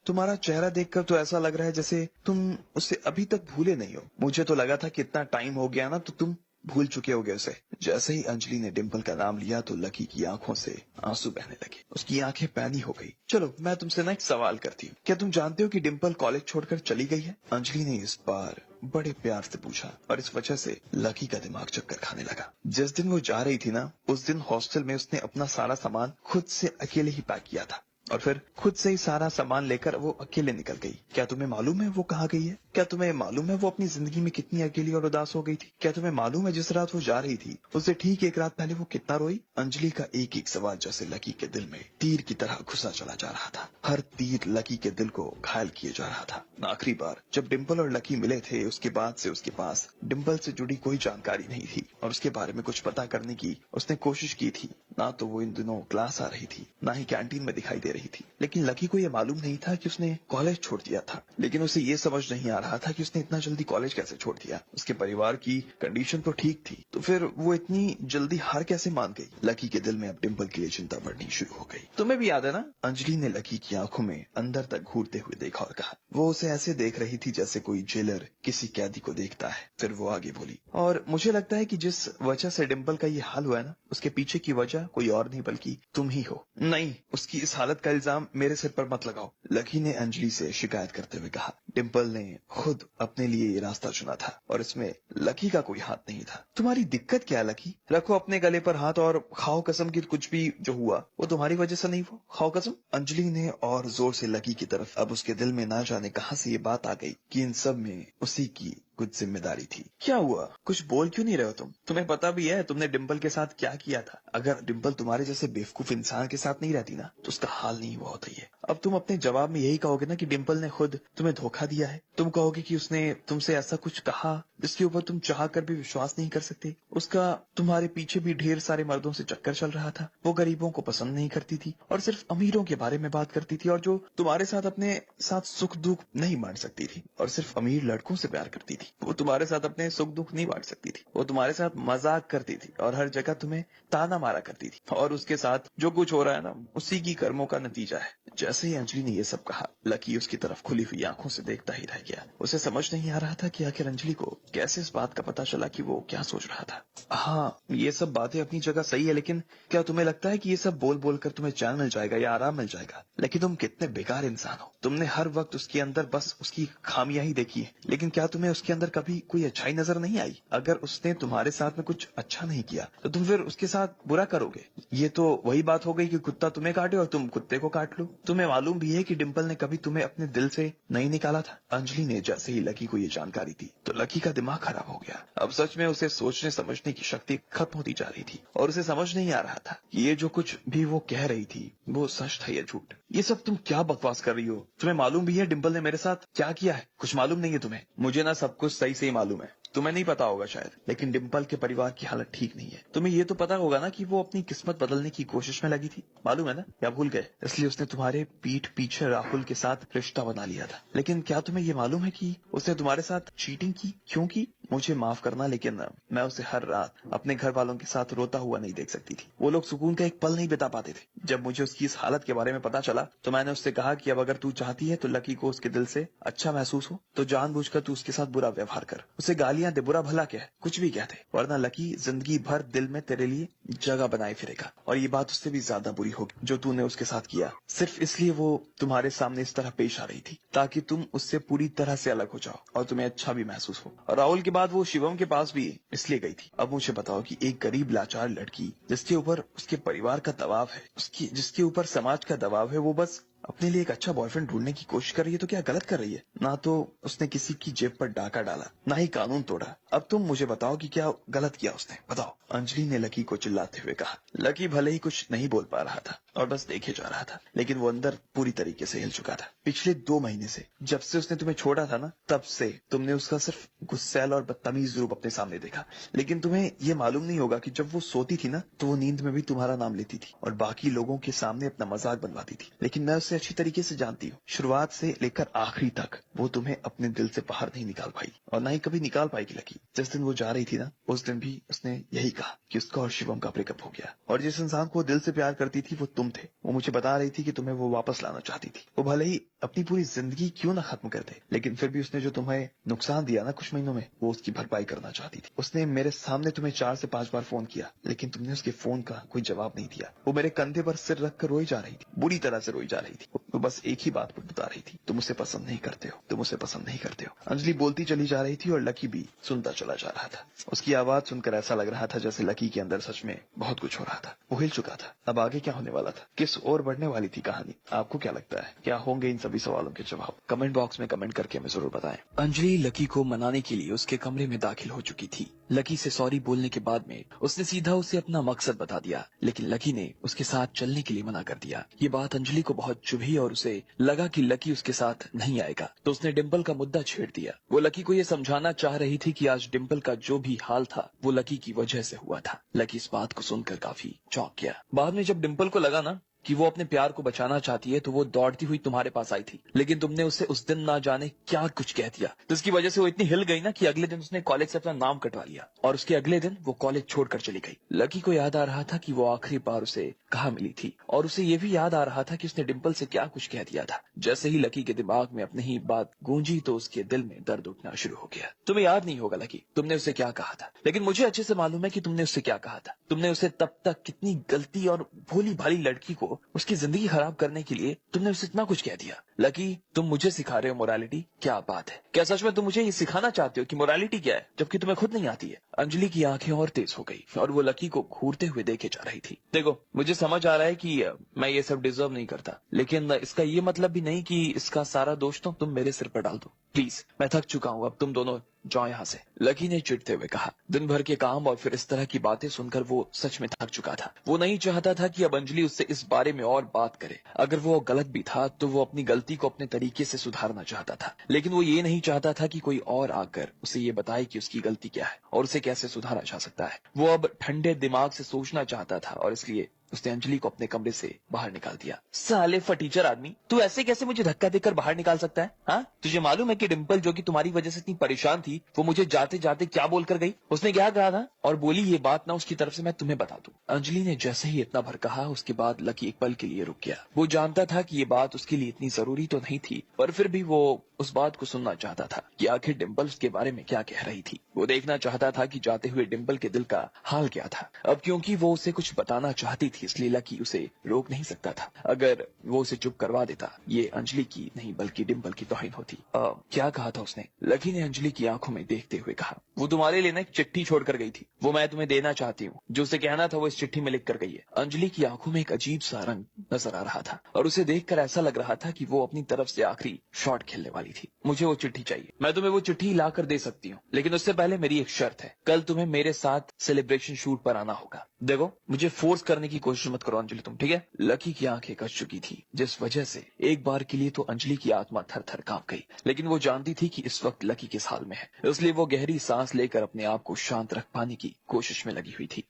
तुम्हारा चेहरा देखकर तो ऐसा लग रहा है जैसे तुम उसे अभी तक भूले नहीं हो। मुझे तो लगा था कि इतना टाइम हो गया ना तो तुम भूल चुके होगे उसे। जैसे ही अंजलि ने डिम्पल का नाम लिया तो लकी की आंखों से आंसू बहने लगे। उसकी आंखें पैनी हो गई। चलो मैं तुमसे ना एक सवाल करती हूँ, क्या तुम जानते हो कि डिम्पल कॉलेज छोड़कर चली गई है? अंजलि ने इस बार बड़े प्यार से पूछा और इस वजह से लकी का दिमाग चक्कर खाने लगा। जिस दिन वो जा रही थी ना, उस दिन हॉस्टल में उसने अपना सारा सामान खुद से अकेले ही पैक किया था और फिर खुद से ही सारा सामान लेकर वो अकेले निकल गई। क्या तुम्हें मालूम है वो कहाँ गई है? क्या तुम्हें मालूम है वो अपनी जिंदगी में कितनी अकेली और उदास हो गई थी? क्या तुम्हें मालूम है जिस रात वो जा रही थी उससे ठीक एक रात पहले वो कितना रोई? अंजलि का एक एक सवाल जैसे लकी के दिल में तीर की तरह घुसा चला जा रहा था। हर तीर लकी के दिल को घायल किए जा रहा था। आखिरी बार जब डिम्पल और लकी मिले थे उसके बाद से उसके पास डिम्पल से जुड़ी कोई जानकारी नहीं थी और उसके बारे में कुछ पता करने की उसने कोशिश की थी। ना तो वो इन दिनों क्लास आ रही थी, ना ही कैंटीन में दिखाई दे रही थी। लेकिन लकी को ये मालूम नहीं था कि उसने कॉलेज छोड़ दिया था। लेकिन उसे ये समझ नहीं आ रहा था कि उसने इतना जल्दी कॉलेज कैसे छोड़ दिया। उसके परिवार की कंडीशन तो ठीक थी, तो फिर वो इतनी जल्दी हार कैसे मान गई? लकी के दिल में अब डिम्पल के लिए चिंता बढ़नी शुरू हो गई। तुम्हें भी याद है ना? अंजलि ने लकी की आंखों में अंदर तक घूरते हुए देखा और कहा। वो उसे ऐसे देख रही थी जैसे कोई जेलर किसी कैदी को देखता है। फिर वो आगे बोली, और मुझे लगता है कि जिस वजह से डिम्पल का ये हाल हुआ है ना, उसके पीछे की वजह कोई और नहीं बल्कि तुम ही हो। नहीं, उसकी इस हालत का इल्जाम मेरे सिर पर मत लगाओ, लकी ने अंजलि से शिकायत करते हुए कहा। डिम्पल ने खुद अपने लिए ये रास्ता चुना था और इसमें लकी का कोई हाथ नहीं था। तुम्हारी दिक्कत क्या है लकी? रखो अपने गले पर हाथ और खाओ कसम की कुछ भी जो हुआ वो तुम्हारी वजह से नहीं हुआ। खाओ कसम। अंजलि ने और जोर से लकी की तरफ। अब उसके दिल में ना जाने कहां से ये बात आ गई कि इन सब में उसी की कुछ जिम्मेदारी थी। क्या हुआ? कुछ बोल क्यों नहीं रहे हो तुम? तुम्हें पता भी है तुमने डिम्पल के साथ क्या किया था। अगर डिम्पल तुम्हारे जैसे बेवकूफ इंसान के साथ नहीं रहती ना तो उसका हाल नहीं हुआ होता ये। अब तुम अपने जवाब में यही कहोगे ना कि डिम्पल ने खुद तुम्हें धोखा दिया है। तुम कहोगे कि उसने तुमसे ऐसा कुछ कहा जिसके ऊपर तुम चाह कर भी विश्वास नहीं कर सकते। उसका तुम्हारे पीछे भी ढेर सारे मर्दों से चक्कर चल रहा था। वो गरीबों को पसंद नहीं करती थी और सिर्फ अमीरों के बारे में बात करती थी और जो तुम्हारे साथ अपने साथ सुख दुख नहीं बांट सकती थी और सिर्फ अमीर लड़कों से प्यार करती थी। वो तुम्हारे साथ अपने सुख दुख नहीं बांट सकती थी। वो तुम्हारे साथ मजाक करती थी और हर जगह तुम्हें ताना मारा करती थी। और उसके साथ जो कुछ हो रहा है ना उसी की कर्मों का नतीजा है। जैसे ही अंजलि ने ये सब कहा लकी उसकी तरफ खुली हुई आंखों से देखता ही रह गया। उसे समझ नहीं आ रहा था कि आखिर अंजलि को कैसे इस बात का पता चला कि वो क्या सोच रहा था। हाँ, ये सब बातें अपनी जगह सही है, लेकिन क्या तुम्हें लगता है कि ये सब बोल बोल कर तुम्हें चैन मिल जाएगा या आराम मिल जाएगा? लेकिन तुम कितने बेकार इंसान हो। तुमने हर वक्त उसके अंदर बस उसकी खामियां ही देखी है, लेकिन क्या तुम्हें उसके अंदर कभी कोई अच्छाई नजर नहीं आई? अगर उसने तुम्हारे साथ में कुछ अच्छा नहीं किया तो तुम फिर उसके साथ बुरा करोगे। ये तो वही बात हो गई कि कुत्ता तुम्हें काटे और तुम कुत्ते को काट लो। तुम्हें मालूम भी है कि डिम्पल ने कभी तुम्हें अपने दिल से नहीं निकाला था। अंजलि ने जैसे ही लकी को ये जानकारी दी तो लकी का दिमाग खराब हो गया। अब सच में उसे सोचने समझने की शक्ति खत्म होती जा रही थी और उसे समझ नहीं आ रहा था कि ये जो कुछ भी वो कह रही थी वो सच था या झूठ। ये सब तुम क्या बकवास कर रही हो? तुम्हें मालूम भी है डिम्पल ने मेरे साथ क्या किया है? कुछ मालूम नहीं है तुम्हें? मुझे ना सब कुछ सही से ही मालूम है, तुम्हें नहीं पता होगा शायद, लेकिन डिम्पल के परिवार की हालत ठीक नहीं है। तुम्हें ये तो पता होगा ना कि वो अपनी किस्मत बदलने की कोशिश में लगी थी, मालूम है ना? या भूल गए? इसलिए उसने तुम्हारे पीठ पीछे राहुल के साथ रिश्ता बना लिया था। लेकिन क्या तुम्हें ये मालूम है कि उसने तुम्हारे साथ चीटिंग की? क्यों की? मुझे माफ करना, लेकिन मैं उसे हर रात अपने घर वालों के साथ रोता हुआ नहीं देख सकती थी। वो लोग सुकून का एक पल नहीं बिता पाते थे। जब मुझे उसकी इस हालत के बारे में पता चला तो मैंने उससे कहा कि अब अगर तू चाहती है तो लकी को उसके दिल से अच्छा महसूस हो तो जानबूझकर तू उसके साथ बुरा व्यवहार कर, उसे गालियां दे, बुरा भला क्या है, कुछ भी कहते, वरना लकी जिंदगी भर दिल में तेरे लिए जगह बनाए फिरेगा। और ये बात उससे भी ज्यादा बुरी होगी जो तूने उसके साथ किया, सिर्फ इसलिए वो तुम्हारे सामने इस तरह पेश आ रही थी ताकि तुम उससे पूरी तरह से अलग हो जाओ और तुम्हें अच्छा भी महसूस हो। और राहुल के बाद वो शिवम के पास भी इसलिए गई थी। अब मुझे बताओ कि एक गरीब लाचार लड़की जिसके ऊपर उसके परिवार का दबाव है, जिसके ऊपर समाज का दबाव है, वो बस अपने लिए एक अच्छा बॉयफ्रेंड ढूंढने की कोशिश कर रही है तो क्या गलत कर रही है? ना तो उसने किसी की जेब पर डाका डाला, ना ही कानून तोड़ा। अब तुम मुझे बताओ कि क्या गलत किया उसने, बताओ। अंजलि ने लकी को चिल्लाते हुए कहा। लकी भले ही कुछ नहीं बोल पा रहा था और बस देखे जा रहा था, लेकिन वो अंदर पूरी तरीके से हिल चुका था। पिछले 2 महीने से, जब से उसने तुम्हें छोड़ा था ना, तब से तुमने उसका सिर्फ गुस्सैल और बदतमीज रूप अपने सामने देखा। लेकिन तुम्हें ये मालूम नहीं होगा कि जब वो सोती थी ना तो वो नींद में भी तुम्हारा नाम लेती थी और बाकी लोगों के सामने अपना मजाक बनवाती थी। लेकिन मैं उसे अच्छी तरीके से जानती हूँ। शुरुआत से लेकर आखिरी तक वो तुम्हें अपने दिल से बाहर नहीं निकाल पाई और ना ही कभी निकाल पाएगी लकी। जिस दिन वो जा रही थी ना, उस दिन भी उसने यही कहा कि उसका और शिवम का ब्रेकअप हो गया और जिस इंसान को दिल से प्यार करती थी वो तुम थे। वो मुझे बता रही थी कि तुम्हें वो वापस लाना चाहती थी। वो भले ही अपनी पूरी जिंदगी क्यों ना खत्म कर दे, लेकिन फिर भी उसने जो तुम्हें नुकसान दिया ना कुछ महीनों में, वो उसकी भरपाई करना चाहती थी। उसने मेरे सामने तुम्हें 4 से 5 बार फोन किया, लेकिन तुमने उसके फोन का कोई जवाब नहीं दिया। वो मेरे कंधे पर सिर रखकर रोई जा रही थी, बुरी तरह से रोई जा रही थी। वो बस एक ही बात बता रही थी, तुम उसे पसंद नहीं करते हो, तुम उसे पसंद नहीं करते हो। अंजलि बोलती चली जा रही थी और लकी भी सुनता चला जा रहा था। उसकी आवाज सुनकर ऐसा लग रहा था जैसे लकी के अंदर सच में बहुत कुछ हो रहा था। वो हिल चुका था। अब आगे क्या होने वाला था, किस ओर बढ़ने वाली थी कहानी? आपको क्या लगता है, क्या होंगे इन सभी सवालों के जवाब? कमेंट बॉक्स में कमेंट करके हमें जरूर बताएं।
अंजलि लकी को मनाने के लिए उसके कमरे में दाखिल हो चुकी थी। लकी से सॉरी बोलने के बाद में उसने सीधा उसे अपना मकसद बता दिया, लेकिन लकी ने उसके साथ चलने के लिए मना कर दिया। ये बात अंजलि को बहुत चुभी और उसे लगा कि लकी उसके साथ नहीं आएगा, तो उसने डिम्पल का मुद्दा छेड़ दिया। वो लकी को ये समझाना चाह रही थी कि आज डिम्पल का जो भी हाल था वो लकी की वजह से हुआ था। लकी इस बात को सुनकर काफी चौंक गया। बाद में जब डिम्पल को लगा ना कि वो अपने प्यार को बचाना चाहती है, तो वो दौड़ती हुई तुम्हारे पास आई थी, लेकिन तुमने उसे उस दिन ना जाने क्या कुछ कह दिया, जिसकी वजह से वो इतनी हिल गई ना कि अगले दिन उसने कॉलेज से अपना नाम कटवा लिया और उसके अगले दिन वो कॉलेज छोड़कर चली गई। लकी को याद आ रहा था कि वो आखिरी बार उसे कहाँ मिली थी, और उसे ये भी याद आ रहा था कि उसने डिम्पल से क्या कुछ कह दिया था। जैसे ही लकी के दिमाग में अपनी ही बात गूंजी तो उसके दिल में दर्द उठना शुरू हो गया। तुम्हें याद नहीं होगा लकी तुमने उसे क्या कहा था, लेकिन मुझे अच्छे से मालूम है कि तुमने उससे क्या कहा था। तुमने उसे तब तक कितनी गलती और भोली भाली लड़की को उसकी जिंदगी खराब करने के लिए तुमने उसे इतना कुछ कह दिया। लकी तुम मुझे सिखा रहे हो मोरालिटी, क्या बात है? क्या सच में तुम मुझे ये सिखाना चाहते हो कि मोरालिटी क्या है, जबकि तुम्हें खुद नहीं आती है? अंजलि की आंखें और तेज हो गई और वो लकी को घूरते हुए देखे जा रही थी। देखो मुझे समझ आ रहा है कि मैं ये सब डिजर्व नहीं करता, लेकिन इसका ये मतलब भी नहीं कि इसका सारा दोष तो तुम मेरे सिर पर डाल दो। प्लीज, मैं थक चुका हूँ, अब तुम दोनों जाओ यहाँ से, लकी ने चिढ़ते हुए कहा। दिन भर के काम और फिर इस तरह की बातें सुनकर वो सच में थक चुका था। वो नहीं चाहता था कि अब अंजलि उससे इस बारे में और बात करे। अगर वो गलत भी था तो वो अपनी गलती को अपने तरीके से सुधारना चाहता था, लेकिन वो ये नहीं चाहता था कि कोई और आकर उसे ये बताए कि उसकी गलती क्या है और उसे कैसे सुधारा जा सकता है। वो अब ठंडे दिमाग से सोचना चाहता था और इसलिए उसने अंजलि को अपने कमरे से बाहर निकाल दिया। साले फटीचर आदमी, तू ऐसे कैसे मुझे धक्का देकर बाहर निकाल सकता है? हाँ, तुझे मालूम है कि डिम्पल जो कि तुम्हारी वजह से इतनी परेशान थी, वो मुझे जाते जाते क्या बोलकर गई? उसने क्या कहा था? और बोली ये बात ना उसकी तरफ से मैं तुम्हें बता दूं। अंजलि ने जैसे ही इतना भर कहा, उसके बाद लकी एक पल के लिए रुक गया। वो जानता था कि ये बात उसके लिए इतनी जरूरी तो नहीं थी, पर फिर भी वो उस बात को सुनना चाहता था कि आखिर डिम्पल उसके बारे में क्या कह रही थी। वो देखना चाहता था कि जाते हुए डिम्पल के दिल का हाल क्या था। अब क्योंकि वो उसे कुछ बताना चाहती थी, इसलिए लकी उसे रोक नहीं सकता था। अगर वो उसे चुप करवा देता, ये अंजलि की नहीं बल्कि डिम्पल की तौहीन होती। क्या कहा था उसने? लकी ने अंजलि की आंखों में देखते हुए कहा, वो तुम्हारे लिए एक चिट्ठी छोड़कर गई थी, वो मैं तुम्हें देना चाहती हूँ। जो उसे कहना था वो इस चिट्ठी में लिख कर गई है। अंजलि की आंखों में एक अजीब सा रंग नजर आ रहा था और उसे देखकर ऐसा लग रहा था कि वो अपनी तरफ से आखिरी शॉट खेलने वाली थी। मुझे वो चिट्ठी चाहिए। मैं तुम्हें वो चिट्ठी ला कर दे सकती हूँ, लेकिन उससे पहले मेरी एक शर्त है। कल तुम्हें मेरे साथ सेलिब्रेशन शूट पर आना होगा। देखो मुझे फोर्स करने की कोशिश मत करो अंजलि, तुम ठीक है? लकी की आंखें कस चुकी थी, जिस वजह से एक बार के लिए तो अंजलि की आत्मा थर थर कांप गई, लेकिन वो जानती थी कि इस वक्त लकी किस हाल में है, इसलिए वो गहरी सांस लेकर अपने आप को शांत रख पाने की कोशिश में लगी हुई थी।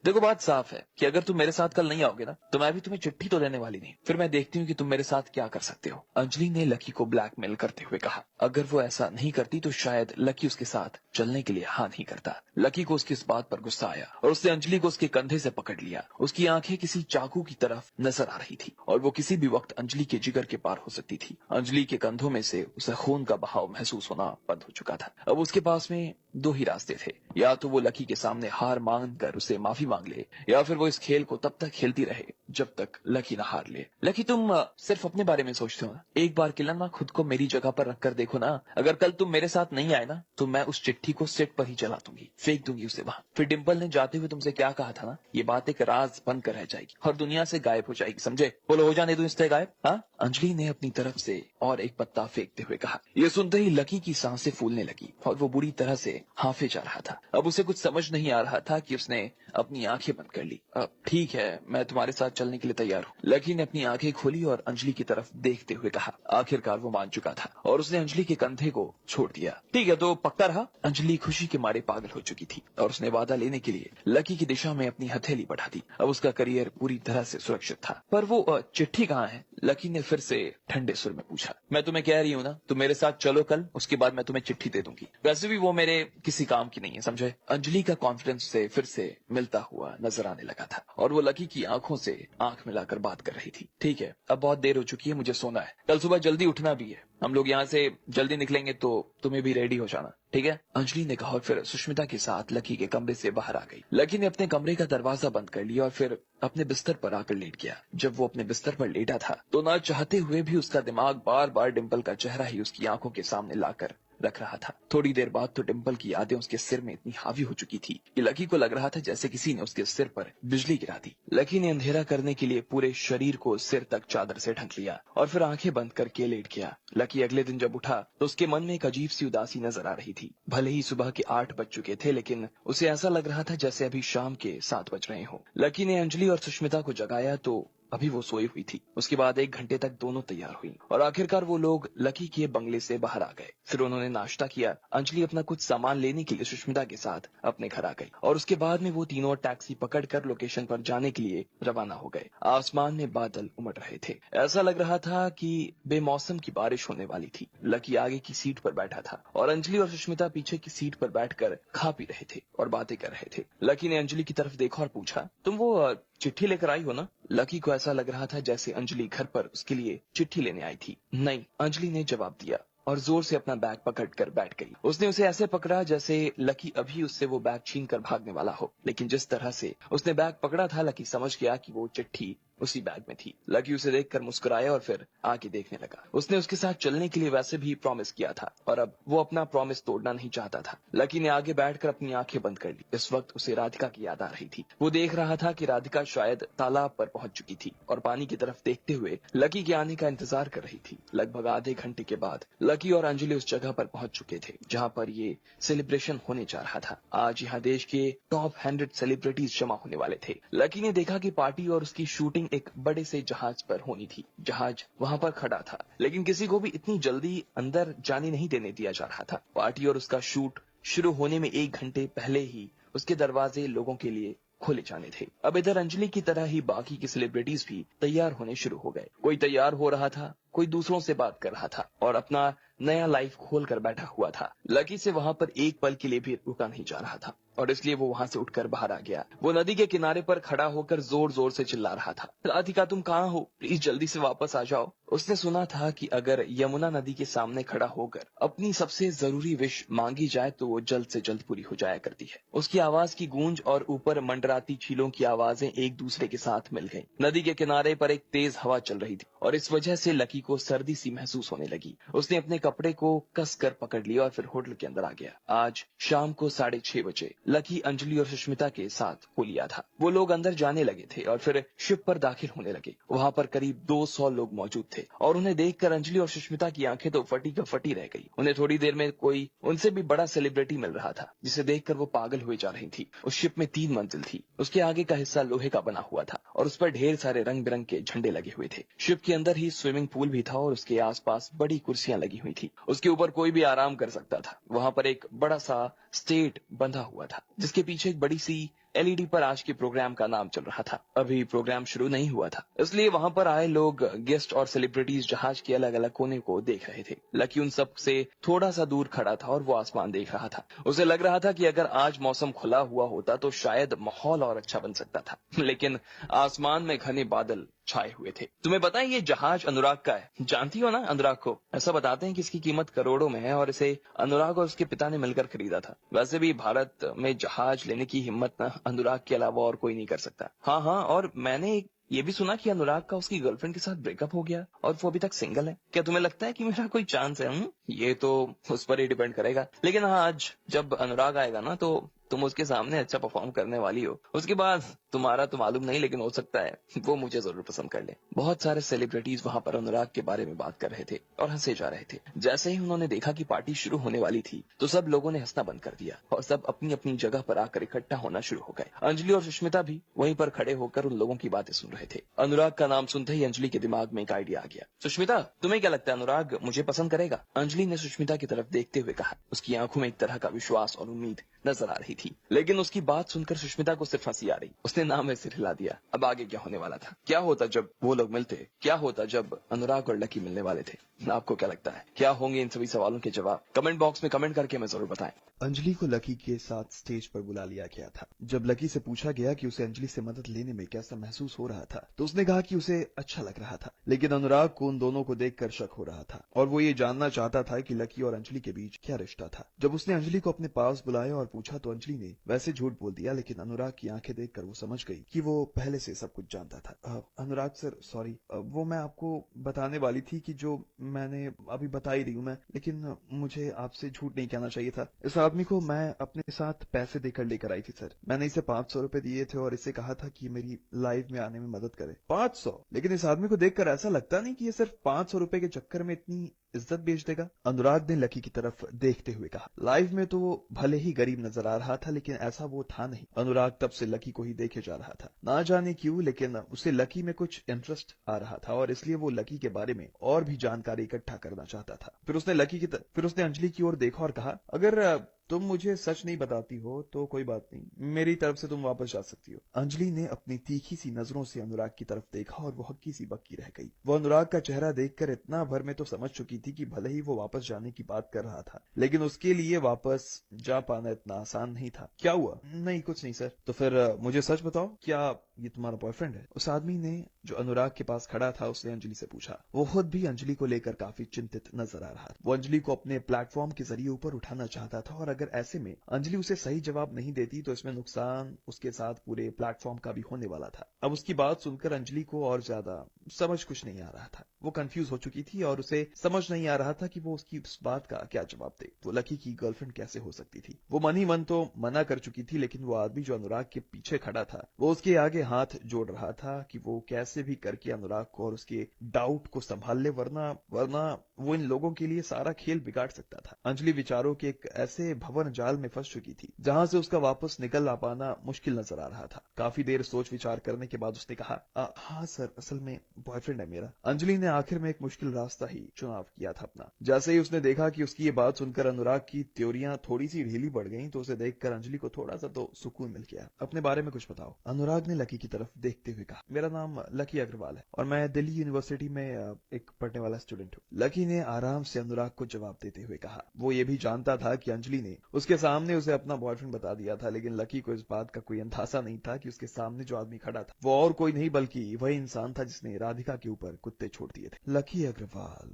देखो बात साफ है कि अगर तुम मेरे साथ कल नहीं आओगे ना, तो मैं भी तुम्हें चिट्ठी तो देने वाली नहीं। फिर मैं देखती हूँ कि तुम मेरे साथ क्या कर सकते हो। अंजलि ने लकी को ब्लैकमेल करते हुए कहा। अगर वो ऐसा नहीं करती तो शायद लकी उसके साथ चलने के लिए हाँ नहीं करता। लकी को उसकी इस बात पर गुस्सा आया और उसने अंजलि को उसके कंधे से पकड़ लिया। उसकी आंखें किसी चाकू की तरफ नजर आ रही थी और वो किसी भी वक्त अंजलि के जिगर के पार हो सकती थी। अंजलि के कंधों में से उसे खून का बहाव महसूस होना बंद हो चुका था। अब उसके पास में दो ही रास्ते थे, या तो वो लकी के सामने हार मांग कर उसे माफी मांग ले, या फिर वो इस खेल को तब तक खेलती रहे जब तक लकी ना हार ले। लकी तुम सिर्फ अपने बारे में सोचते हो ना, एक बार के लिए ना खुद को मेरी जगह पर रखकर देखो ना। अगर कल तुम मेरे साथ नहीं आए ना, तो मैं उस चिट्ठी को सेट पर ही जला दूंगी, फेंक दूंगी उसे वहां। फिर डिम्पल ने जाते हुए तुमसे क्या कहा था ना, ये बात एक राज बन कर रह जाएगी और दुनिया से गायब हो जाएगी, समझे? बोलो हो जाने दो इससे गायब। हाँ, अंजलि ने अपनी तरफ से और एक पत्ता फेंकते हुए कहा। ये सुनते ही लकी की सांसें फूलने लगी और वो बुरी तरह से हांफे जा रहा था। अब उसे कुछ समझ नहीं आ रहा था कि उसने अपनी आंखें बंद कर ली। अब ठीक है, मैं तुम्हारे साथ चलने के लिए तैयार हूँ। लकी ने अपनी आंखें खोली और अंजलि की तरफ देखते हुए कहा। आखिरकार वो मान चुका था और उसने अंजलि के कंधे को छोड़ दिया। ठीक है, तो पक्का रहा। अंजलि खुशी के मारे पागल हो चुकी थी और उसने वादा लेने के लिए लकी की दिशा में अपनी हथेली बढ़ा दी। अब उसका करियर पूरी तरह से सुरक्षित था। पर वो चिट्ठी कहाँ है? लकी ने
फिर से ठंडे सुर में पूछा, मैं तुम्हें कह रही हूँ ना, तुम मेरे साथ चलो कल, उसके बाद मैं तुम्हें चिट्ठी दे दूंगी। वैसे भी वो मेरे किसी काम की नहीं है, समझे। अंजलि का कॉन्फिडेंस से फिर से मिलता हुआ नजर आने लगा था और वो लकी की आंखों से आंख मिलाकर बात कर रही थी। ठीक है, अब बहुत देर हो चुकी है, मुझे सोना है, कल सुबह जल्दी उठना भी है, हम लोग यहाँ से जल्दी निकलेंगे तो तुम्हें भी रेडी हो जाना, ठीक है। अंजलि ने कहा और फिर सुष्मिता के साथ लकी के कमरे से बाहर आ गई। लकी ने अपने कमरे का दरवाजा बंद कर लिया और फिर अपने बिस्तर पर आकर लेट गया। जब वो अपने बिस्तर पर लेटा था तो ना चाहते हुए भी उसका दिमाग बार बार डिम्पल का चेहरा ही उसकी आंखों के सामने लाकर रख रहा था। थोड़ी देर बाद तो डिम्पल की यादें उसके सिर में इतनी हावी हो चुकी थी कि लकी को लग रहा था जैसे किसी ने उसके सिर पर बिजली गिरा दी। लकी ने अंधेरा करने के लिए पूरे शरीर को सिर तक चादर से ढक लिया और फिर आंखें बंद करके लेट गया। लकी अगले दिन जब उठा तो उसके मन में एक अजीब सी उदासी नजर आ रही थी। भले ही सुबह के 8 बज चुके थे, लेकिन उसे ऐसा लग रहा था जैसे अभी शाम के 7 बज रहे हो। लकी ने अंजलि और सुष्मिता को जगाया तो अभी वो सोई हुई थी। उसके बाद 1 घंटे तक दोनों तैयार हुई और आखिरकार वो लोग लकी के बंगले से बाहर आ गए। फिर उन्होंने नाश्ता किया। अंजलि अपना कुछ सामान लेने के लिए सुष्मिता के साथ अपने घर आ गई और उसके बाद में वो तीनों टैक्सी पकड़कर लोकेशन पर जाने के लिए रवाना हो गए। आसमान में बादल उमड़ रहे थे, ऐसा लग रहा था कि बेमौसम की बारिश होने वाली थी। लकी आगे की सीट पर बैठा था और अंजलि और सुष्मिता पीछे की सीट पर बैठकर खा पी रहे थे और बातें कर रहे थे। लकी ने अंजलि की तरफ देखा और पूछा, तुम वो चिट्ठी लेकर आई हो ना। लकी को ऐसा लग रहा था जैसे अंजलि घर पर उसके लिए चिट्ठी लेने आई थी। नहीं, अंजलि ने जवाब दिया और जोर से अपना बैग पकड़कर बैठ गई। उसने उसे ऐसे पकड़ा जैसे लकी अभी उससे वो बैग छीन कर भागने वाला हो, लेकिन जिस तरह से उसने बैग पकड़ा था लकी समझ गया कि वो चिट्ठी उसी बैग में थी। लकी उसे देखकर मुस्कुराया और फिर आगे देखने लगा। उसने उसके साथ चलने के लिए वैसे भी प्रॉमिस किया था और अब वो अपना प्रॉमिस तोड़ना नहीं चाहता था। लकी ने आगे बैठकर अपनी आंखें बंद कर ली। इस वक्त उसे राधिका की याद आ रही थी। वो देख रहा था कि राधिका शायद तालाब पर पहुंच चुकी थी और पानी की तरफ देखते हुए लकी के आने का इंतजार कर रही थी। लगभग आधे घंटे के बाद लकी और अंजलि उस जगह पर पहुंच चुके थे जहां पर ये सेलिब्रेशन होने जा रहा था। आज यहाँ देश के टॉप 100 सेलिब्रिटीज जमा होने वाले थे। लकी ने देखा कि पार्टी और उसकी शूटिंग एक बड़े से जहाज पर होनी थी। जहाज वहां पर खड़ा था, लेकिन किसी को भी इतनी जल्दी अंदर जाने नहीं देने दिया जा रहा था। पार्टी और उसका शूट शुरू होने में 1 घंटे पहले ही उसके दरवाजे लोगों के लिए खोले जाने थे। अब इधर अंजलि की तरह ही बाकी के सेलिब्रिटीज भी तैयार होने शुरू हो गए। कोई तैयार हो रहा था, कोई दूसरों से बात कर रहा था और अपना नया लाइफ खोल कर बैठा हुआ था। लकी से वहां पर एक पल के लिए भी रुका नहीं जा रहा था और इसलिए वो वहां से उठकर बाहर आ गया। वो नदी के किनारे पर खड़ा होकर जोर जोर से चिल्ला रहा था, राधिका तुम कहाँ हो, प्लीज जल्दी से वापस आ जाओ। उसने सुना था कि अगर यमुना नदी के सामने खड़ा होकर अपनी सबसे जरूरी विश मांगी जाए तो वो जल्द से जल्द पूरी हो जाया करती है। उसकी आवाज की गूंज और ऊपर मंडराती झीलों की आवाजें एक दूसरे के साथ मिल गईं। नदी के किनारे पर एक तेज हवा चल रही थी और इस वजह से लकी को सर्दी सी महसूस होने लगी। उसने अपने कपड़े को कसकर पकड़ लिया और फिर होटल के अंदर आ गया। आज शाम को 6:30 बजे लकी अंजलि और सुष्मिता के साथ हो लिया था। वो लोग अंदर जाने लगे थे और फिर शिप पर दाखिल होने लगे। वहां पर करीब 200 लोग मौजूद थे और उन्हें देखकर अंजलि और सुष्मिता की आंखें तो फटी का फटी रह गई। उन्हें थोड़ी देर में कोई उनसे भी बड़ा सेलिब्रिटी मिल रहा था, जिसे देखकर वो पागल हुए जा रही थी। उस शिप में 3 मंजिल थी। उसके आगे का हिस्सा लोहे का बना हुआ था और उस पर ढेर सारे रंग बिरंग के झंडे लगे हुए थे। शिप के अंदर ही स्विमिंग पूल भी था और उसके आसपास बड़ी कुर्सियां लगी हुई थी। उसके ऊपर कोई भी आराम कर सकता था। वहां पर एक बड़ा सा स्टेज बंधा हुआ था, जिसके पीछे एक बड़ी सी एलईडी पर आज के प्रोग्राम का नाम चल रहा था। अभी प्रोग्राम शुरू नहीं हुआ था, इसलिए वहां पर आए लोग, गेस्ट और सेलिब्रिटीज जहाज के अलग अलग कोने को देख रहे थे। लकी उन सब से थोड़ा सा दूर खड़ा था और वो आसमान देख रहा था। उसे लग रहा था कि अगर आज मौसम खुला हुआ होता तो शायद माहौल और अच्छा बन सकता था, लेकिन आसमान में घने बादल छाए हुए थे। तुम्हें पता है ये जहाज अनुराग का है, जानती हो ना अनुराग को? ऐसा बताते हैं कि इसकी कीमत करोड़ों में है और इसे अनुराग और उसके पिता ने मिलकर खरीदा था। वैसे भी भारत में जहाज लेने की हिम्मत ना अनुराग के अलावा और कोई नहीं कर सकता। हाँ, और मैंने ये भी सुना कि अनुराग का उसकी गर्लफ्रेंड के साथ ब्रेकअप हो गया और वो अभी तक सिंगल है। क्या तुम्हें लगता है कि मेरा कोई चांस है? ये तो उस पर ही डिपेंड करेगा। लेकिन हाँ, आज जब अनुराग आएगा ना तो तुम उसके सामने अच्छा परफॉर्म करने वाली हो। उसके बाद तुम्हारा तो मालूम नहीं, लेकिन हो सकता है वो मुझे जरूर पसंद कर ले। बहुत सारे सेलिब्रिटीज वहां पर अनुराग के बारे में बात कर रहे थे और हंसे जा रहे थे। जैसे ही उन्होंने देखा कि पार्टी शुरू होने वाली थी तो सब लोगों ने हंसना बंद कर दिया और सब अपनी अपनी जगह पर आकर इकट्ठा होना शुरू हो गए। अंजलि और सुष्मिता भी वहीं पर खड़े होकर उन लोगों की बातें सुन रहे थे। अनुराग का नाम सुनते ही अंजलि के दिमाग में एक आइडिया आ गया। सुष्मिता, तुम्हें क्या लगता है अनुराग मुझे पसंद करेगा? अंजलि ने सुष्मिता की तरफ देखते हुए कहा। उसकी आंखों में एक तरह का विश्वास और उम्मीद नजर आ रही थी। लेकिन उसकी बात सुनकर सुष्मिता को सिर्फ हंसी आ रही। उसने नाम में सिर हिला दिया। अब आगे क्या होने वाला था? क्या होता जब वो लोग मिलते? क्या होता जब अनुराग और लकी मिलने वाले थे? आपको क्या लगता है? क्या होंगे इन सभी सवालों के जवाब? कमेंट बॉक्स में कमेंट करके हमें जरूर बताएं।
अंजलि को लकी के साथ स्टेज पर बुला लिया गया था। जब लकी से पूछा गया कि उसे अंजलि से मदद लेने में कैसा महसूस हो रहा था, तो उसने कहा कि उसे अच्छा लग रहा था, लेकिन अनुराग को उन दोनों को देखकर शक हो रहा था और वो ये जानना चाहता था कि लकी और अंजलि के बीच क्या रिश्ता था। जब उसने अंजलि को अपने पास बुलाया और पूछा तो अंजलि ने वैसे झूठ बोल दिया, लेकिन अनुराग की आंखें देखकर वो समझ गई कि वो पहले से सब कुछ जानता था। अनुराग सर, सॉरी, वो मैं आपको बताने वाली थी कि जो मैंने अभी बता ही रही हूँ मैं, लेकिन मुझे आपसे झूठ नहीं कहना चाहिए था। इस आदमी को मैं अपने साथ पैसे देकर लेकर आई थी सर। मैंने इसे 500 रुपए दिए थे और इसे कहा था कि मेरी लाइव में आने में मदद करे। 500? लेकिन इस आदमी को देखकर ऐसा लगता नहीं कि ये सिर्फ 500 रुपए के चक्कर में इतनी इज्जत बेच देगा। अनुराग ने लकी की तरफ देखते हुए कहा। लाइव में तो वो भले ही गरीब नजर आ रहा था, लेकिन ऐसा वो था नहीं। अनुराग तब से लकी को ही देखे जा रहा था, ना जाने क्यों, लेकिन उसे लकी में कुछ इंटरेस्ट आ रहा था और इसलिए वो लकी के बारे में और भी जानकारी इकट्ठा करना चाहता था। फिर उसने अंजलि की ओर देखा और कहा, अगर तुम मुझे सच नहीं बताती हो तो कोई बात नहीं, मेरी तरफ से तुम वापस जा सकती हो। अंजलि ने अपनी तीखी सी नजरों से अनुराग की तरफ देखा और वो हक्की सी बक्की रह गई। वो अनुराग का चेहरा देखकर इतना भर में तो समझ चुकी थी कि भले ही वो वापस जाने की बात कर रहा था, लेकिन उसके लिए वापस जा पाना इतना आसान नहीं था। क्या हुआ? नहीं, कुछ नहीं सर। तो फिर मुझे सच बताओ, क्या ये तुम्हारा बॉयफ्रेंड है? उस आदमी ने, जो अनुराग के पास खड़ा था, उसने अंजलि से पूछा। वो खुद भी अंजलि को लेकर काफी चिंतित नजर आ रहा था। वो अंजलि को अपने प्लेटफॉर्म के जरिए ऊपर उठाना चाहता था और अगर ऐसे में अंजलि उसे सही जवाब नहीं देती तो इसमें नुकसान उसके साथ पूरे प्लेटफॉर्म का भी होने वाला था। अब उसकी बात सुनकर अंजलि को और ज्यादा समझ कुछ नहीं आ रहा था। वो कंफ्यूज हो चुकी थी और उसे समझ नहीं आ रहा था कि वो उसकी उस बात का क्या जवाब दे। वो लकी की गर्लफ्रेंड कैसे हो सकती थी? वो मन ही मन तो मना कर चुकी थी, लेकिन वो आदमी जो अनुराग के पीछे खड़ा था, वो उसके आगे हाथ जोड़ रहा था कि वो कैसे भी करके अनुराग को और उसके डाउट को संभाल ले, वरना वो इन लोगों के लिए सारा खेल बिगाड़ सकता था। अंजलि विचारों के एक ऐसे भवन जाल में फंस चुकी थी जहां से उसका वापस निकल आ पाना मुश्किल नजर आ रहा था। काफी देर सोच विचार करने के बाद उसने कहा, हाँ सर, असल में बॉयफ्रेंड है मेरा। अंजलि ने आखिर में एक मुश्किल रास्ता ही चुनाव किया था अपना। जैसे ही उसने देखा कि उसकी ये बात सुनकर अनुराग की त्योरियां थोड़ी सी ढीली पड़ गईं, तो उसे देखकर अंजलि को थोड़ा सा तो सुकून मिल गया। अपने बारे में कुछ बताओ, अनुराग ने लकी की तरफ देखते हुए कहा। मेरा नाम लकी अग्रवाल है और मैं दिल्ली यूनिवर्सिटी में एक पढ़ने वाला स्टूडेंट हूँ। लकी ने आराम से अनुराग को जवाब देते हुए कहा। वो ये भी जानता था कि अंजलि ने उसके सामने उसे अपना बॉयफ्रेंड बता दिया था, लेकिन लकी को इस बात का कोई अंदाजा नहीं था कि उसके सामने जो आदमी खड़ा था वो और कोई नहीं बल्कि वही इंसान था जिसने राधिका के ऊपर कुत्ते छोड़ दिए थे। लकी अग्रवाल,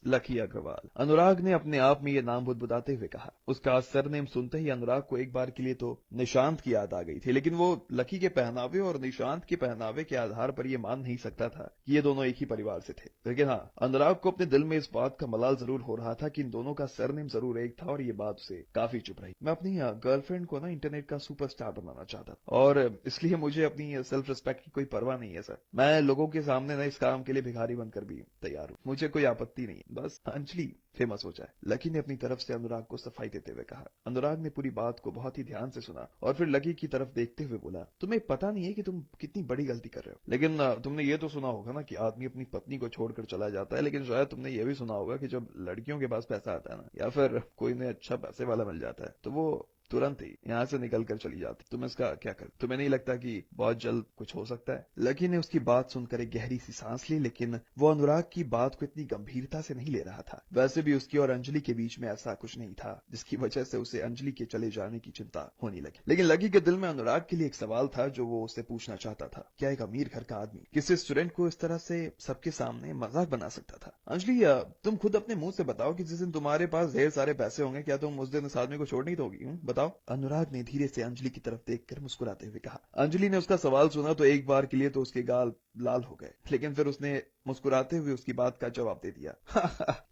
लकी अग्रवाल। अनुराग ने अपने आप में यह नाम बुदबुदाते हुए कहा। उसका सरनेम सुनते ही अनुराग को एक बार के लिए तो निशांत की याद आ गई थी, लेकिन वो लकी के पहनावे और निशांत के पहनावे के आधार पर यह मान नहीं सकता था कि ये दोनों एक ही परिवार से थे। लेकिन हाँ, अनुराग को अपने दिल में इस बात का मलाल जरूर हो रहा था कि इन दोनों का सरनेम जरूर एक था और ये बात उसे काफी चुप रही। मैं अपनी गर्लफ्रेंड को ना इंटरनेट का सुपरस्टार बनाना चाहता और इसलिए मुझे अपनी सेल्फ रिस्पेक्ट की कोई परवाह नहीं है सर। मैं लोगों के सामने ना इस काम के लिए भिखारी बनकर भी तैयार हूँ। मुझे कोई आपत्ति नहीं है, बस अंजलि फेमस हो जाए। लकी ने अपनी तरफ से अनुराग को सफाई देते हुए कहा। अनुराग ने पूरी बात को बहुत ही ध्यान से सुना और फिर लकी की तरफ देखते हुए बोला, तुम्हें पता नहीं है कि तुम कितनी बड़ी गलती कर रहे हो, लेकिन तुमने ये तो सुना होगा ना कि आदमी अपनी पत्नी को छोड़कर चला जाता है, लेकिन शायद तुमने ये भी सुना होगा कि जब लड़कियों के पास पैसा आता है ना, या फिर कोई ने अच्छा पैसे वाला मिल जाता है, तो वो तुरंत ही यहाँ से निकल कर चली जाती। तुम इसका क्या कर? तुम्हें नहीं लगता कि बहुत जल्द कुछ हो सकता है? लकी ने उसकी बात सुनकर एक गहरी सी सांस ली, लेकिन वो अनुराग की बात को इतनी गंभीरता से नहीं ले रहा था। वैसे भी उसकी और अंजलि के बीच में ऐसा कुछ नहीं था जिसकी वजह से उसे अंजलि के चले जाने की चिंता होने लगी। लेकिन लकी के दिल में अनुराग के लिए एक सवाल था जो वो उससे पूछना चाहता था। क्या एक अमीर घर का आदमी किसी स्टूडेंट को इस तरह से सबके सामने मजाक बना सकता था? अंजलि, तुम खुद अपने मुंह से बताओ कि जिस दिन तुम्हारे पास ढेर सारे पैसे होंगे, क्या तुम उस दिन इस आदमी को छोड़ नहीं दोगी? बताओ। अनुराग ने धीरे से अंजलि की तरफ देखकर मुस्कुराते हुए कहा। अंजलि ने उसका सवाल सुना तो एक बार के लिए तो उसके गाल लाल हो गए, लेकिन फिर उसने मुस्कुराते हुए उसकी बात का जवाब दे दिया।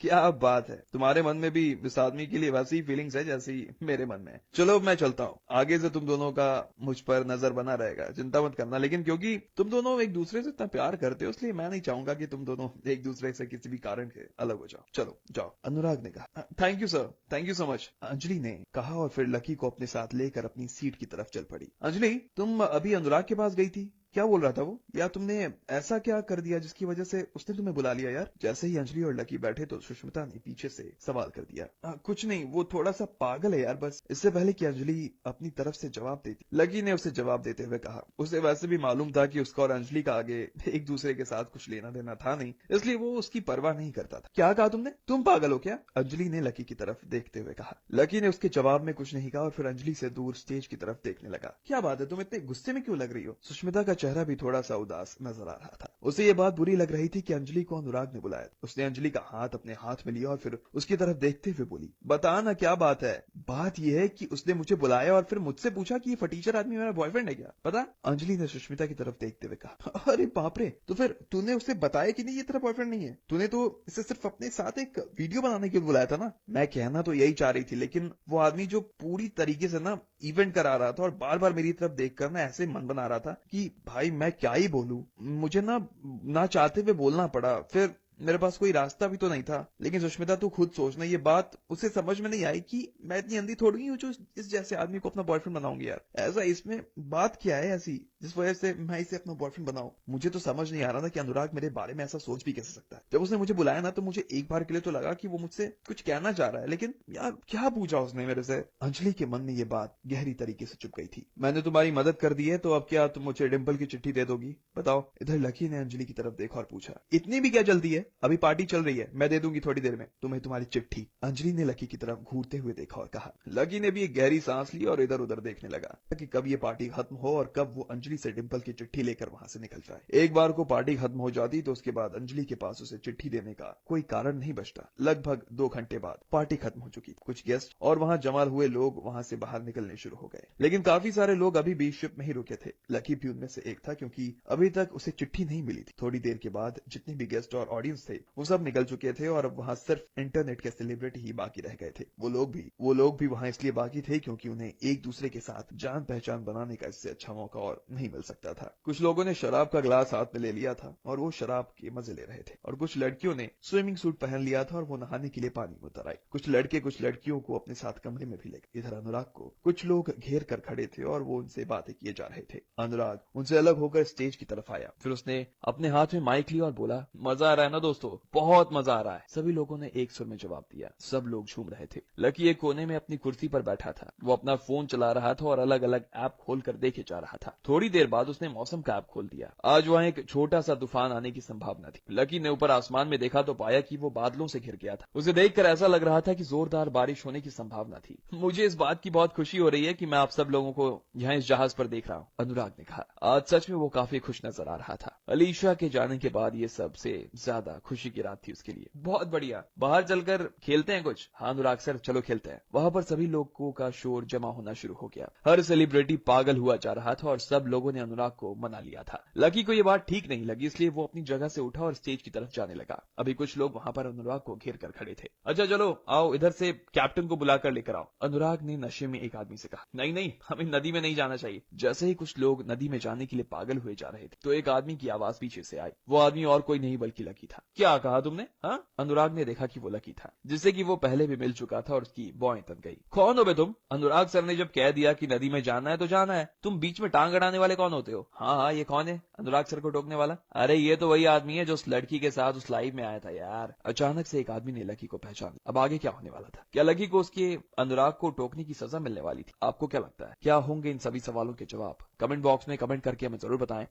क्या बात है, तुम्हारे मन में भी इस आदमी के लिए वैसी फीलिंग्स है जैसी मेरे मन में। चलो मैं चलता हूँ, आगे से तुम दोनों का मुझ पर नजर बना रहेगा, चिंता मत करना। लेकिन क्योंकि तुम दोनों एक दूसरे से इतना प्यार करते हो, इसलिए मैं नहीं चाहूंगा कि तुम दोनों एक दूसरे से किसी भी कारण के अलग हो जाओ। चलो जाओ। अनुराग ने कहा। Thank you sir, thank you so much, Anjali ने कहा और फिर लकी को अपने साथ लेकर अपनी सीट की तरफ चल पड़ी। अंजलि, तुम अभी अनुराग के पास गई थी? क्या बोल रहा था वो? या तुमने ऐसा क्या कर दिया जिसकी वजह से उसने तुम्हें बुला लिया यार? जैसे ही अंजलि और लकी बैठे तो सुष्मिता ने पीछे से सवाल कर दिया। कुछ नहीं, वो थोड़ा सा पागल है यार बस। इससे पहले कि अंजलि अपनी तरफ से जवाब देती, लकी ने उसे जवाब देते हुए कहा, उसे वैसे भी मालूम था कि उसका और अंजलि का आगे एक दूसरे के साथ कुछ लेना देना था नहीं, इसलिए वो उसकी परवाह नहीं करता था। क्या कहा तुमने? तुम पागल हो क्या? अंजलि ने लकी की तरफ देखते हुए कहा। लकी ने उसके जवाब में कुछ नहीं कहा और फिर अंजलि से दूर स्टेज की तरफ देखने लगा। क्या बात है, तुम इतने गुस्से में क्यों लग रही हो? सुष्मिता का चेहरा भी थोड़ा सा उदास नजर आ रहा था। उसे ये बात बुरी लग रही थी कि अंजलि को अनुराग ने बुलाया। उसने अंजलि का हाथ अपने हाथ में लिया और फिर उसकी तरफ देखते हुए बोली, बता ना क्या बात है? बात यह है कि उसने मुझे बुलाया और फिर मुझसे पूछा कि ये फटीचर आदमी मेरा बॉयफ्रेंड है क्या? पता? अंजलि ने सुष्मिता की तरफ देखते हुए कहा। अरे बाप रे, तो फिर तूने उसे बताया कि नहीं ये तेरा बॉयफ्रेंड नहीं है? तूने तो इसे सिर्फ अपने साथ एक वीडियो बनाने के लिए बुलाया था ना? मैं कहना तो यही चाह रही थी, लेकिन वो आदमी जो पूरी तरीके से ना इवेंट करा रहा था और बार बार मेरी तरफ देखकर ना ऐसे मन बना रहा था कि भाई मैं क्या ही बोलूं, मुझे ना चाहते हुए बोलना पड़ा। फिर मेरे पास कोई रास्ता भी तो नहीं था। लेकिन सुष्मिता तू खुद सोचना, ये बात उसे समझ में नहीं आई कि मैं इतनी अंधी थोड़ी हूँ जो इस जैसे आदमी को अपना बॉयफ्रेंड बनाऊंगी यार। ऐसा इसमें बात क्या है ऐसी जिस वजह से मैं इसे अपना बॉयफ्रेंड बनाऊं? मुझे तो समझ नहीं आ रहा था कि अनुराग मेरे बारे में ऐसा सोच भी कैसे सकता है। जब उसने मुझे बुलाया ना तो मुझे एक बार के लिए तो लगा कि वो मुझसे कुछ कहना चाह रहा है, लेकिन यार क्या पूछा उसने मेरे से? अंजलि के मन में ये बात गहरी तरीके से चुप गई थी। मैंने तुम्हारी मदद कर दी है तो अब क्या तुम मुझे डिंपल की चिट्ठी दे दोगी? बताओ। इधर लकी ने अंजलि की तरफ देखा और पूछा, इतनी भी क्या जल्दी है? अभी पार्टी चल रही है, मैं दे दूंगी थोड़ी देर में तुम्हें तुम्हारी चिट्ठी। अंजलि ने लकी की तरफ घूरते हुए देखा और कहा। लकी ने भी एक गहरी सांस ली और इधर उधर देखने लगा कि कब ये पार्टी खत्म हो और कब वो अंजलि से डिंपल की चिट्ठी लेकर वहां से निकल जाए। एक बार को पार्टी खत्म हो जाती तो उसके बाद अंजलि के पास उसे चिट्ठी देने का कोई कारण नहीं बचता। लगभग 2 घंटे बाद पार्टी खत्म हो चुकी। कुछ गेस्ट और वहां जमा हुए लोग वहां से बाहर निकलने शुरू हो गए, लेकिन काफी सारे लोग अभी भी शिप में ही रुके थे। लकी भी उनमें से एक था, क्योंकि अभी तक उसे चिट्ठी नहीं मिली थी। थोड़ी देर के बाद जितने भी गेस्ट और ऑडियंस थे वो सब निकल चुके थे और अब वहां सिर्फ इंटरनेट के सेलिब्रिटी ही बाकी रह गए थे। वो लोग भी वहां इसलिए बाकी थे क्योंकि उन्हें एक दूसरे के साथ जान पहचान बनाने का इससे अच्छा मौका और नहीं मिल सकता था। कुछ लोगों ने शराब का ग्लास हाथ में ले लिया था और वो शराब के मजे ले रहे थे, और कुछ लड़कियों ने स्विमिंग सूट पहन लिया था और वो नहाने के लिए पानी में उतर आई। कुछ लड़के कुछ लड़कियों को अपने साथ कमरे में भी ले गए। इधर अनुराग को कुछ लोग घेर कर खड़े थे और वो उनसे बातें किए जा रहे थे। अनुराग उनसे अलग होकर स्टेज की तरफ आया, फिर उसने अपने हाथ में माइक लिया और बोला, मजा आ रहा है ना दोस्तों? बहुत मजा आ रहा है। सभी लोगों ने एक सुर में जवाब दिया। सब लोग झूम रहे थे। लकी एक कोने में अपनी कुर्सी पर बैठा था। वो अपना फोन चला रहा था और अलग अलग ऐप खोलकर देखे जा रहा था। थोड़ी देर बाद उसने मौसम का ऐप खोल दिया। आज वहां एक छोटा सा तूफान आने की संभावना थी। लकी ने ऊपर आसमान में देखा तो पाया कि वो बादलों से घिर गया था। उसे देखकर ऐसा लग रहा था कि जोरदार बारिश होने की संभावना थी। मुझे इस बात की बहुत खुशी हो रही है कि मैं आप सब लोगों को यहाँ इस जहाज पर देख रहा हूँ, अनुराग ने कहा। आज सच में वो काफी खुश नजर आ रहा था। अलीशा के जाने के बाद ये सबसे ज्यादा खुशी की रात थी उसके लिए। बहुत बढ़िया, बाहर चलकर खेलते हैं कुछ? हाँ अनुराग सर, चलो खेलते हैं। वहां पर सभी लोगों का शोर जमा होना शुरू हो गया। हर सेलिब्रिटी पागल हुआ जा रहा था और सब लोगों ने अनुराग को मना लिया था। लकी को यह बात ठीक नहीं लगी, इसलिए वो अपनी जगह से उठा और स्टेज की तरफ जाने लगा। अभी कुछ लोग वहां पर अनुराग को घेर कर खड़े थे। अच्छा चलो आओ, इधर से कैप्टन को बुलाकर लेकर आओ, अनुराग ने नशे में एक आदमी से कहा। नहीं नहीं, हमें नदी में नहीं जाना चाहिए। जैसे ही कुछ लोग नदी में जाने के लिए पागल हुए जा रहे थे तो एक आदमी की आवाज पीछे से आई। वो आदमी और कोई नहीं बल्कि लकी था। क्या कहा तुमने? हाँ, अनुराग ने देखा कि वो लकी था, जिससे कि वो पहले भी मिल चुका था और उसकी बॉय तन गई। कौन हो बे तुम? अनुराग सर ने जब कह दिया कि नदी में जाना है तो जाना है, तुम बीच में टांग अड़ाने वाले कौन होते हो? हाँ हाँ, ये कौन है? अनुराग सर को टोकने वाला? अरे ये तो वही आदमी है जो उस लड़की के साथ उस लाइव में आया था यार। अचानक से एक आदमी ने लकी को पहचाना। अब आगे क्या होने वाला था? क्या लकी को उसके अनुराग को टोकने की सजा मिलने वाली थी? आपको क्या लगता है, क्या होंगे इन सभी सवालों के जवाब? कमेंट बॉक्स में कमेंट करके हमें जरूर बताएं।